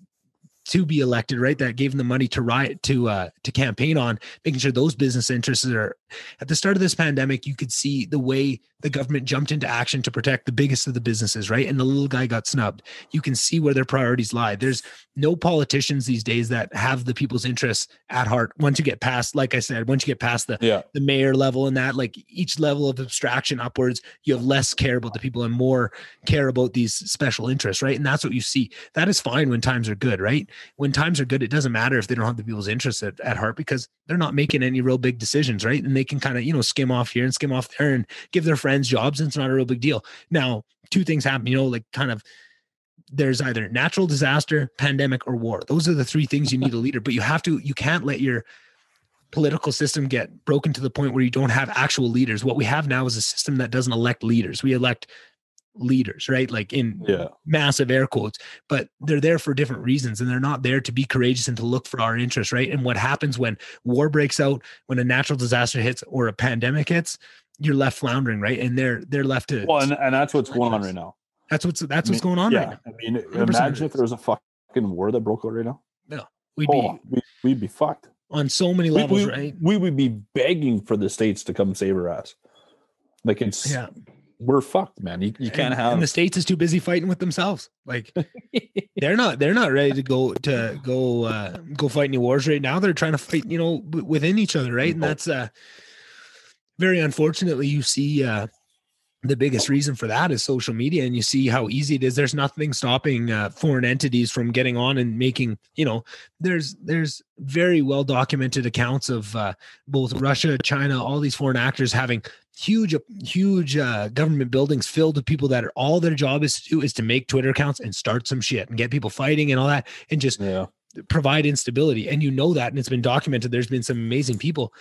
to be elected, right, that gave them the money to riot, to campaign on, making sure those business interests are. At the start of this pandemic, you could see the way the government jumped into action to protect the biggest of the businesses, right? And the little guy got snubbed. You can see where their priorities lie. There's no politicians these days that have the people's interests at heart. Once you get past, like I said, once you get past the mayor level and that, like, each level of abstraction upwards, you have less care about the people and more care about these special interests, right? And that's what you see. That is fine when times are good, right? When times are good, it doesn't matter if they don't have the people's interests at heart, because they're not making any real big decisions, right? And they can kind of, you know, skim off here and skim off there and give their friends jobs, and it's not a real big deal. Now, two things happen, you know, like, kind of, there's either natural disaster, pandemic, or war. Those are the three things you need a leader, but you can't let your political system get broken to the point where you don't have actual leaders. What we have now is a system that doesn't elect leaders. We elect leaders, right? Like, in massive air quotes, but they're there for different reasons, and they're not there to be courageous and to look for our interests, right? And what happens when war breaks out, when a natural disaster hits or a pandemic hits, you're left floundering, right? And they're left to, well, and that's what's going on right now. That's what's going on right now. I mean, imagine if there was a fucking war that broke out right now. No, we'd be fucked on so many levels, right? We would be begging for the states to come save our ass. Like, it's we're fucked, man. You can't have. And the states is too busy fighting with themselves. Like, they're not ready to go fight any wars right now. They're trying to fight, you know, within each other, right? And that's very unfortunately, you see the biggest reason for that is social media, and you see how easy it is. There's nothing stopping foreign entities from getting on and making, you know, there's very well documented accounts of both Russia, China, all these foreign actors having huge government buildings filled with people that are, all their job is to do is to make Twitter accounts and start some shit and get people fighting and all that, and just provide instability. And you know that, and it's been documented. There's been some amazing people,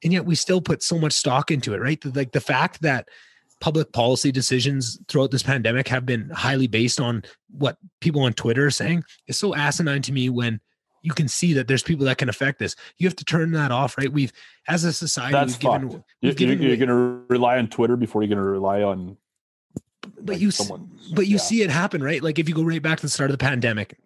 and yet we still put so much stock into it, right? Like, the fact that public policy decisions throughout this pandemic have been highly based on what people on Twitter are saying is so asinine to me, when you can see that there's people that can affect this. You have to turn that off, right? We've, as a society, you're going to rely on Twitter before you're going to rely on. But you see it happen, right? Like, if you go right back to the start of the pandemic,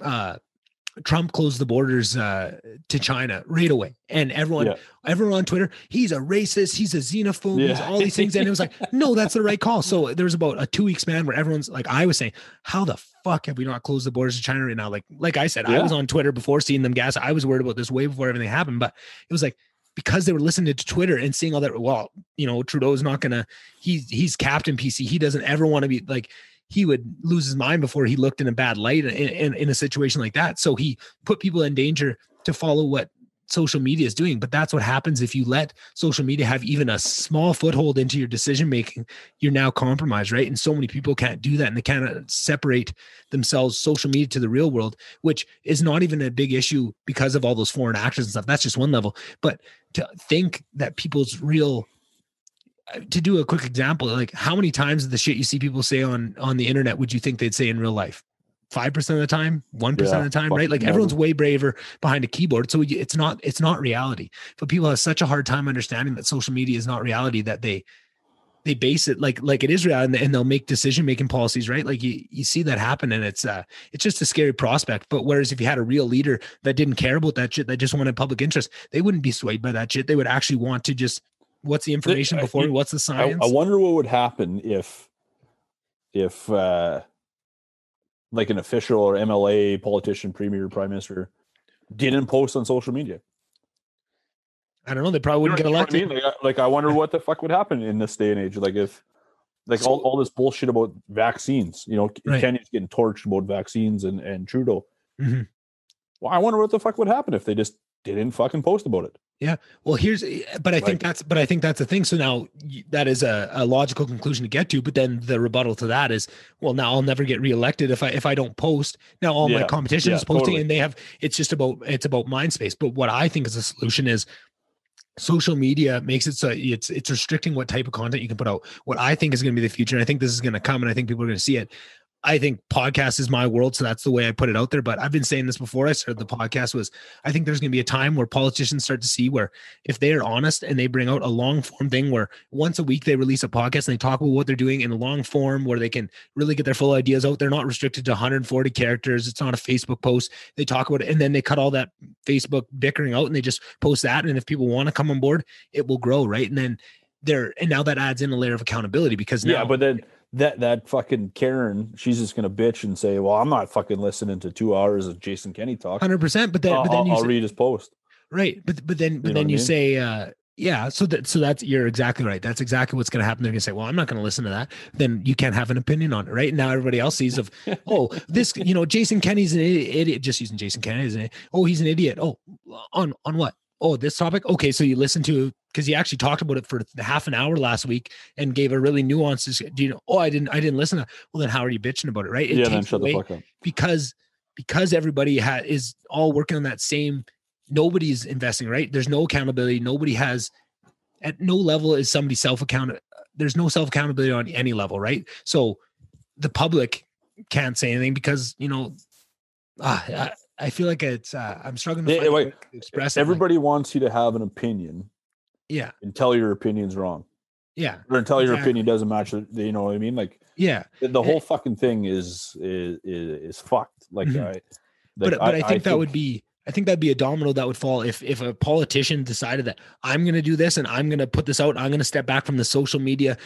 Trump closed the borders to China right away, and everyone on Twitter, he's a racist, he's a xenophobe, he's all these things, and it was like, no, that's the right call. So there was about a 2-week span where everyone's like, I was saying, how the fuck have we not closed the borders to China right now? Like I said, I was on Twitter before seeing them gas. I was worried about this way before everything happened, but it was like, because they were listening to Twitter and seeing all that. Well, you know, Trudeau's not gonna. He's Captain PC. He doesn't ever want to be like. He would lose his mind before he looked in a bad light in a situation like that. So he put people in danger to follow what social media is doing. But that's what happens if you let social media have even a small foothold into your decision-making. You're now compromised, right? And so many people can't do that. And they can't separate themselves, social media, to the real world, which is not even a big issue because of all those foreign actors and stuff. That's just one level. But to think that people's real... To do a quick example, like, how many times the shit you see people say on the internet would you think they'd say in real life? 5% of the time, 1% of the time, right? Like, everyone's way braver behind a keyboard. So it's not reality. But people have such a hard time understanding that social media is not reality, that they they base it like it is real, and they'll make decision-making policies, right? Like you see that happen, and it's just a scary prospect. But whereas if you had a real leader that didn't care about that shit, that just wanted public interest, they wouldn't be swayed by that shit. They would actually want to just, what's the information before me? What's the science? I wonder what would happen if like an official or MLA, politician, premier, prime minister didn't post on social media. I don't know. They probably wouldn't get elected. I mean? Like, I wonder what the fuck would happen in this day and age. Like if, like all this bullshit about vaccines, you know, Right. Kenya's getting torched about vaccines and Trudeau. Mm-hmm. Well, I wonder what the fuck would happen if they just didn't fucking post about it. Yeah. Well, I think that's the thing. So now that is a logical conclusion to get to, but then the rebuttal to that is, well, now I'll never get reelected if I don't post. Now all my competition is posting, totally. And it's about mind space. But what I think is a solution is social media makes it so it's restricting what type of content you can put out. What I think is going to be the future, and I think this is going to come, and I think people are going to see it. I think podcast is my world, so that's the way I put it out there. But I've been saying this before I started the podcast was, I think there's going to be a time where politicians start to see where if they are honest and they bring out a long form thing where once a week they release a podcast and they talk about what they're doing in a long form where they can really get their full ideas out. They're not restricted to 140 characters. It's not a Facebook post. They talk about it and then they cut all that Facebook bickering out and they just post that. And if people want to come on board, it will grow, right? And then now that adds in a layer of accountability because now, but then that fucking Karen, she's just gonna bitch and say, "Well, I'm not fucking listening to 2 hours of Jason Kenney talk." 100%. But then I'll read his post. Right, but then you say, yeah. So that's you're exactly right. That's exactly what's gonna happen. They're gonna say, "Well, I'm not gonna listen to that." Then you can't have an opinion on it, right? And now everybody else sees of, oh, this, Jason Kenney's an idiot. Just using Jason Kenney as he's an idiot. Oh, on what? Oh, this topic? Okay, so you listen to, because he actually talked about it for half an hour last week and gave a really nuanced, I didn't listen to that. Well, then how are you bitching about it, right? Then shut the fuck up. Because everybody is all working on that same, nobody's investing, right? There's no accountability. Nobody has, at no level is somebody self-accountable. There's no self-accountability on any level, right? So the public can't say anything because, I feel like it's I'm struggling to express it. Everybody wants you to have an opinion. Yeah. Until your opinion's wrong. Yeah. Or until your opinion doesn't match it, you know what I mean? Like, yeah. The whole fucking thing is fucked. Like, mm-hmm. But I think that'd be a domino that would fall if a politician decided that I'm going to do this and I'm going to put this out. I'm going to step back from the social media,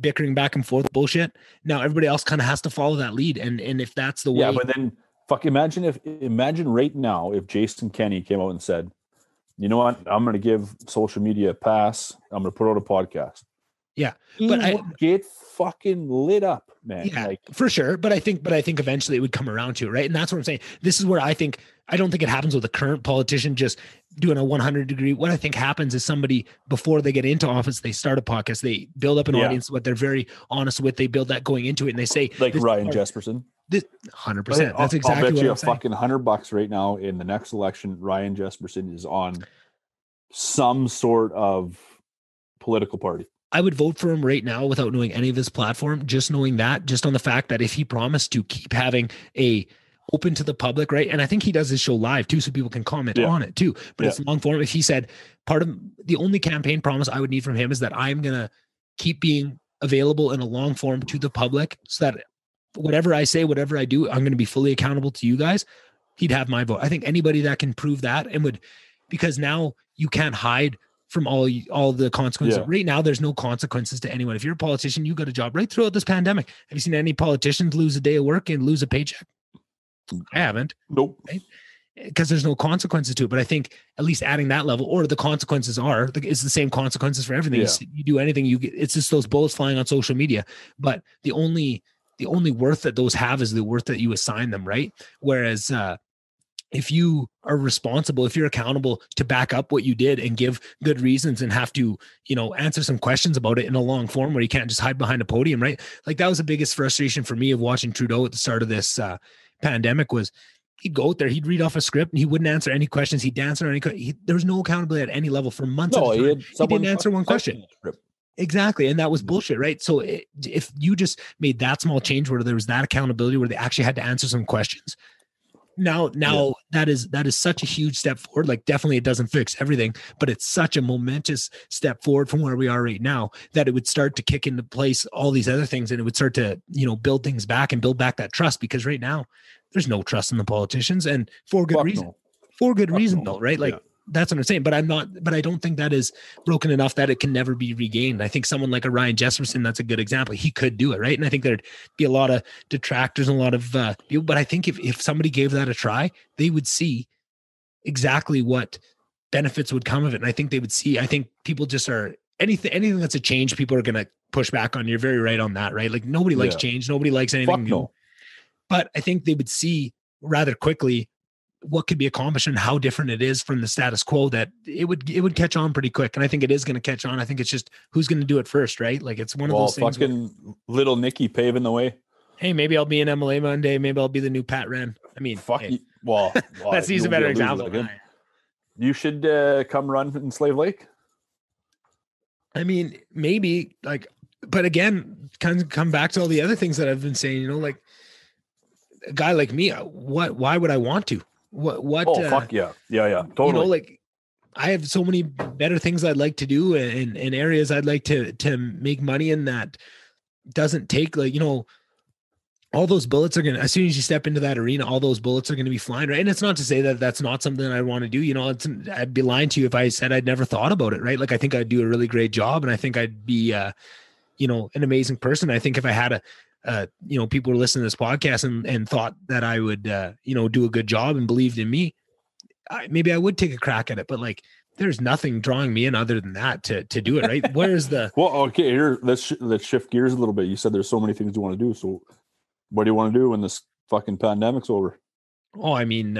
bickering back and forth bullshit. Now everybody else kind of has to follow that lead. And if that's the way. Yeah, but then imagine right now if Jason Kenney came out and said, you know what, I'm going to give social media a pass. I'm going to put out a podcast. Yeah, but I get fucking lit up, man. Yeah, for sure. But I think eventually it would come around to it, right? And that's what I'm saying. This is where I don't think it happens with a current politician just doing a 100-degree. What I think happens is somebody, before they get into office, they start a podcast, they build up an audience, what they're very honest with. They build that going into it, and they say, like Ryan Jesperson. This 100%. That's exactly I'll bet you what I'm fucking $100 right now. In the next election, Ryan Jesperson is on some sort of political party. I would vote for him right now without knowing any of his platform, just knowing that, just on the fact that if he promised to keep having a open to the public, right? And I think he does his show live too, so people can comment on it too. But it's long form. If he said part of the only campaign promise I would need from him is that I'm going to keep being available in a long form to the public so that whatever I say, whatever I do, I'm going to be fully accountable to you guys, he'd have my vote. I think anybody that can prove that and would, because now you can't hide from all the consequences. Right now, there's no consequences to anyone. If you're a politician, you got a job right throughout this pandemic. Have you seen any politicians lose a day of work and lose a paycheck? I haven't. Nope. Right? Because there's no consequences to it. But I think at least adding that level, or the consequences it's the same consequences for everything. Yeah. You do anything, it's just those bullets flying on social media. But the only worth that those have is the worth that you assign them, right? Whereas if you are responsible, if you're accountable to back up what you did and give good reasons and have to, answer some questions about it in a long form where you can't just hide behind a podium, right? Like that was the biggest frustration for me of watching Trudeau at the start of this pandemic was he'd go out there, he'd read off a script and he wouldn't answer any questions. He'd answer any, there was no accountability at any level for months. No, he didn't answer one question. Exactly. And that was bullshit, right? So if you just made that small change where there was that accountability where they actually had to answer some questions, now that is such a huge step forward. Like, definitely it doesn't fix everything, but it's such a momentous step forward from where we are right now that it would start to kick into place all these other things, and it would start to, build things back and build back that trust, because right now there's no trust in the politicians, and for good reason. No. For good reason, though, right? Like, that's what I'm saying. But I don't think that is broken enough that it can never be regained. I think someone like a Ryan Jesperson, that's a good example. He could do it, right? And I think there'd be a lot of detractors and a lot of people. But I think if somebody gave that a try, they would see exactly what benefits would come of it. And I think they would see, I think people just are, anything that's a change, people are going to push back on. You're very right on that, right? Like, nobody likes change. Nobody likes anything new. No. But I think they would see rather quickly what could be accomplished and how different it is from the status quo, that it would catch on pretty quick. And I think it is going to catch on. I think it's just who's going to do it first, right? Like, it's one of those things. Fucking little Nicky paving the way. Hey, maybe I'll be an MLA Monday. Maybe I'll be the new Pat Rehn. I mean, well, he's a better example. You should come run in Slave Lake. I mean, maybe, like, but again, kind of come back to all the other things that I've been saying, like, a guy like me, why would I want to? What? Oh, fuck yeah. Totally. Like, I have so many better things I'd like to do and areas I'd like to make money in that doesn't take, like, all those bullets are going to, as soon as you step into that arena, all those bullets are going to be flying, right? And it's not to say that that's not something I want to do. I'd be lying to you if I said I'd never thought about it, right? Like, I think I'd do a really great job, and I think I'd be, an amazing person. I think if I had people were listening to this podcast and thought that I would, do a good job and believed in me, maybe I would take a crack at it. But, like, there's nothing drawing me in other than that to do it, right? Where's the... Well, okay, here, let's shift gears a little bit. You said there's so many things you want to do. So what do you want to do when this fucking pandemic's over? Oh, I mean,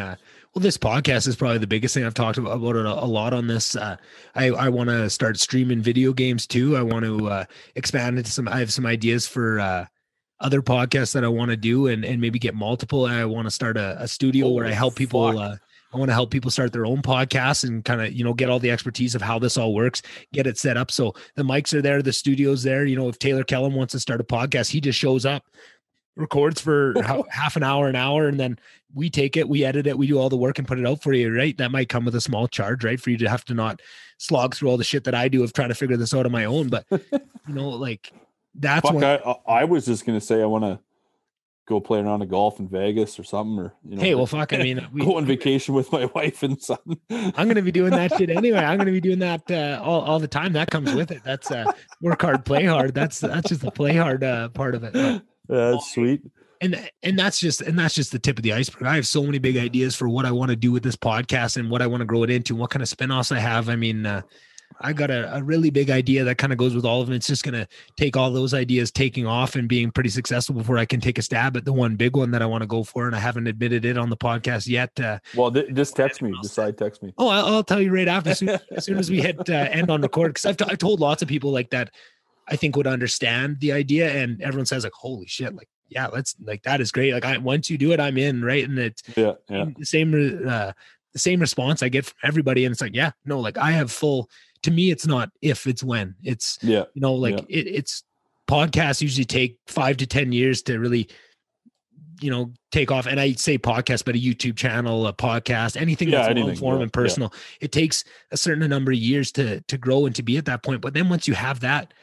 this podcast is probably the biggest thing. I've talked about it a lot on this. I want to start streaming video games too. I want to expand into I have some ideas for other podcasts that I want to do and maybe get multiple. I want to start a studio where I help people. I want to help people start their own podcasts and kind of, get all the expertise of how this all works, get it set up. So the mics are there, the studio's there. If Taylor Kelham wants to start a podcast, he just shows up, records for half an hour, and then we take it, we edit it, we do all the work and put it out for you, right? That might come with a small charge, right? For you to have to not slog through all the shit that I do of trying to figure this out on my own. But, like, that's I was just going to say, I want to go play around a golf in Vegas or something, or, hey, well, fuck, I mean, go on vacation with my wife and son. I'm going to be doing that shit anyway. I'm going to be doing that all the time. That comes with it. That's work hard, play hard. That's just the play hard part of it. But, that's sweet. And that's just the tip of the iceberg. I have so many big ideas for what I want to do with this podcast and what I want to grow it into, what kind of spinoffs I have. I mean, I got a really big idea that kind of goes with all of them. It's just going to take all those ideas taking off and being pretty successful before I can take a stab at the one big one that I want to go for. And I haven't admitted it on the podcast yet. Just text me. Decide, text me. Oh, I'll tell you right after, as soon as we hit end on record. Because I've told lots of people like that I think would understand the idea, and everyone says, like, holy shit, like, yeah, let's, like, that is great. Like, once you do it, I'm in, right? And it's the same response I get from everybody. And it's like, yeah, no, like, I have full, to me, it's not if, it's when. It's, it's podcasts usually take 5 to 10 years to really, take off. And I say podcast, but a YouTube channel, a podcast, anything that's long form and personal, it takes a certain number of years to grow and to be at that point. But then once you have that,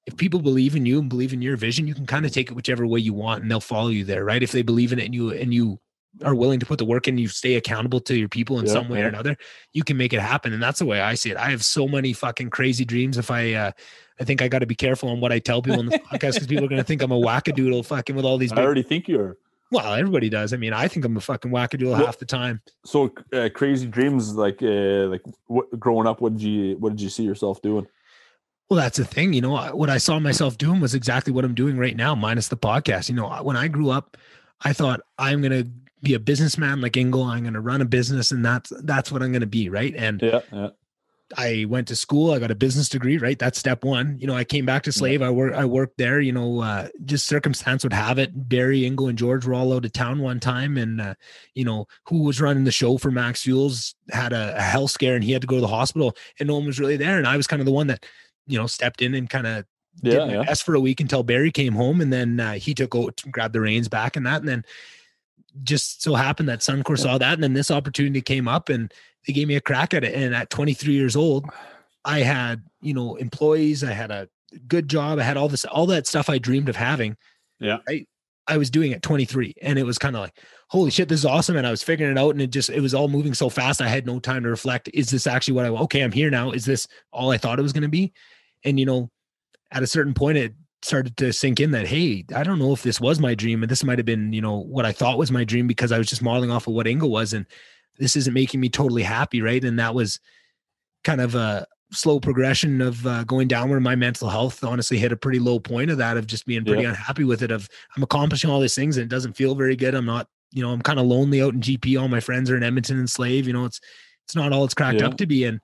if people believe in you and believe in your vision, you can kind of take it whichever way you want and they'll follow you there, right? If they believe in it and you are willing to put the work in, you stay accountable to your people in some way or another, you can make it happen. And that's the way I see it. I have so many fucking crazy dreams. If I think I got to be careful on what I tell people on the podcast, because people are going to think I'm a wackadoodle fucking with all these. I already think you are. Well, everybody does. I mean, I think I'm a fucking wackadoodle half the time. So crazy dreams, like what, growing up, what did you see yourself doing? Well, that's the thing. What I saw myself doing was exactly what I'm doing right now, minus the podcast. When I grew up, I thought I'm going to be a businessman like Ingle. I'm going to run a business, and that's what I'm going to be. Right. And I went to school. I got a business degree. Right. That's step one. I came back to Slave. I worked there. Just circumstance would have it. Barry, Ingle, and George were all out of town one time, and who was running the show for Max Fuels had a health scare, and he had to go to the hospital, and no one was really there. And I was kind of the one that stepped in and kind of did my best for a week until Barry came home, and then he took over, grabbed the reins back and that. And then just so happened that Suncor saw that. And then this opportunity came up and they gave me a crack at it. And at 23 years old, I had, employees, I had a good job. I had all that stuff I dreamed of having. Yeah. I was doing at 23, and it was kind of like, holy shit, this is awesome. And I was figuring it out, and it was all moving so fast. I had no time to reflect. Is this actually what okay, I'm here now. Is this all I thought it was going to be? And, at a certain point, it started to sink in that, hey, I don't know if this was my dream, and this might've been, what I thought was my dream, because I was just modeling off of what Ingo was. And this isn't making me totally happy. Right. And that was kind of a slow progression of going downward. My mental health honestly hit a pretty low point of that, of just being pretty unhappy with it, of I'm accomplishing all these things and it doesn't feel very good. I'm not, I'm kind of lonely out in GP. All my friends are in Edmonton and Slave, it's not all it's cracked up to be. And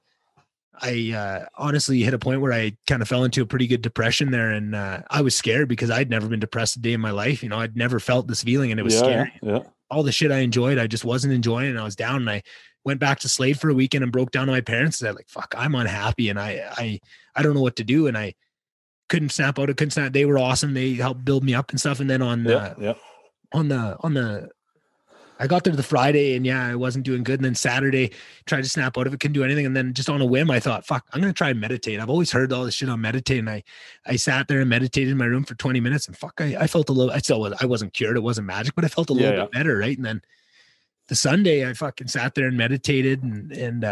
I honestly hit a point where I kind of fell into a pretty good depression there. And I was scared because I'd never been depressed a day in my life. I'd never felt this feeling, and it was scary. Yeah. All the shit I enjoyed, I just wasn't enjoying, and I was down, and I went back to Slade for a weekend and broke down to my parents and said, like, fuck, I'm unhappy. And I don't know what to do. And I couldn't snap out. They were awesome. They helped build me up and stuff. And then I got there the Friday, and I wasn't doing good. And then Saturday, tried to snap out of it, couldn't do anything. And then just on a whim, I thought, fuck, I'm going to try and meditate. I've always heard all this shit on meditating. I sat there and meditated in my room for 20 minutes, and fuck, I felt a little, I wasn't cured. It wasn't magic, but I felt a little bit better. Right. And then the Sunday, I fucking sat there and meditated, and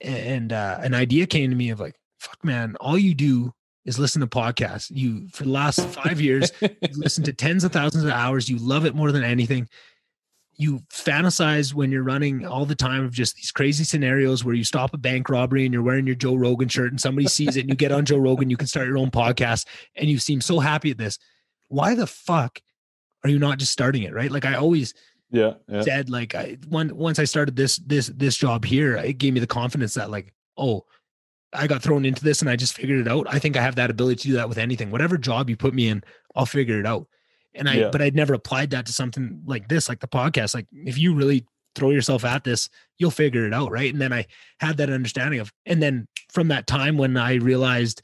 an idea came to me of like, fuck, man, all you do is listen to podcasts. You, for the last 5 years, you've listened to tens of thousands of hours. You love it more than anything. You fantasize when you're running all the time of just these crazy scenarios where you stop a bank robbery and you're wearing your Joe Rogan shirt and somebody sees it and you get on Joe Rogan, you can start your own podcast, and you seem so happy at this. Why the fuck are you not just starting it? Right. Like I always said, like once I started this job here, it gave me the confidence that like, oh, I got thrown into this and I just figured it out. I think I have that ability to do that with anything. Whatever job you put me in, I'll figure it out. And but I'd never applied that to something like this, like the podcast. Like if you really throw yourself at this, you'll figure it out. Right. And then I had that understanding of, and then from that time when I realized,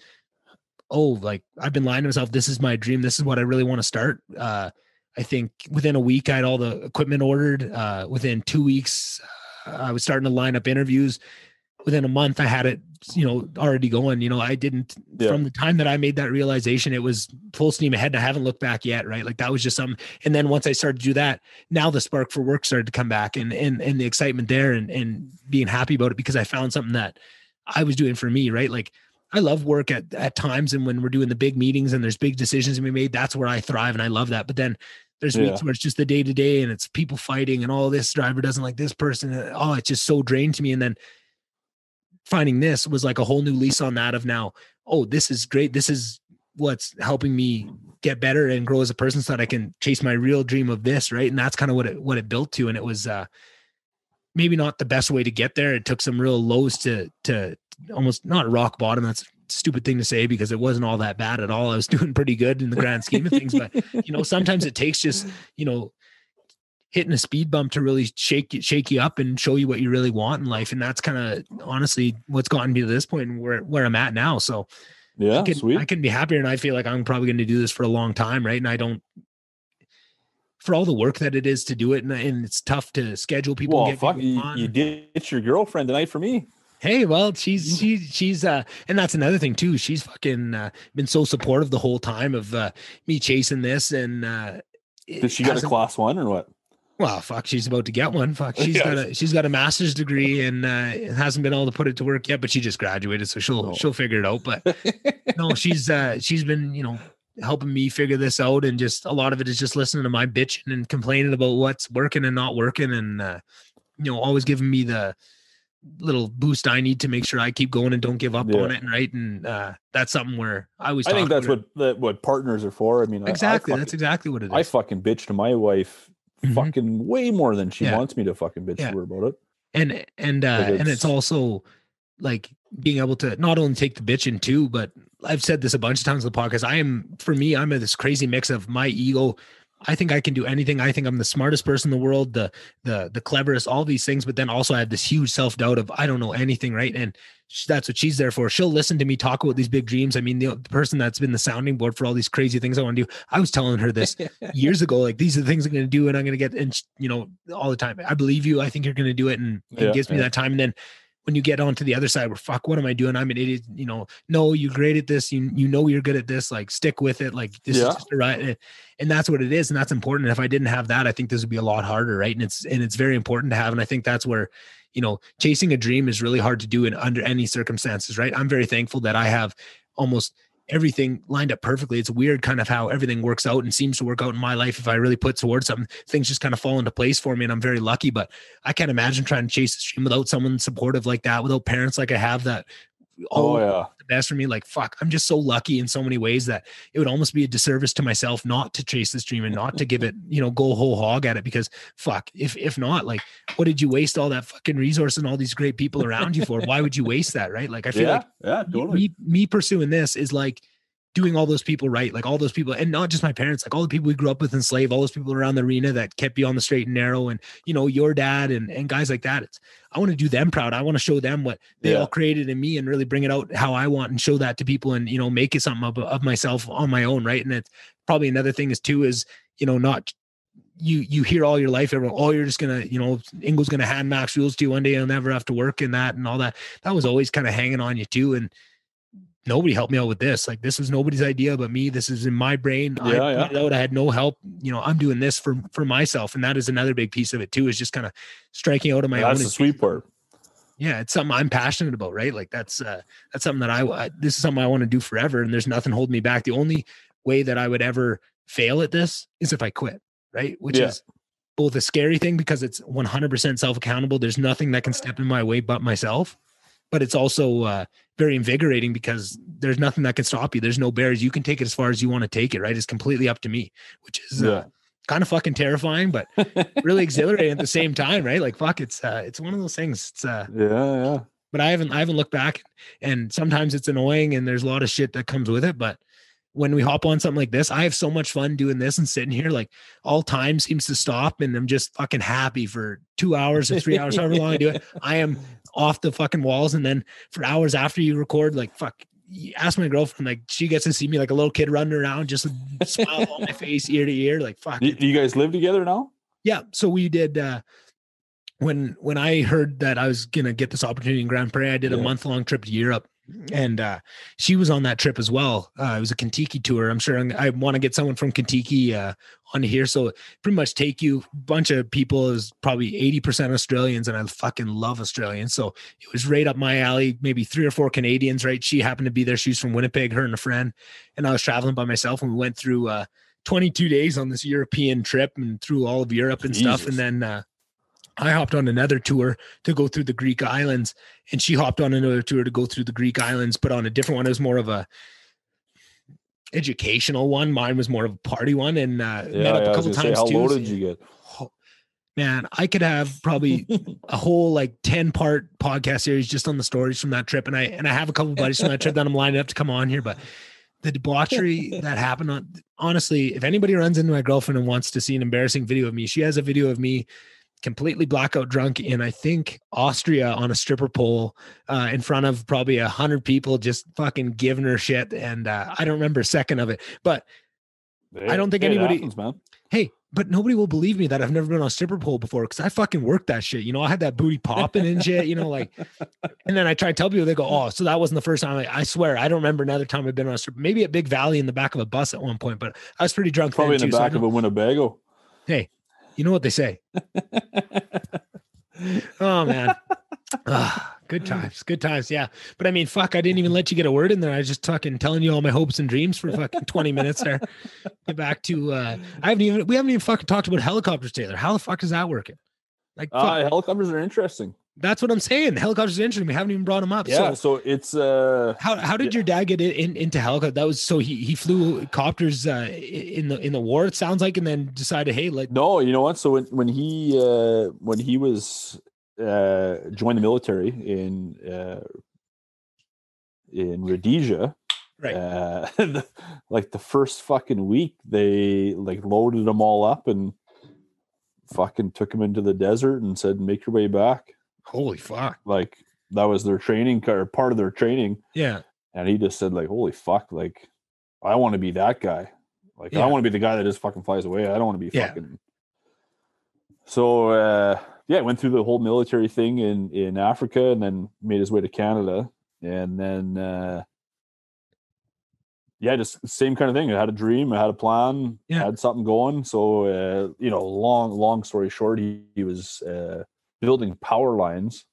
oh, like I've been lying to myself, this is my dream. This is what I really want to start. I think within a week I had all the equipment ordered. Within 2 weeks, I was starting to line up interviews. Within a month, I had it, already going. I didn't, from the time that I made that realization, it was full steam ahead, and I haven't looked back yet. Right. Like that was just something. And then once I started to do that, now the spark for work started to come back, and the excitement there, and being happy about it, because I found something that I was doing for me. Right. Like I love work at times. And when we're doing the big meetings and there's big decisions to be made, that's where I thrive. And I love that. But then there's weeks where it's just the day to day and it's people fighting and all this driver doesn't like this person. Oh, it's just so drained to me. And then finding this was like a whole new lease on that of now, oh, this is great. This is what's helping me get better and grow as a person so that I can chase my real dream of this. Right. And that's kind of what it built to. And it was maybe not the best way to get there. It took some real lows to almost not rock bottom. That's a stupid thing to say because it wasn't all that bad at all. I was doing pretty good in the grand scheme of things, but sometimes it takes just, hitting a speed bump to really shake you up and show you what you really want in life. And that's kind of honestly what's gotten me to this point and where I'm at now. So I can be happier, and I feel like I'm probably going to do this for a long time. Right. And I don't, for all the work that it is to do it. And it's tough to schedule people. Well, fuck, you ditched your girlfriend tonight for me. Hey, well, she's and that's another thing too. She's fucking been so supportive the whole time of me chasing this. And did she get a class 1 or what? Well, fuck, she's about to get one. Fuck, she's got a master's degree and hasn't been able to put it to work yet, but she just graduated, so she'll figure it out. But no, she's been helping me figure this out, and just a lot of it is just listening to my bitching and complaining about what's working and not working, and always giving me the little boost I need to make sure I keep going and don't give up on it. And right. And that's something where I think that's what partners are for. I mean, exactly. That's exactly what it is. I fucking bitch to my wife fucking way more than she wants me to fucking bitch to her about it. And it's also like being able to not only take the bitching too, but I've said this a bunch of times on the podcast. I'm this crazy mix of my ego I think I can do anything. I think I'm the smartest person in the world, the cleverest, all these things. But then also I have this huge self-doubt of I don't know anything, right? And that's what she's there for. She'll listen to me talk about these big dreams. I mean, the person that's been the sounding board for all these crazy things I want to do. I was telling her this years ago, like these are the things I'm going to do and I'm going to get, and all the time. I believe you. I think you're going to do it. And it gives me that time. And then when you get onto the other side where fuck, what am I doing? I'm an idiot. No, you're great at this. You know, you're good at this. Like stick with it. Like this is just the right. And that's what it is. And that's important. And if I didn't have that, I think this would be a lot harder. Right. And it's very important to have. And I think that's where, chasing a dream is really hard to do in under any circumstances. Right. I'm very thankful that I have almost everything lined up perfectly. It's weird kind of how everything works out and seems to work out in my life. If I really put towards something, things just kind of fall into place for me, and I'm very lucky. But I can't imagine trying to chase this dream without someone supportive like that, without parents like I have that the best for me. Like, fuck, I'm just so lucky in so many ways that it would almost be a disservice to myself not to chase this dream and not to give it, go whole hog at it, because fuck, if not, like, what did you waste all that fucking resource and all these great people around you for? Why would you waste that? Right. Like, I feel totally. me pursuing this is like doing all those people right, like all those people, and not just my parents, like all the people we grew up with enslaved, all those people around the arena that kept you on the straight and narrow, and your dad and guys like that. I want to do them proud. I want to show them what they all created in me and really bring it out how I want and show that to people, and make it something of myself on my own, right? And it's probably another thing is not you hear all your life, everyone, you're just gonna, Ingo's gonna hand max rules to you one day, you'll never have to work in that and all that. That was always kind of hanging on you too, and nobody helped me out with this. Like, this was nobody's idea but me. This is in my brain. I put it out. I had no help. I'm doing this for myself. And that is another big piece of it too, is just kind of striking out of my own. That's the sweet part. Yeah. It's something I'm passionate about, right? Like that's something that this is something I want to do forever. And there's nothing holding me back. The only way that I would ever fail at this is if I quit, right? Which is both a scary thing because it's 100% self-accountable. There's nothing that can step in my way but myself. But it's also very invigorating because there's nothing that can stop you. There's no barriers. You can take it as far as you want to take it, right? It's completely up to me, which is kind of fucking terrifying, but really exhilarating at the same time, right? Like, fuck, it's one of those things. It's But I haven't looked back, and sometimes it's annoying and there's a lot of shit that comes with it. But when we hop on something like this, I have so much fun doing this and sitting here, like all time seems to stop and I'm just fucking happy for 2 hours or 3 hours, however long I do it. I am off the fucking walls. And then for hours after you record, like, fuck, ask my girlfriend, like she gets to see me like a little kid running around, just a smile on my face, ear to ear. Like, fuck. Do you guys live together now? Yeah. So we did, when I heard that I was going to get this opportunity in Grand Prairie, I did a month-long trip to Europe. And she was on that trip as well. It was a Kentucky tour. I'm sure I want to get someone from Kentucky on here. So pretty much take you, a bunch of people, is probably 80% Australians, and I fucking love Australians. So it was right up my alley, maybe 3 or 4 Canadians, right? She happened to be there. She was from Winnipeg, her and a friend. And I was traveling by myself, and we went through 22 days on this European trip and through all of Europe and stuff. And then I hopped on another tour to go through the Greek islands, and she hopped on another tour to go through the Greek islands, but on a different one. It was more of a educational one. Mine was more of a party one, and met up a couple times too. How low did you get? Man, I could have probably a whole like 10-part podcast series just on the stories from that trip. And I have a couple of buddies from that trip that I'm lining up to come on here, but the debauchery that happened honestly, if anybody runs into my girlfriend and wants to see an embarrassing video of me, she has a video of me completely blackout drunk in, I think, Austria on a stripper pole in front of probably 100 people, just fucking giving her shit. And I don't remember a second of it, but I don't think anybody, happens, man. Hey, but nobody will believe me that I've never been on a stripper pole before, because I fucking worked that shit. I had that booty popping and shit, like, and then I try to tell people, they go, oh, so that wasn't the first time. I swear, I don't remember another time I've been on a stripper, maybe at Big Valley in the back of a bus at one point, but I was pretty drunk. Probably in the back of a Winnebago. Hey, you know what they say. Oh, man. Good times. Yeah. But I mean, fuck, I didn't even let you get a word in there. I was just fucking telling you all my hopes and dreams for fucking 20 minutes there. Get back to, we haven't even fucking talked about helicopters, Taylor. How the fuck is that working? Like, helicopters are interesting. That's what I'm saying. Helicopters are interesting. We haven't even brought them up. Yeah. So it's, how did your dad get into helicopter? That was, so he flew copters in the war, it sounds like, and then decided, hey, like, no, you know what? So when he was, joined the military in Rhodesia, Right. Like the first fucking week, they like loaded them all up and fucking took them into the desert and said, "Make your way back." Holy fuck. Like that was their training or part of their training. Yeah. And he just said, like, "Holy fuck! Like, I want to be that guy. Like, Yeah. I want to be the guy that just fucking flies away. I don't want to be Yeah. fucking." So went through the whole military thing in Africa and then made his way to Canada. And then just same kind of thing. I had a dream, I had a plan, had something going. So long story short, he was building power lines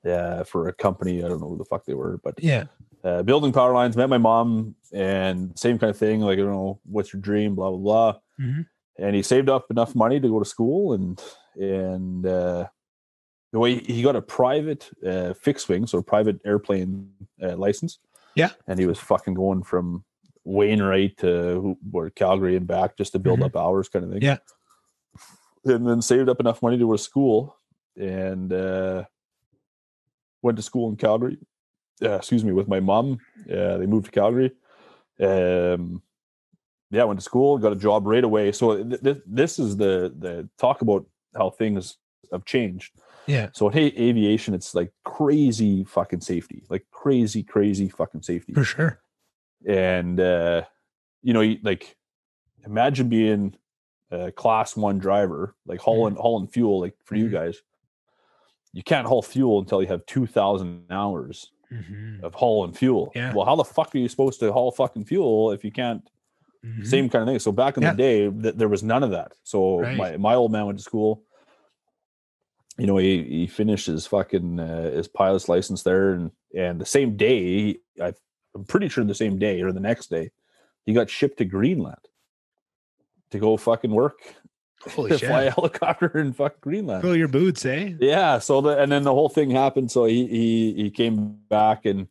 for a company. I don't know who the fuck they were, but building power lines. Met my mom and same kind of thing. Like, I don't know, what's your dream? Blah blah blah. Mm-hmm. And he saved up enough money to go to school, and the way he got a private fixed wing, so a private airplane license. Yeah. And he was fucking going from Wainwright to Calgary and back just to build up hours, kind of thing. Yeah. And then saved up enough money to go to school and went to school in Calgary. With my mom. They moved to Calgary. Went to school, got a job right away. So this is the talk about how things have changed. Yeah. So in aviation, it's like crazy fucking safety, like crazy fucking safety. For sure. And, like imagine being a class 1 driver, like hauling fuel, like for you guys, you can't haul fuel until you have 2,000 hours of hauling fuel. Yeah. Well, how the fuck are you supposed to haul fucking fuel if you can't? Same kind of thing. So back in the day, there was none of that. So my old man went to school. He finished his fucking his pilot's license there, and the same day, I'm pretty sure the same day or the next day, he got shipped to Greenland to go fucking work. Holy shit! Fly a helicopter in fucking Greenland. Fill your boots, eh? Yeah. So and then the whole thing happened. So he came back, and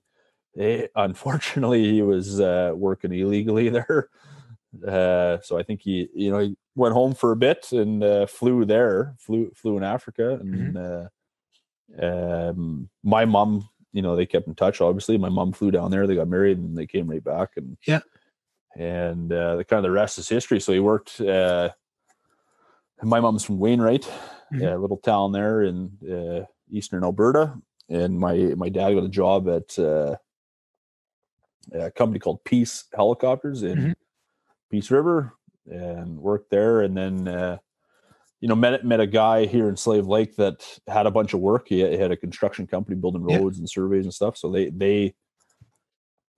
unfortunately he was working illegally there. So I think he went home for a bit and flew in Africa, and my mom, they kept in touch. Obviously, my mom flew down there. They got married and they came right back, and the rest is history. So he worked. My mom's from Wainwright, a little town there in eastern Alberta, and my dad got a job at a company called Peace Helicopters in Peace River, and worked there. And then met a guy here in Slave Lake that had a bunch of work. He had a construction company building roads and surveys and stuff. So they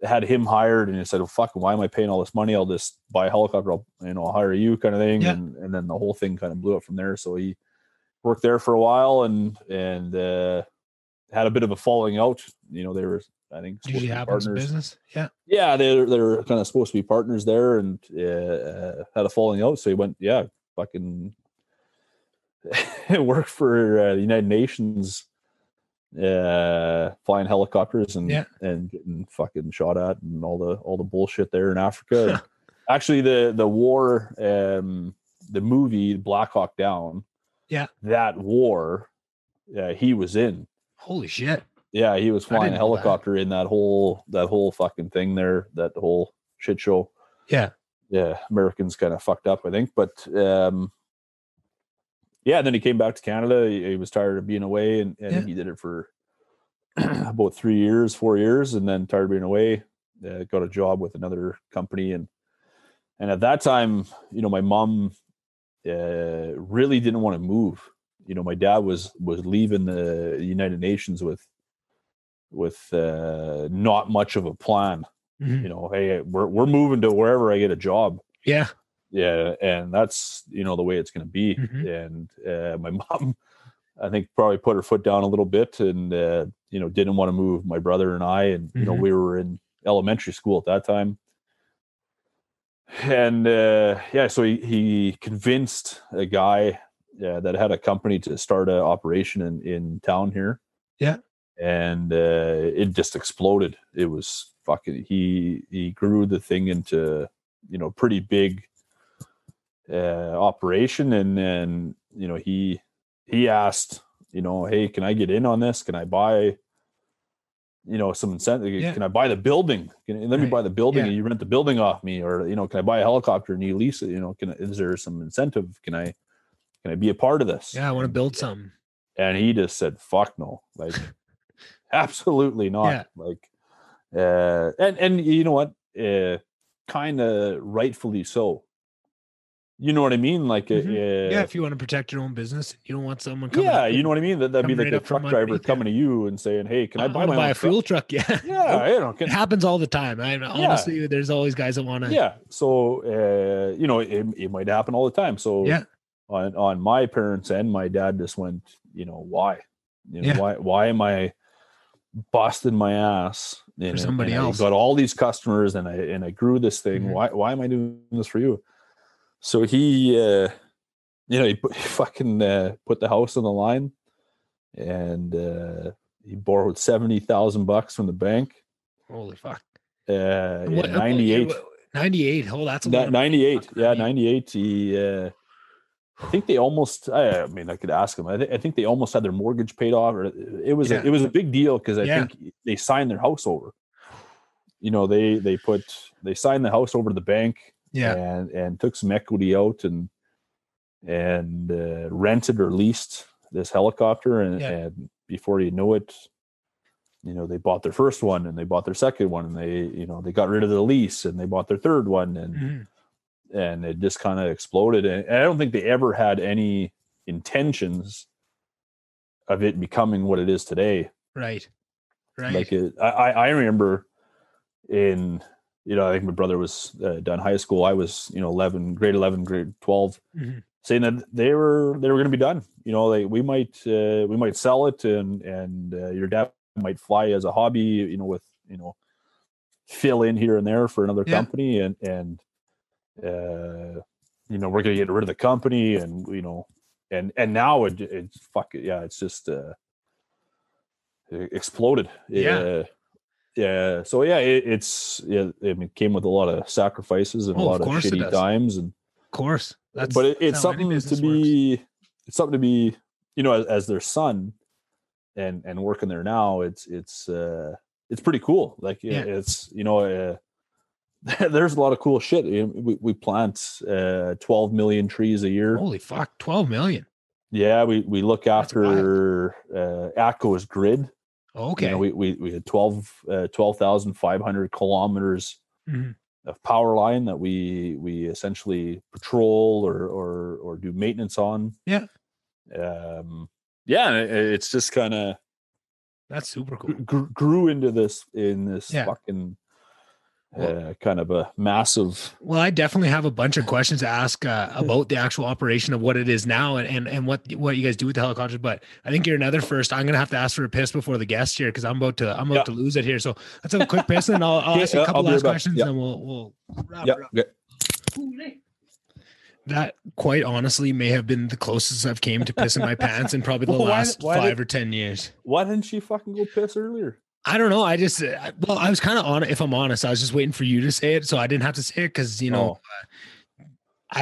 had him hired, and he said, "Well, fuck, why am I paying all this money? I'll just buy a helicopter. I'll hire you," kind of thing. Yeah. And then the whole thing kind of blew up from there. So he worked there for a while and had a bit of a falling out. They were, I think, usually happens in business. Yeah, they're kind of supposed to be partners there, and had a falling out. So he went, fucking worked for the United Nations, flying helicopters and getting fucking shot at and all the bullshit there in Africa. Actually, the war, the movie Black Hawk Down, that war, he was in. Holy shit. Yeah, he was flying a helicopter in that whole fucking thing there, that whole shit show. Yeah. Yeah, Americans kind of fucked up, I think. But then he came back to Canada. He was tired of being away, and he did it for about 4 years, and then tired of being away. Got a job with another company, and at that time, my mom really didn't want to move. My dad was leaving the United Nations with not much of a plan. Hey, we're moving to wherever I get a job. Yeah, and that's the way it's going to be. And my mom, I think, probably put her foot down a little bit, and didn't want to move my brother and I, and we were in elementary school at that time. And so he convinced a guy that had a company to start an operation in town here. Yeah. And it just exploded. It was fucking, he grew the thing into, pretty big operation. And then, he asked, hey, can I get in on this? Can I buy some incentive. Can I buy the building? Let me buy the building and you rent the building off me? Or, can I buy a helicopter and you lease it? Is there some incentive? Can I be a part of this? Yeah. I want to build something. And he just said, fuck no, like, absolutely not. Yeah. Like, and you know what? Kind of rightfully so. You know what I mean? Like, if you want to protect your own business, you don't want someone coming. Yeah, you know what I mean. That'd be like a truck driver coming to you and saying, "Hey, can I buy a fuel truck?" Yeah, it happens all the time. Honestly, there's always guys that want to. Yeah, so it might happen all the time. So on my parents' end, my dad just went, why? Why am I busting my ass for somebody else? I got all these customers and I grew this thing. Why am I doing this for you? So he he fucking put the house on the line, and he borrowed $70,000 from the bank. Holy fuck! In 98. 98. Oh, that's a lot. 98. Yeah, 98. He I think they almost. I mean, I could ask him. I think they almost had their mortgage paid off. Or it was a big deal because I think they signed their house over. They signed the house over to the bank. Yeah, and took some equity out and rented or leased this helicopter, and before you know it, they bought their first one and they bought their second one, and they got rid of the lease and they bought their third one, and it just kind of exploded. And I don't think they ever had any intentions of it becoming what it is today. Right. Like I remember I think my brother was done high school. I was, grade 11, grade 12, saying that they were going to be done. We might sell it, and your dad might fly as a hobby, with fill in here and there for another company, and we're going to get rid of the company, and and now it's it's just exploded. Yeah. So it came with a lot of sacrifices and a lot of shitty times, and of course, it's something to be. Works. It's something to be, as their son, and working there now. It's pretty cool. Like it's there's a lot of cool shit. We plant 12 million trees a year. Holy fuck, 12 million. Yeah, we look after ATCO's grid. Okay. We had 12,500 kilometers of power line that we essentially patrol or do maintenance on. Yeah. It's just kind of, that's super cool. Grew into this fucking kind of a massive. Well, I definitely have a bunch of questions to ask about the actual operation of what it is now and what you guys do with the helicopters. But I think you're another first. I'm gonna have to ask for a piss before the guest here because I'm about to lose it here. So let's have a quick piss and I'll ask you a couple last questions and we'll wrap it up. Okay. That quite honestly may have been the closest I've came to pissing my pants in probably the last 5 or 10 years. Why didn't she fucking go piss earlier? I don't know. I was kind of on it. If I'm honest, I was just waiting for you to say it, so I didn't have to say it because I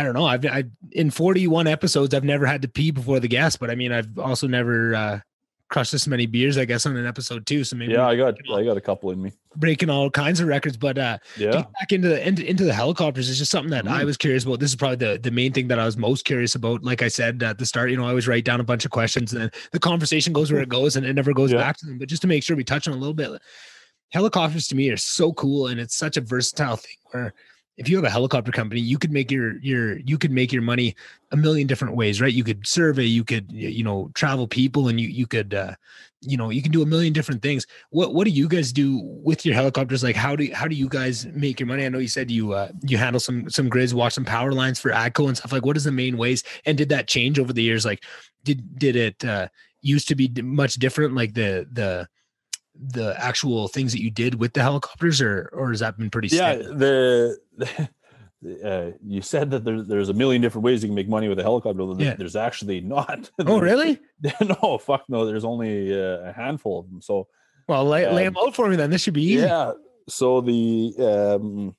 don't know. I've in 41 episodes, I've never had to pee before the guest, but I mean, I've also never crushed this many beers, I guess, on an episode too. So maybe I got a couple in me, breaking all kinds of records. But back into the helicopters is just something that I was curious about. This is probably the main thing that I was most curious about. Like I said at the start, I always write down a bunch of questions and then the conversation goes where it goes and it never goes back to them. But just to make sure we touch on a little bit, helicopters to me are so cool, and it's such a versatile thing where if you have a helicopter company, you could make your money a million different ways, right? You could survey, you could, travel people, and you could, you can do a million different things. What do you guys do with your helicopters? Like, how do you guys make your money? I know you said you handle some grids, watch some power lines for ATCO and stuff. Like, what is the main ways? And did that change over the years? Like, did it used to be much different? Like the actual things that you did with the helicopters, or has that been pretty steady? You said that there's a million different ways you can make money with a helicopter. There's actually not. Oh, really? No, fuck no. There's only a handful of them. So, well, lay them out for me then. This should be easy. Yeah. So the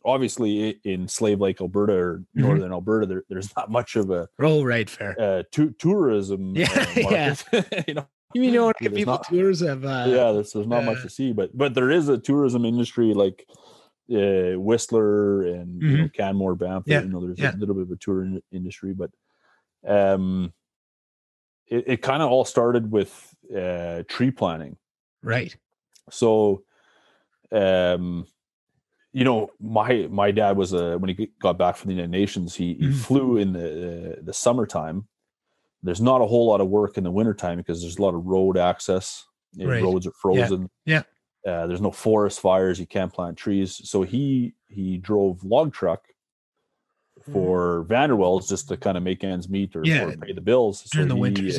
obviously in Slave Lake, Alberta, or northern Alberta, there's not much of a fair tourism. market. You know, like There's people not, tours of yeah, there's not much to see, but there is a tourism industry like Whistler and mhm. Canmore, Banff. Yeah, There's a yeah, little bit of a industry, but um, it kind of all started with tree planting. right. So, um, my dad was when he got back from the United Nations, he Mhm. flew in the summertime. There's not a whole lot of work in the wintertime because there's a lot of road access. Right. Roads are Yeah, frozen. yeah. There's no forest fires. You can't plant trees. So he drove log truck for Vanderwells just to kind of make ends meet or Yeah, pay the bills. So during the winters.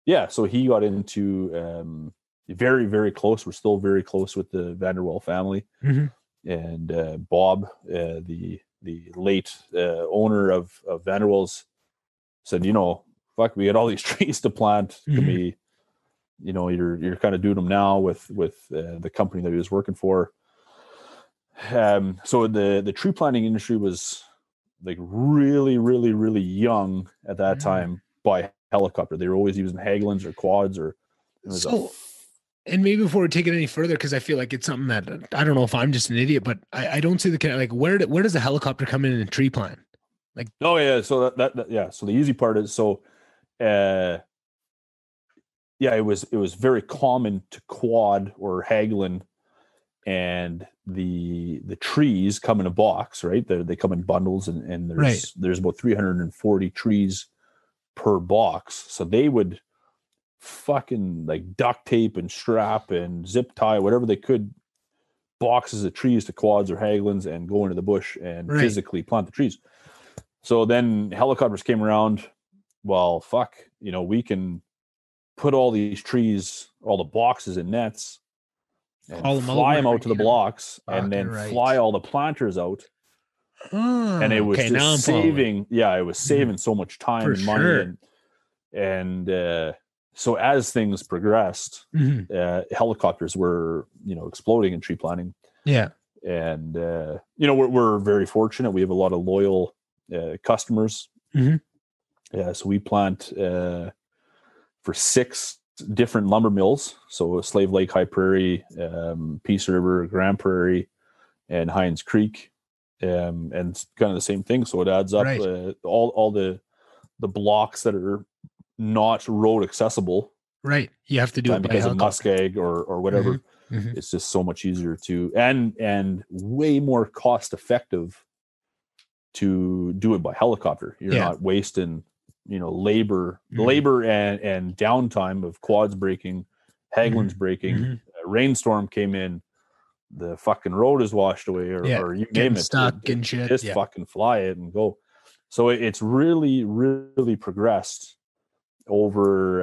Yeah. so he got into very, very close. We're still very close with the Vanderwell family. Mhm. And Bob, the late owner of Vanderwells, said, fuck, we got all these trees to plant. Can Mhm. we, you're kind of doing them now with the company that he was working for. So the tree planting industry was like really, really, really young at that Mhm. time by helicopter. They were always using Hagelins or quads, or it was So, and maybe before we take it any further, because I feel like it's something that I don't know if I'm just an idiot, but I don't see like where does the helicopter come in tree plan? Like, oh yeah. So that yeah. So the easy part is uh yeah, it was very common to quad or Hagelin, and the trees come in a box, right? They come in bundles, and right, there's about 340 trees per box. So they would fucking like duct tape and strap and zip tie whatever they could boxes of trees to quads or Hagelins and go into the bush and right. physically plant the trees. So then helicopters came around. Well, fuck, we can put all these trees, all the boxes in nets, and Call them out fly them whenever you out to the need them. blocks, and Fucking then fly right. all the planters out. And it Oh, was okay. Now just I'm following. saving, yeah, it was Mhm. saving so much time For and money. sure. And so as things progressed, Mhm. helicopters were, exploding in tree planting. Yeah. And, we're very fortunate. We have a lot of loyal customers. Mhm. Yeah, so we plant for 6 different lumber mills. So Slave Lake, High Prairie, Peace River, Grand Prairie, and Hines Creek, and it's kind of the same thing. So it adds up. Right. All the blocks that are not road accessible Right. You have to do it time by because of helicopter. muskeg or Mhm. whatever. Mhm. It's just so much easier to and way more cost effective to do it by helicopter. You're Yeah. not wasting labor Mhm. and downtime of quads breaking, Hagelin's Mhm. breaking, Mhm. a rainstorm came in, the fucking road is washed away, Yeah. or you Getting name it, stuck and shit. just Yeah. fucking fly it and go. So it's really, really progressed over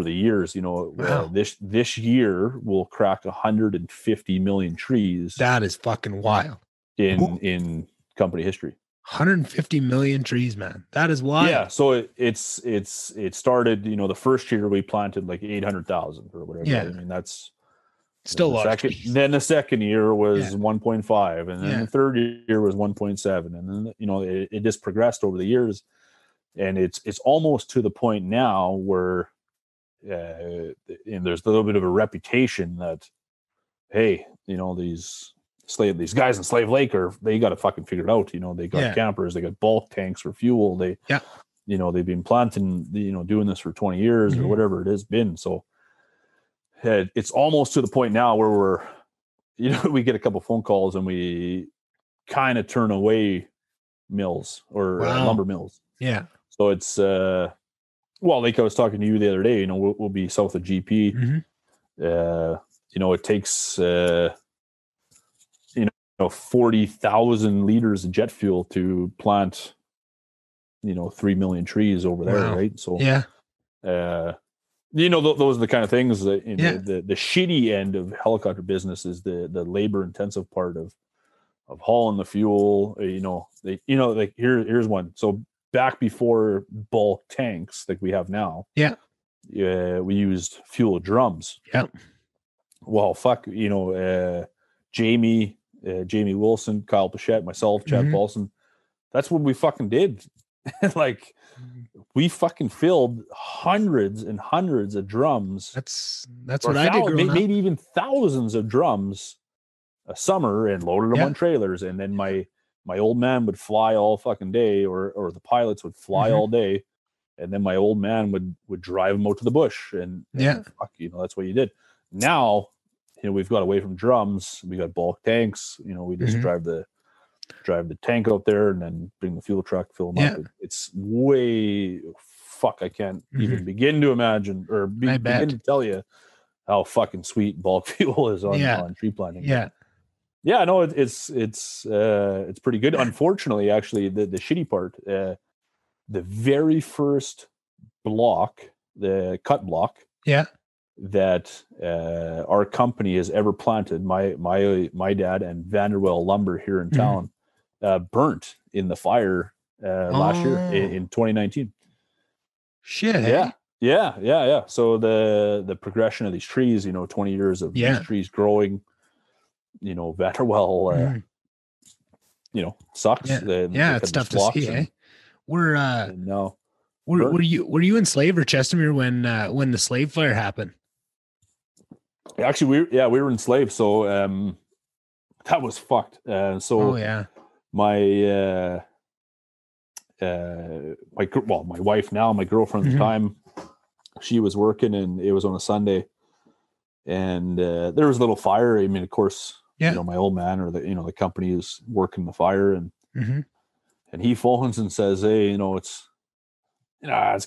the years. Wow. This year we'll crack 150 million trees That is fucking wild. in company history. 150 million trees, man. That is Yeah, wild. so it started. The first year we planted like 800,000 or whatever. Yeah. I mean, that's Still a lot of trees. then the second year Yeah. was 1.5, and then Yeah. the third year was 1.7, and then it just progressed over the years, and it's almost to the point now where and there's a little bit of a reputation that, hey, these guys in Slave Lake they got to fucking figure it out. They got Yeah. campers, they got bulk tanks for fuel, Yeah. they've been planting, doing this for 20 years or Mhm. whatever it has been. So it's almost to the point now where we're, we get a couple phone calls and we kind of turn away mills or Wow. lumber mills. Yeah. So it's like I was talking to you the other day. We'll be south of GP. Mhm. It takes 40,000 liters of jet fuel to plant 3 million trees over there, Wow. right? So Yeah. those are the kind of things that Yeah. the shitty end of helicopter business is the labor intensive part of hauling the fuel. Like here's one. So back before bulk tanks like we have now, Yeah. we used fuel drums. Yeah. Well, fuck, Jamie Wilson, Kyle Pichette, myself, Chad Mhm. Paulson. That's what we fucking did Like we fucking filled hundreds and hundreds of drums. That's what I did growing up. Maybe even thousands of drums a summer, and loaded them on trailers. And then my old man would fly all fucking day, or the pilots would fly all day. And then my old man would drive them out to the bush, and fuck, that's what you did. Now, we've got away from drums. We got bulk tanks. We just drive the tank out there and then bring the fuel truck, fill them up. It's way I can't even begin to imagine or begin to tell you how fucking sweet bulk fuel is on tree planting. Yeah, no, it's pretty good. Unfortunately, actually, the shitty part, the very first block, the cut block, that our company has ever planted, my dad and Vanderwell Lumber here in town, burnt in the fire last year in 2019. Shit. Yeah. So the progression of these trees, 20 years of these trees growing. Vanderwell, sucks. It's tough to see. Were you in Slave or Chestermere when the Slave fire happened? Actually, we were in Slave, so that was fucked. My wife now, my girlfriend at the time, she was working, and it was on a Sunday, and there was a little fire. I mean, of course. My old man or the company is working the fire, and he phones and says, "Hey, it's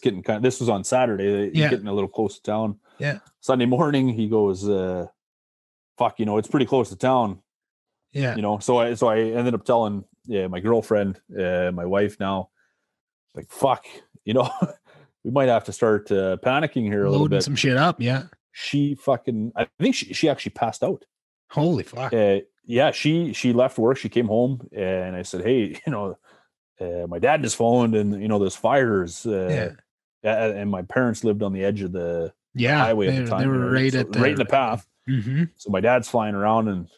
getting kind of." This was on Saturday. Getting a little close to town. Yeah. Sunday morning, he goes, "Fuck, it's pretty close to town." Yeah. So I ended up telling my girlfriend, my wife now, like, "Fuck, we might have to start panicking here a little bit." Loading some shit up. Yeah. I think she actually passed out. Holy fuck. She left work. She came home, and I said, "Hey, my dad just phoned, and there's fires." And my parents lived on the edge of the highway at the time. They were right in the path. So my dad's flying around, and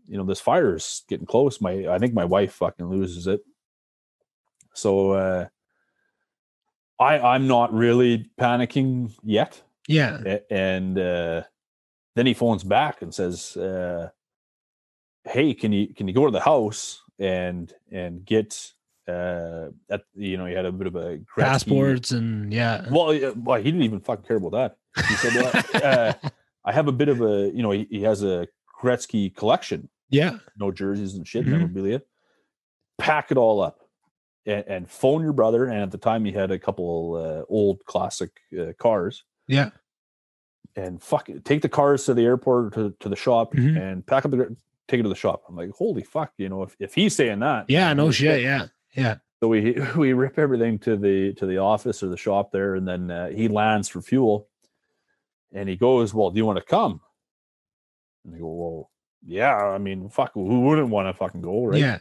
this fire's getting close. I think my wife fucking loses it. So I'm not really panicking yet. Yeah. And then he phones back and says, "Hey, can you go to the house and get he had a bit of a Gretzky. Passports and Well, he didn't even fucking care about that. He said, I have a bit of a he has a Gretzky collection. Yeah, no jerseys and shit, memorabilia. Pack it all up and phone your brother." And at the time, he had a couple old classic cars. Yeah. And take the cars to the airport or to the shop and pack up take it to the shop. I'm like, holy fuck, if he's saying that. Yeah, no shit. Yeah. So we rip everything to the office or the shop there, and then he lands for fuel, and he goes, "Well, do you want to come?" And I go, "Well, yeah. I mean, fuck, who wouldn't want to fucking go, right?" Yeah.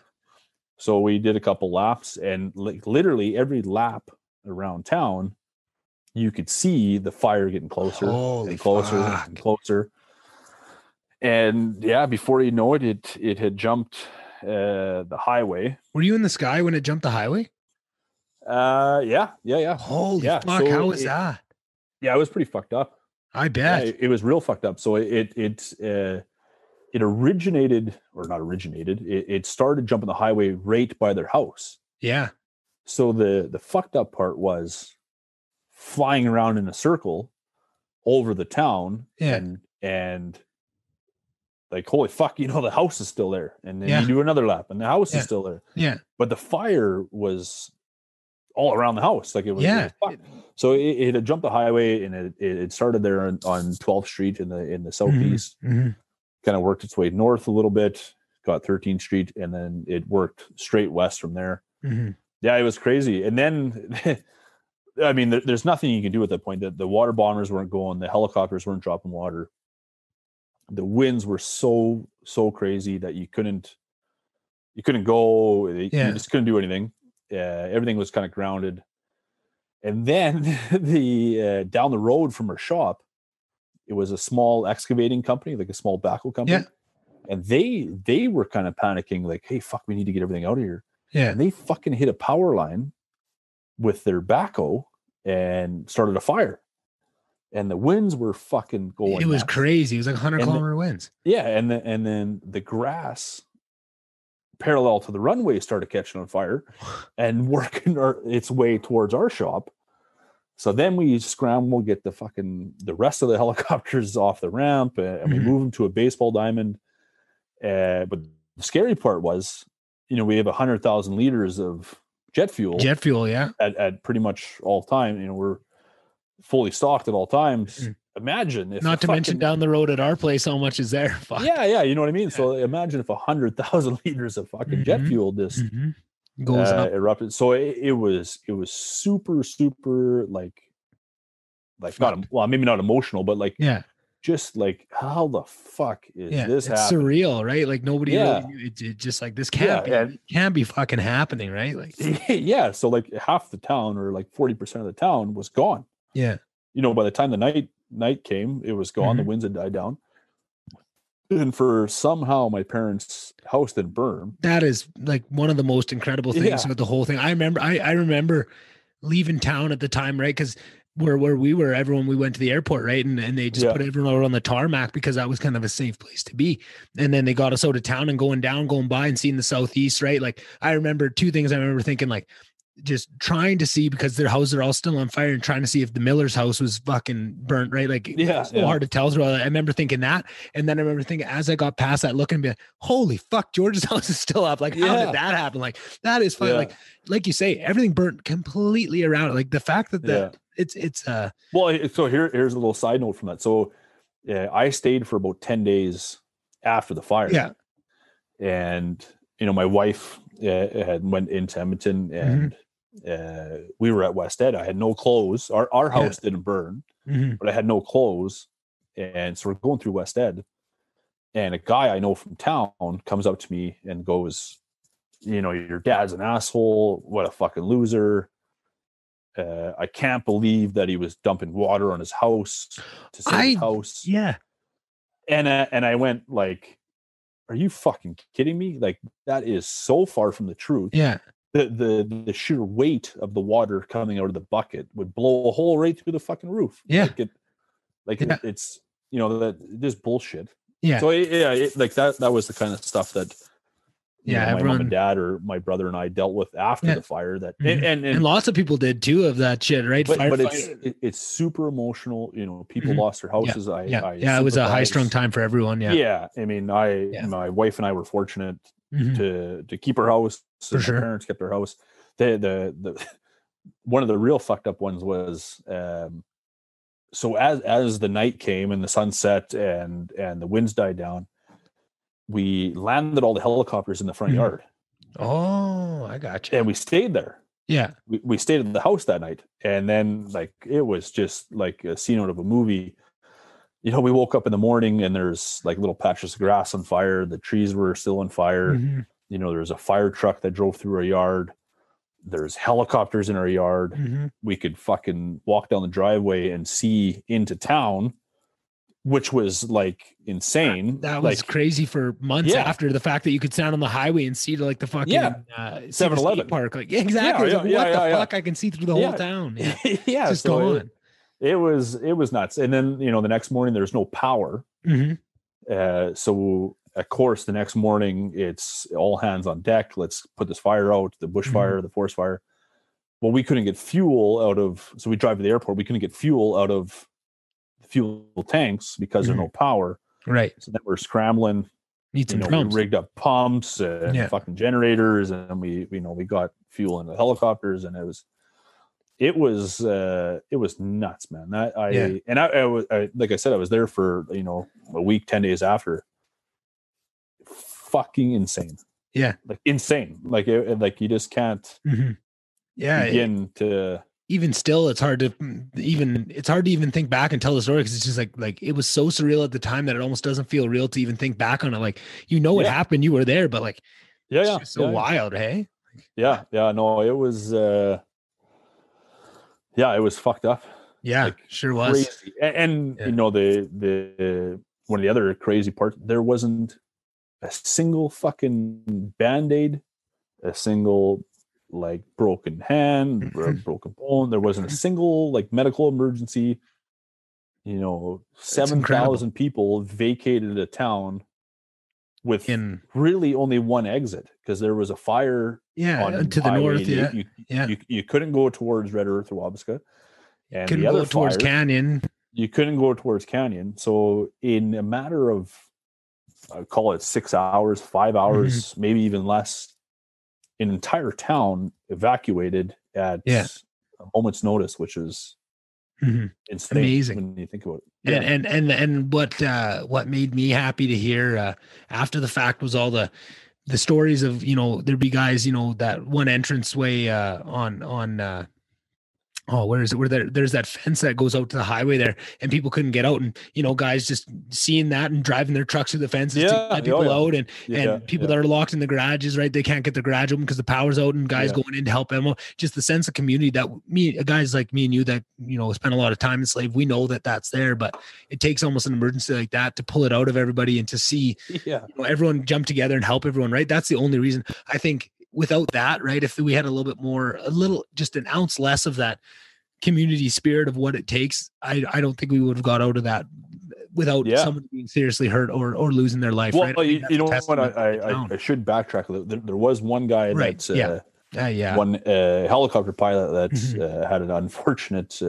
So we did a couple laps, and literally every lap around town, you could see the fire getting closer and closer and closer. And before you know it, it had jumped the highway. Were you in the sky when it jumped the highway? Yeah. Holy fuck! So how was that? Yeah, it was pretty fucked up. I bet it was real fucked up. So it originated, or not originated. It started jumping the highway right by their house. Yeah. So the fucked up part was flying around in a circle over the town, and like, holy fuck, the house is still there, and then you do another lap and the house is still there. Yeah, but the fire was all around the house. Like it was, it was so it had jumped the highway, and it started there on 12th Street in the southeast, kind of worked its way north a little bit, got 13th Street, and then it worked straight west from there. Yeah, it was crazy. And then I mean, there's nothing you can do at that point. The water bombers weren't going, the helicopters weren't dropping water. The winds were so crazy that you couldn't go. You just couldn't do anything. Everything was kind of grounded. And then the down the road from our shop, it was a small excavating company, like a small backhoe company. And they were kind of panicking, like, "Hey, fuck, we need to get everything out of here." And they fucking hit a power line with their backhoe and started a fire. And the winds were fucking going. It was nuts. crazy. It was like 100-kilometer winds. Yeah, and then the grass parallel to the runway started catching on fire and working its way towards our shop. So then we scramble, get the rest of the helicopters off the ramp, and we move them to a baseball diamond. But the scary part was, we have 100,000 liters of jet fuel. Jet fuel, yeah. At pretty much all time. We're fully stocked at all times. Imagine if, not to mention down the road at our place, how much is there? Fuck. Yeah, you know what I mean. Yeah. So imagine if 100,000 liters of fucking jet fuel just goes up, erupted. So it was super like maybe not emotional, but like just like, how the fuck is this happening? Surreal, right? Like nobody really knew. It just like, this can't be fucking happening, right? Like so like half the town, or like 40% of the town, was gone. Yeah. By the time the night came, it was gone. The winds had died down. And for somehow my parents' house didn't burn. That is like one of the most incredible things about the whole thing. I remember leaving town at the time, right? Because where we were, we went to the airport, right? And they just put everyone out on the tarmac because that was kind of a safe place to be. And then they got us out of town and going by and seeing the southeast, right? Like I remember two things. I remember thinking, like, just trying to see, because their houses are all still on fire, and trying to see if the Miller's house was fucking burnt, right? Like it's so hard to tell. I remember thinking that. And then I remember thinking, as I got past that, looking, be like, holy fuck, George's house is still up. Like, how did that happen? Like, that is fun. Like you say, everything burnt completely around it. Like the fact that it's well, so here's a little side note from that. So I stayed for about 10 days after the fire. Yeah. And my wife had went into Edmonton, and we were at West Ed. I had no clothes. Our house didn't burn, but I had no clothes. And so we're going through West Ed, and a guy I know from town comes up to me and goes, your dad's an asshole. What a fucking loser. I can't believe that he was dumping water on his house to save his house. Yeah. And I went like, are you fucking kidding me? Like, that is so far from the truth. Yeah. The sheer weight of the water coming out of the bucket would blow a hole right through the fucking roof. Yeah. It's, that this bullshit. Yeah. So like that was the kind of stuff that my mom and dad or my brother and I dealt with after the fire. That and lots of people did too of that shit, right? But it's super emotional. People lost their houses. It was a high strung time for everyone. Yeah. I mean, my wife and I were fortunate to keep our house. For sure. My parents kept their house. The one of the real fucked up ones was so as the night came and the sun set and the winds died down, we landed all the helicopters in the front yard. Oh, I got you. And we stayed there. Yeah. We stayed at the house that night. And then like, it was just like a scene out of a movie. We woke up in the morning and there's like little patches of grass on fire. The trees were still on fire. There's a fire truck that drove through our yard. There's helicopters in our yard. We could fucking walk down the driveway and see into town, which was like insane. That was like crazy for months after the fact that you could stand on the highway and see to like the fucking 7-Eleven park. Like, exactly. What the fuck? I can see through the whole town. Yeah. Just going. It was nuts. And then, the next morning there's no power. So of course the next morning it's all hands on deck. Let's put this fire out, the bushfire, the forest fire. Well, we couldn't get fuel so we drive to the airport. We couldn't get fuel out of fuel tanks because there's no power. Right. So then we're scrambling. Need some we rigged up pumps and fucking generators, and we got fuel in the helicopters, and it was nuts, man. I was like I said, I was there for a week, 10 days after. Fucking insane. Yeah. Like insane. Like you just can't begin to. Even still, it's hard to even think back and tell the story, because it's just like it was so surreal at the time that it almost doesn't feel real to even think back on it. Like, it happened, you were there, but like, it's just so wild, hey? Yeah. No, it was, it was fucked up. Yeah, like, sure was. Crazy. And the one of the other crazy parts, there wasn't a single fucking Band-Aid, a single like broken hand, broken bone. There wasn't a single like medical emergency. 7,000 people vacated a town with really only one exit because there was a fire on to the highway. north. You couldn't go towards Red Earth or Wabasca, and couldn't the other go towards fire, Canyon. You couldn't go towards Canyon. So in a matter of, I call it 6 hours, 5 hours, maybe even less, an entire town evacuated at a moment's notice, which is insane. Amazing when you think about it. Yeah. And what made me happy to hear after the fact was all the stories of, there'd be guys, that one entranceway on where is it? There's that fence that goes out to the highway there, and people couldn't get out, and guys just seeing that and driving their trucks through the fences to let people out, and people that are locked in the garages, right? They can't get the garage open because the power's out, and guys going in to help them. Just the sense of community that guys like me and you that spend a lot of time in Slave, we know that that's there, but it takes almost an emergency like that to pull it out of everybody and to see everyone jump together and help everyone, right? That's the only reason I think. Without that, right? If we had just an ounce less of that community spirit of what it takes, I don't think we would have got out of that without someone being seriously hurt or losing their life. Well, right? you know what? I should backtrack a little. There was one guy that's one helicopter pilot that had an unfortunate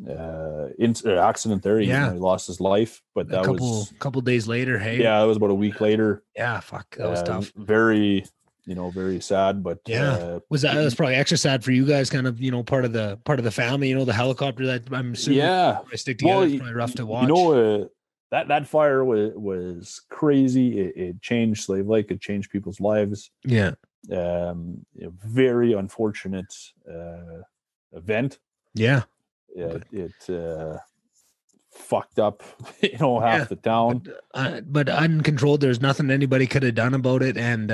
accident there. He lost his life, but that was a couple days later. Hey, it was about a week later. Yeah, fuck, that was tough. Very sad, but was probably extra sad for you guys, kind of, part of the family, the helicopter that I'm assuming stick together. It's probably rough to watch. That fire was crazy. It changed Slave Lake. It changed people's lives. Very unfortunate event. It fucked up half the town, but uncontrolled. There's nothing anybody could have done about it, and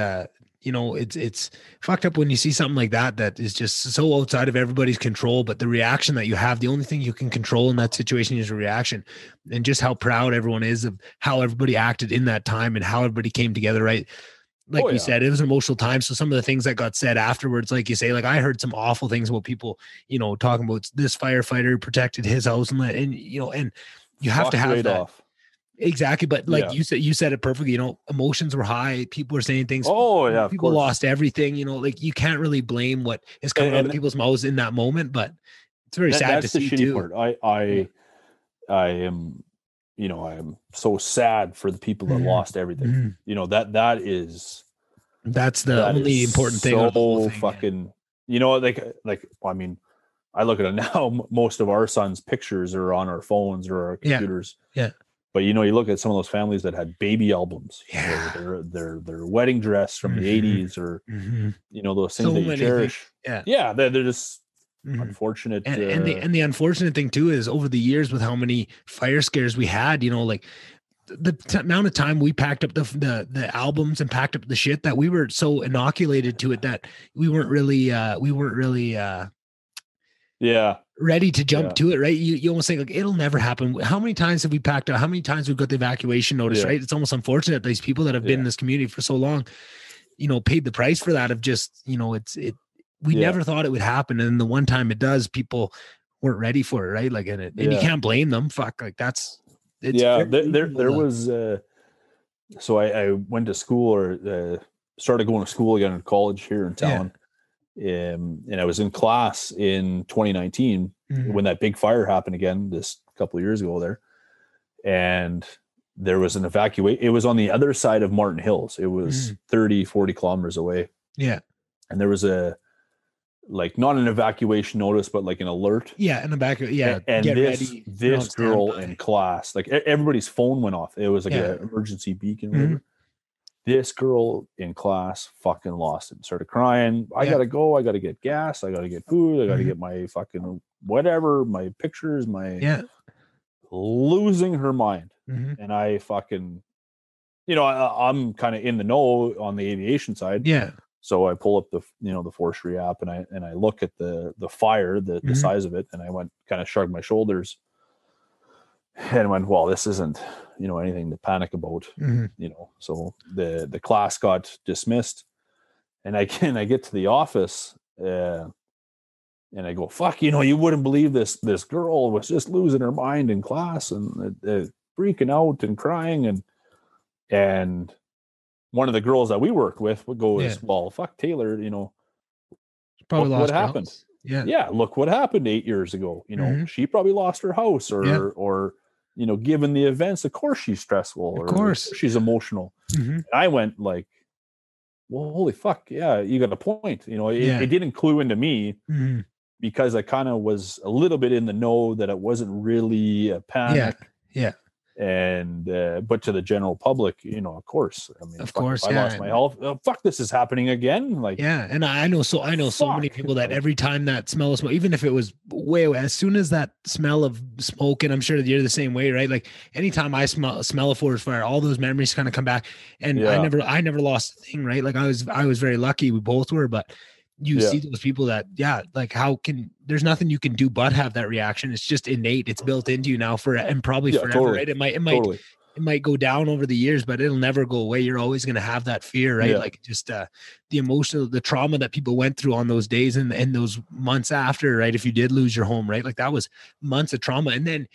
it's fucked up when you see something like that is just so outside of everybody's control. But the reaction that you have, the only thing you can control in that situation is a reaction, and just how proud everyone is of how everybody acted in that time and how everybody came together, right? Like you said, it was an emotional time. So some of the things that got said afterwards, like you say, like I heard some awful things about people, talking about this firefighter protected his house and you have to have that. Exactly. But like you said it perfectly, emotions were high. People were saying things. People lost everything, like you can't really blame what is coming out of people's mouths in that moment, but it's very sad to see too. Part. I am, I am so sad for the people that lost everything. That's the only important thing. So fucking, I mean, I look at it now, most of our sons' pictures are on our phones or our computers. But you look at some of those families that had baby albums, their wedding dress from the 80s, or those things that you cherish. They're just unfortunate. And the unfortunate thing too is over the years with how many fire scares we had, like the amount of time we packed up the albums and packed up the shit, that we were so inoculated to it that we weren't really ready to jump to it, right? You almost think like it'll never happen. How many times have we packed out? How many times we've got the evacuation notice, right? It's almost unfortunate these people that have been in this community for so long, paid the price for that of just, we never thought it would happen. And the one time it does, people weren't ready for it, right? Like, and you can't blame them. Fuck, like there was, so I went to school or started going to school again in college here in town. And I was in class in 2019 when that big fire happened again, this couple of years ago there. And there was an evacuation. It was on the other side of Martin Hills. It was 30, 40 kilometers away. Yeah. And there was not an evacuation notice, but like an alert. Yeah. An evacuation. Yeah. And this girl in class, like everybody's phone went off. It was like an emergency beacon. Whatever. This girl in class fucking lost it and started crying. I gotta go. I gotta get gas. I gotta get food. I gotta get my fucking whatever, my pictures, losing her mind. And I fucking, I'm kind of in the know on the aviation side. Yeah. So I pull up the, the forestry app and I look at the fire, the size of it. And I went kind of shrugged my shoulders and went, well, this isn't, anything to panic about, so the class got dismissed. And I get to the office, and I go, fuck, you wouldn't believe this girl was just losing her mind in class and freaking out and crying. And one of the girls that we worked with would go, well, fuck Taylor, probably what happened. Yeah. Look what happened 8 years ago. She probably lost her house or given the events, of course she's stressful. Of course. She's emotional. And I went like, well, holy fuck. Yeah, you got a point. It didn't clue into me because I kind of was a little bit in the know that it wasn't really a panic. Yeah. And but to the general public, of course, I mean, of course, if I lost my health, fuck, this is happening again. Like, and I know so many people that every time that smell of smoke, even if it was as soon as that smell of smoke, and I'm sure that you're the same way, right? Like anytime I smell a forest fire, all those memories kind of come back. And I never lost a thing, right? Like I was very lucky. We both were, but you see those people that, like there's nothing you can do but have that reaction. It's just innate. It's built into you now and probably forever, totally. right? It might go down over the years, but it'll never go away. You're always going to have that fear, right? Like just the emotional, the trauma that people went through on those days and those months after, right? If you did lose your home, right? Like that was months of trauma. And then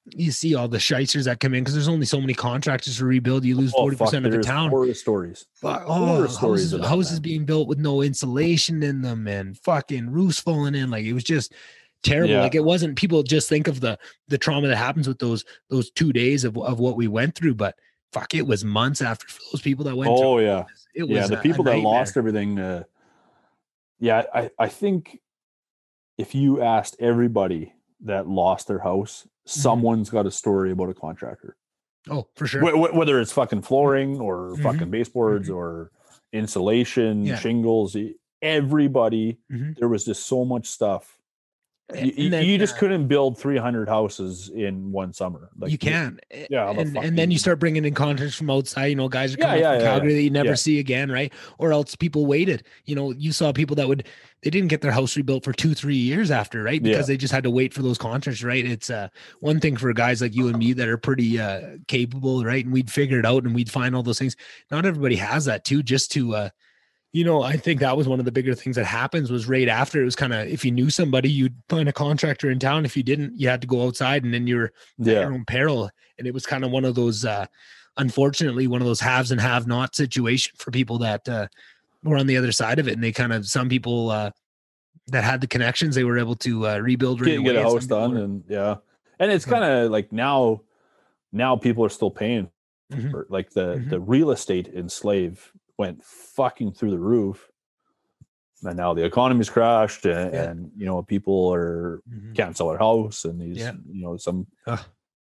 you see all the shysters that come in because there's only so many contractors to rebuild. You lose 40% of the town. Horror stories. Houses being built with no insulation in them and fucking roofs falling in. Like it was just terrible. Like it wasn't, people just think of the trauma that happens with those 2 days of what we went through, but fuck, it was months after for those people that went through. Oh yeah. It was the people that lost everything. I think if you asked everybody that lost their house, someone's got a story about a contractor. Oh, for sure. Whether it's fucking flooring or fucking baseboards or insulation, shingles, everybody, there was just so much stuff. You just couldn't build 300 houses in one summer. Like you can. And then you start bringing in contractors from outside, guys are coming from Calgary that you never see again. Right. Or else people waited, you saw people that they didn't get their house rebuilt for 2-3 years after, right? Because they just had to wait for those contractors, right? It's one thing for guys like you and me that are pretty capable, right? And we'd figure it out and we'd find all those things. Not everybody has that too, just to, I think that was one of the bigger things that happens was right after. It was kind of, if you knew somebody, you'd find a contractor in town. If you didn't, you had to go outside and then you're at your own peril. And it was kind of one of those, unfortunately, one of those haves and have not situation for people that were on the other side of it. And they kind of, some people that had the connections, they were able to rebuild right away. Get a house done. And it's kind of like now people are still paying for like the real estate in Slave went fucking through the roof, and now the economy's crashed, and people are can't sell their house, and these some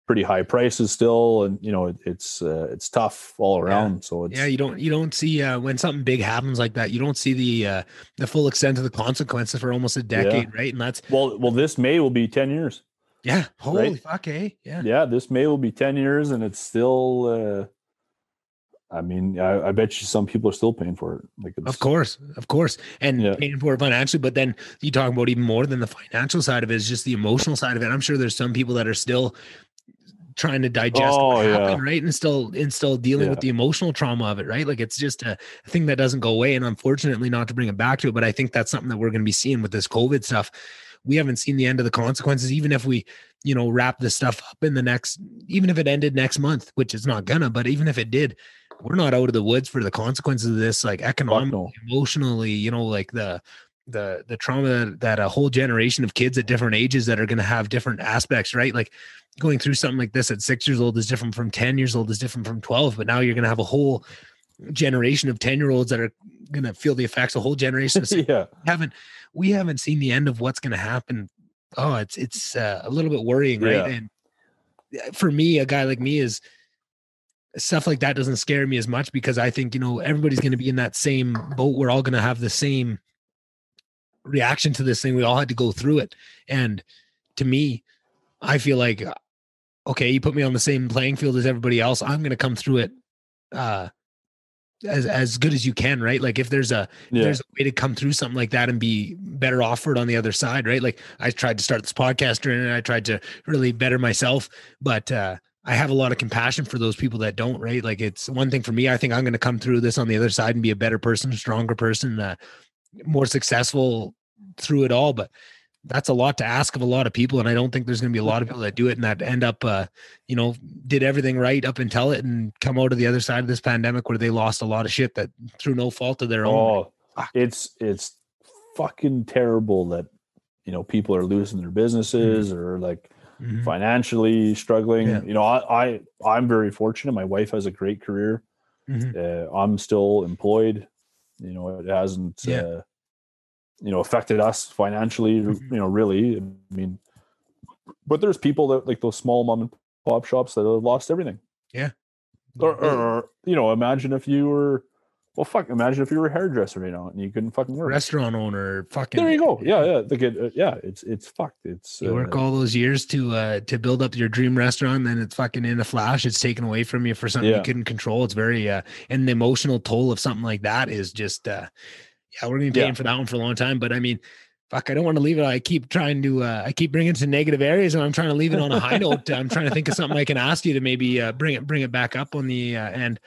pretty high prices still, and it's tough all around. So it's you don't see when something big happens like that, you don't see the full extent of the consequences for almost a decade, right? And that's well this May will be 10 years. Yeah, holy fuck, yeah, this May will be 10 years, and it's still. I mean, I bet you some people are still paying for it. Like of course, and paying for it financially. But then you talk about even more than the financial side of it is just the emotional side of it. I'm sure there's some people that are still trying to digest what happened, right? And still dealing with the emotional trauma of it, right? Like it's just a thing that doesn't go away. And unfortunately, not to bring it back to it, but I think that's something that we're going to be seeing with this COVID stuff. We haven't seen the end of the consequences, even if we, wrap this stuff up in even if it ended next month, which it's not gonna, but even if it did, we're not out of the woods for the consequences of this, like economically, emotionally, like the trauma that a whole generation of kids at different ages that are going to have different aspects, right? Like going through something like this at 6 years old is different from 10 years old is different from 12, but now you're going to have a whole generation of 10-year-olds that are going to feel the effects, a whole generation of we haven't seen the end of what's going to happen. Oh, it's a little bit worrying, right? And for me, a guy like me is stuff like that doesn't scare me as much because I think, everybody's going to be in that same boat. We're all going to have the same reaction to this thing. We all had to go through it. And to me, I feel like, okay, you put me on the same playing field as everybody else. I'm going to come through it, as good as you can, right? Like if there's a way to come through something like that and be better off for it on the other side, right? Like I tried to start this podcast and I tried to really better myself, but I have a lot of compassion for those people that don't, right? Like, it's one thing for me. I think I'm going to come through this on the other side and be a better person, a stronger person, more successful through it all. But that's a lot to ask of a lot of people. And I don't think there's going to be a lot of people that do it and that end up, did everything right up until it and come out of the other side of this pandemic where they lost a lot of shit that through no fault of their own. It's fucking terrible that, people are losing their businesses or like financially struggling. Yeah. I'm very fortunate. My wife has a great career. I'm still employed. It hasn't, affected us financially, really. I mean, but there's people that like those small mom and pop shops that have lost everything. Yeah. Or imagine if you were, imagine if you were a hairdresser, and you couldn't fucking work. Restaurant owner, fucking. There you go. Yeah. It's fucked. It's you work all those years to build up your dream restaurant, then it's fucking in a flash. It's taken away from you for something you couldn't control. It's very, and the emotional toll of something like that is just, we're going to be paying for that one for a long time. But I mean, fuck, I don't want to leave it. I keep trying to, I keep bringing it to negative areas, and I'm trying to leave it on a high note. I'm trying to think of something I can ask you to maybe bring it back up on the end.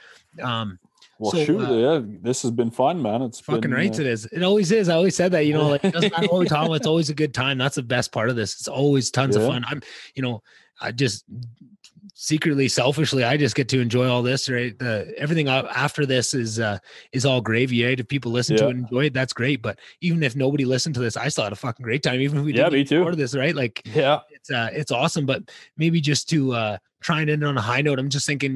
This has been fun, man. It's fucking been, right. It is. It always is. I always said that, like, it doesn't matter what we talk about. It's always a good time. That's the best part of this. It's always tons of fun. I just secretly, selfishly, I just get to enjoy all this, right? Everything after this is all gravy, right? If people listen to it and enjoy it, that's great. But even if nobody listened to this, I still had a fucking great time. Even if we didn't record this, right? Like, it's awesome. But maybe just to try and end on a high note, I'm just thinking,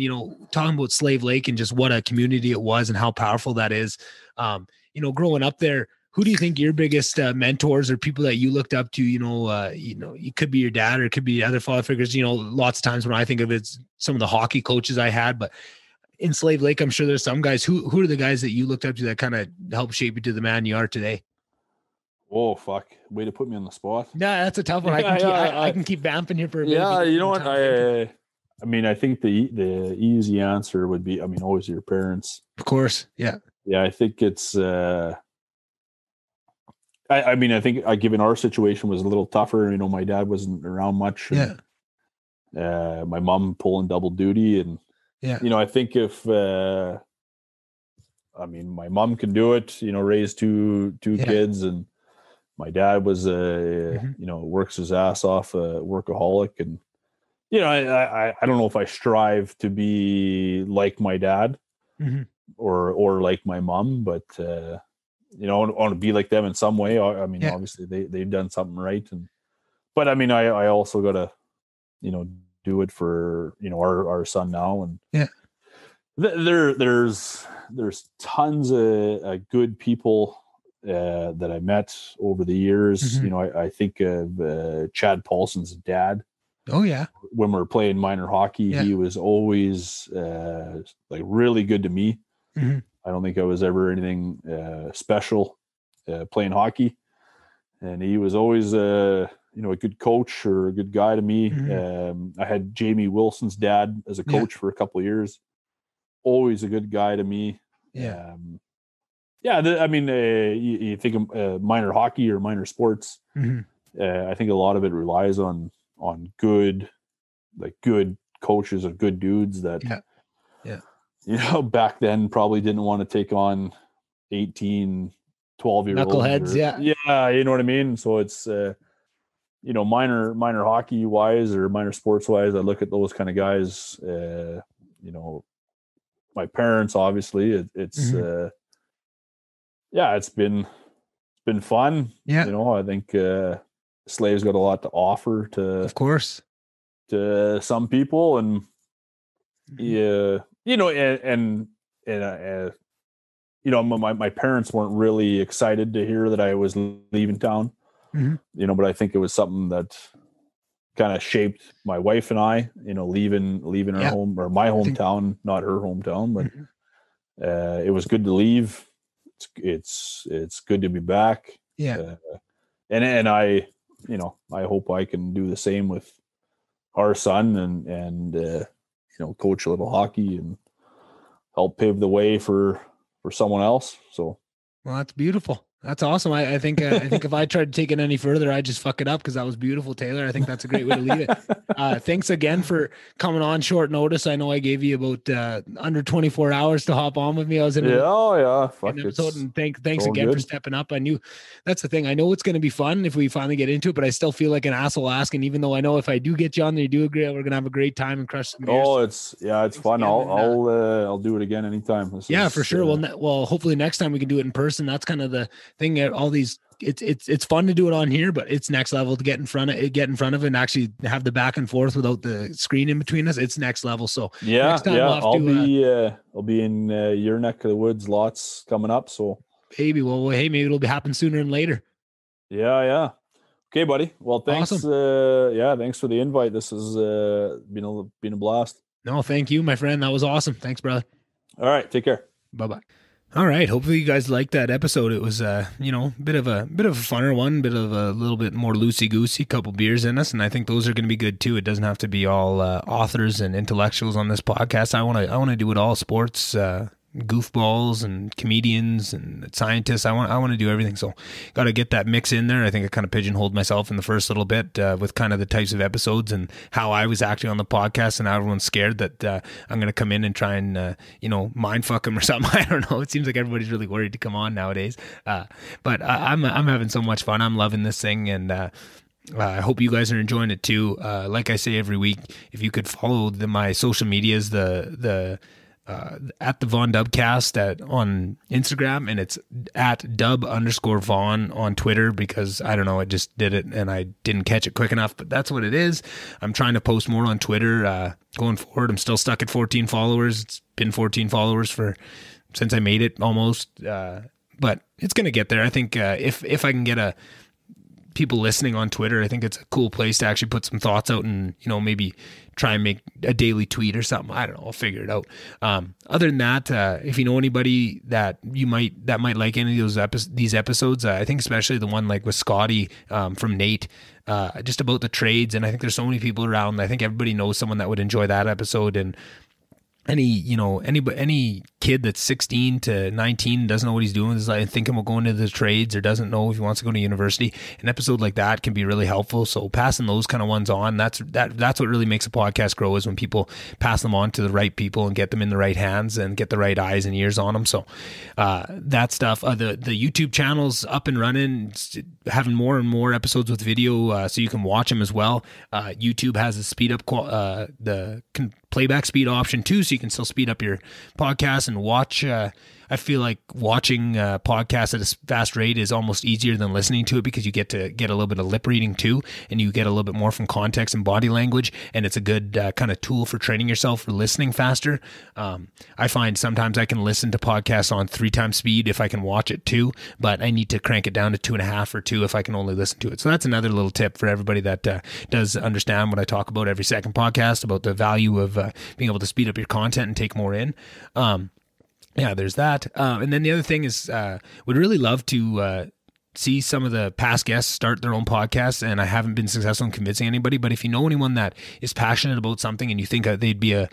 talking about Slave Lake and just what a community it was and how powerful that is. Growing up there, who do you think your biggest mentors or people that you looked up to? It could be your dad or it could be other father figures. Lots of times when I think of it's some of the hockey coaches I had, but in Slave Lake, I'm sure there's some guys. Who are the guys that you looked up to that kind of helped shape you to the man you are today? Oh, fuck. Way to put me on the spot. No, that's a tough one. I can keep vamping here for a minute. Yeah, you know what? I think the easy answer would be, always your parents. Of course. Yeah. Yeah, I think it's I think given our situation was a little tougher. My dad wasn't around much. And, my mom pulling double duty, and I think if my mom can do it, raise two kids, and my dad was works his ass off, a workaholic, and I don't know if I strive to be like my dad or like my mom, but I want to be like them in some way. Obviously they've done something right, but I also got to, do it for, our son now. And there's tons of good people that I met over the years. I think of Chad Paulson's dad. Oh yeah. When we were playing minor hockey, he was always like really good to me. I don't think I was ever anything special playing hockey, and he was always a good coach or a good guy to me. I had Jamie Wilson's dad as a coach for a couple of years. Always a good guy to me. You think of minor hockey or minor sports. I think a lot of it relies on good coaches or good dudes that back then probably didn't want to take on 18, 12-year-olds. Knuckleheads, yeah, you know what I mean? So it's, minor hockey wise or minor sports wise, I look at those kind of guys, my parents, obviously, it's been fun. I think Slave's got a lot to offer to, of course, to some people, and my parents weren't really excited to hear that I was leaving town, but I think it was something that kind of shaped my wife and I, leaving our home, or my hometown, not her hometown, but it was good to leave. It's good to be back. And I hope I can do the same with our son and coach a little hockey and help pave the way for someone else. So, well, that's beautiful. That's awesome. I think if I tried to take it any further, I'd just fuck it up because that was beautiful, Taylor. I think that's a great way to leave it. Thanks again for coming on short notice. I know I gave you about under 24 hours to hop on with me. I was in Fuck an episode, and thanks all again for good. stepping up. I knew that's the thing. I know it's going to be fun if we finally get into it, but I still feel like an asshole asking, even though I know if I do get you on there, you do agree, we're going to have a great time and crush some beers. It's fun. I'll do it again anytime. For sure. Well, hopefully next time we can do it in person. That's kind of the thing. All these, it's fun to do it on here, but it's next level to get in front of it and actually have the back and forth without the screen in between us. It's next level. So next time I'll be in your neck of the woods. Lots coming up. So maybe, maybe it'll happen sooner than later. Yeah. Okay, buddy. Well, thanks. Awesome. Thanks for the invite. This has been a blast. No, thank you, my friend. That was awesome. Thanks, brother. All right. Take care. Bye-bye. All right. Hopefully you guys liked that episode. It was, bit of a funner one, bit of a little bit more loosey-goosey, couple beers in us. And I think those are going to be good too. It doesn't have to be all authors and intellectuals on this podcast. I want to do it all, sports, goofballs and comedians and scientists. I want to do everything. So got to get that mix in there. I think I kind of pigeonholed myself in the first little bit with kind of the types of episodes and how I was acting on the podcast, and everyone's scared that I'm going to come in and try and mind fuck them or something. I don't know. It seems like everybody's really worried to come on nowadays. But I'm having so much fun. I'm loving this thing, and I hope you guys are enjoying it too. Like I say every week, if you could follow my social medias, at the VonDubCast on Instagram, and it's at @dub_Von on Twitter, because I don't know, I just did it and I didn't catch it quick enough, but that's what it is. I'm trying to post more on Twitter going forward. I'm still stuck at 14 followers. It's been 14 followers since I made it almost, but it's going to get there. I think if I can get people listening on Twitter, I think it's a cool place to actually put some thoughts out and, maybe try and make a daily tweet or something. I don't know. I'll figure it out. Other than that, if you know anybody that might like any of these episodes, I think especially the one like with Scotty from Nate, just about the trades. And I think there's so many people around. I think everybody knows someone that would enjoy that episode. And any kid that's 16 to 19 doesn't know what he's doing, is like thinking about going into the trades or doesn't know if he wants to go to university, an episode like that can be really helpful. So passing those kind of ones on, that's what really makes a podcast grow, is when people pass them on to the right people and get them in the right hands and get the right eyes and ears on them. So that stuff, the YouTube channel's up and running, having more and more episodes with video, so you can watch them as well. YouTube has a speed up playback speed option too, so you can still speed up your podcast and watch. I feel like watching podcasts at a fast rate is almost easier than listening to it, because you get to get a little bit of lip reading too, and you get a little bit more from context and body language, and it's a good kind of tool for training yourself for listening faster. I find sometimes I can listen to podcasts on 3 times speed if I can watch it too, but I need to crank it down to 2.5 or 2 if I can only listen to it. So that's another little tip for everybody that does understand what I talk about every second podcast, about the value of being able to speed up your content and take more in. Yeah, there's that. And then the other thing is, would really love to see some of the past guests start their own podcasts, and I haven't been successful in convincing anybody, but if you know anyone that is passionate about something and you think they'd be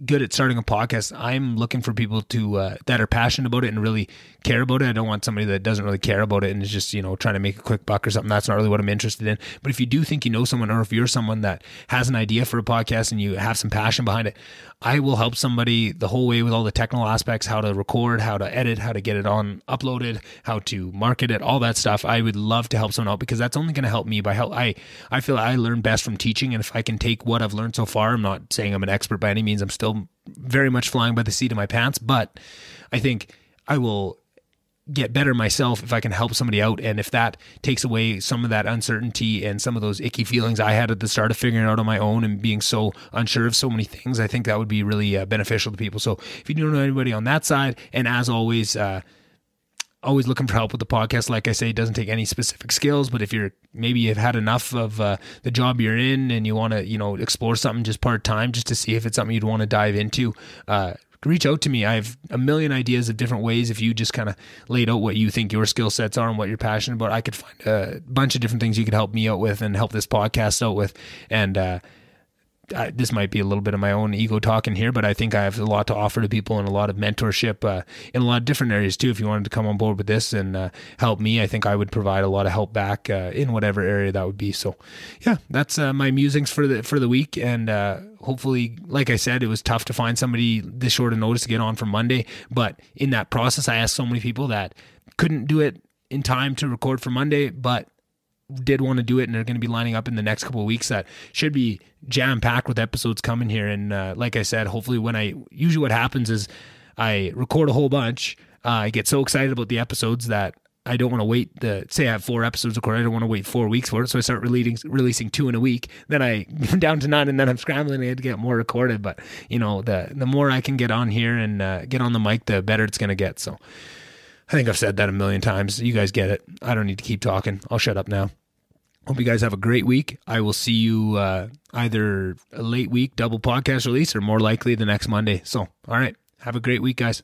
good at starting a podcast, I'm looking for people to that are passionate about it and really care about it. I don't want somebody that doesn't really care about it and is just trying to make a quick buck or something. That's not really what I'm interested in. But if you do think you know someone, or if you're someone that has an idea for a podcast and you have some passion behind it, I will help somebody the whole way with all the technical aspects, how to record, how to edit, how to get it on uploaded, how to market it, all that stuff. I would love to help someone out, because that's only going to help me by help. I feel I learn best from teaching, and if I can take what I've learned so far, I'm not saying I'm an expert by any means. I'm still very much flying by the seat of my pants, but I think I will get better myself if I can help somebody out. And if that takes away some of that uncertainty and some of those icky feelings I had at the start of figuring it out on my own and being so unsure of so many things, I think that would be really beneficial to people. So if you don't know anybody on that side, and as always looking for help with the podcast. Like I say, it doesn't take any specific skills, but if you've had enough of the job you're in and you want to, explore something just part-time, just to see if it's something you'd want to dive into, reach out to me. I have a million ideas of different ways. If you just kind of laid out what you think your skill sets are and what you're passionate about, I could find a bunch of different things you could help me out with and help this podcast out with. And this might be a little bit of my own ego talking here, but I think I have a lot to offer to people and a lot of mentorship in a lot of different areas too. If you wanted to come on board with this and help me, I think I would provide a lot of help back in whatever area that would be. So yeah, that's my musings for the week. And hopefully, like I said, it was tough to find somebody this short of notice to get on for Monday. But in that process, I asked so many people that couldn't do it in time to record for Monday, but did want to do it, and they're going to be lining up in the next couple of weeks that should be jam-packed with episodes coming here. And like I said, hopefully usually what happens is I record a whole bunch. I get so excited about the episodes that I don't want to wait. Say I have 4 episodes recorded, I don't want to wait 4 weeks for it, so I start releasing 2 in a week. Then I down to 9, and then I'm scrambling to get more recorded. But the more I can get on here and get on the mic, the better it's going to get. So I think I've said that a million times. You guys get it. I don't need to keep talking. I'll shut up now. Hope you guys have a great week. I will see you either a late week double podcast release or more likely the next Monday. So, all right. Have a great week, guys.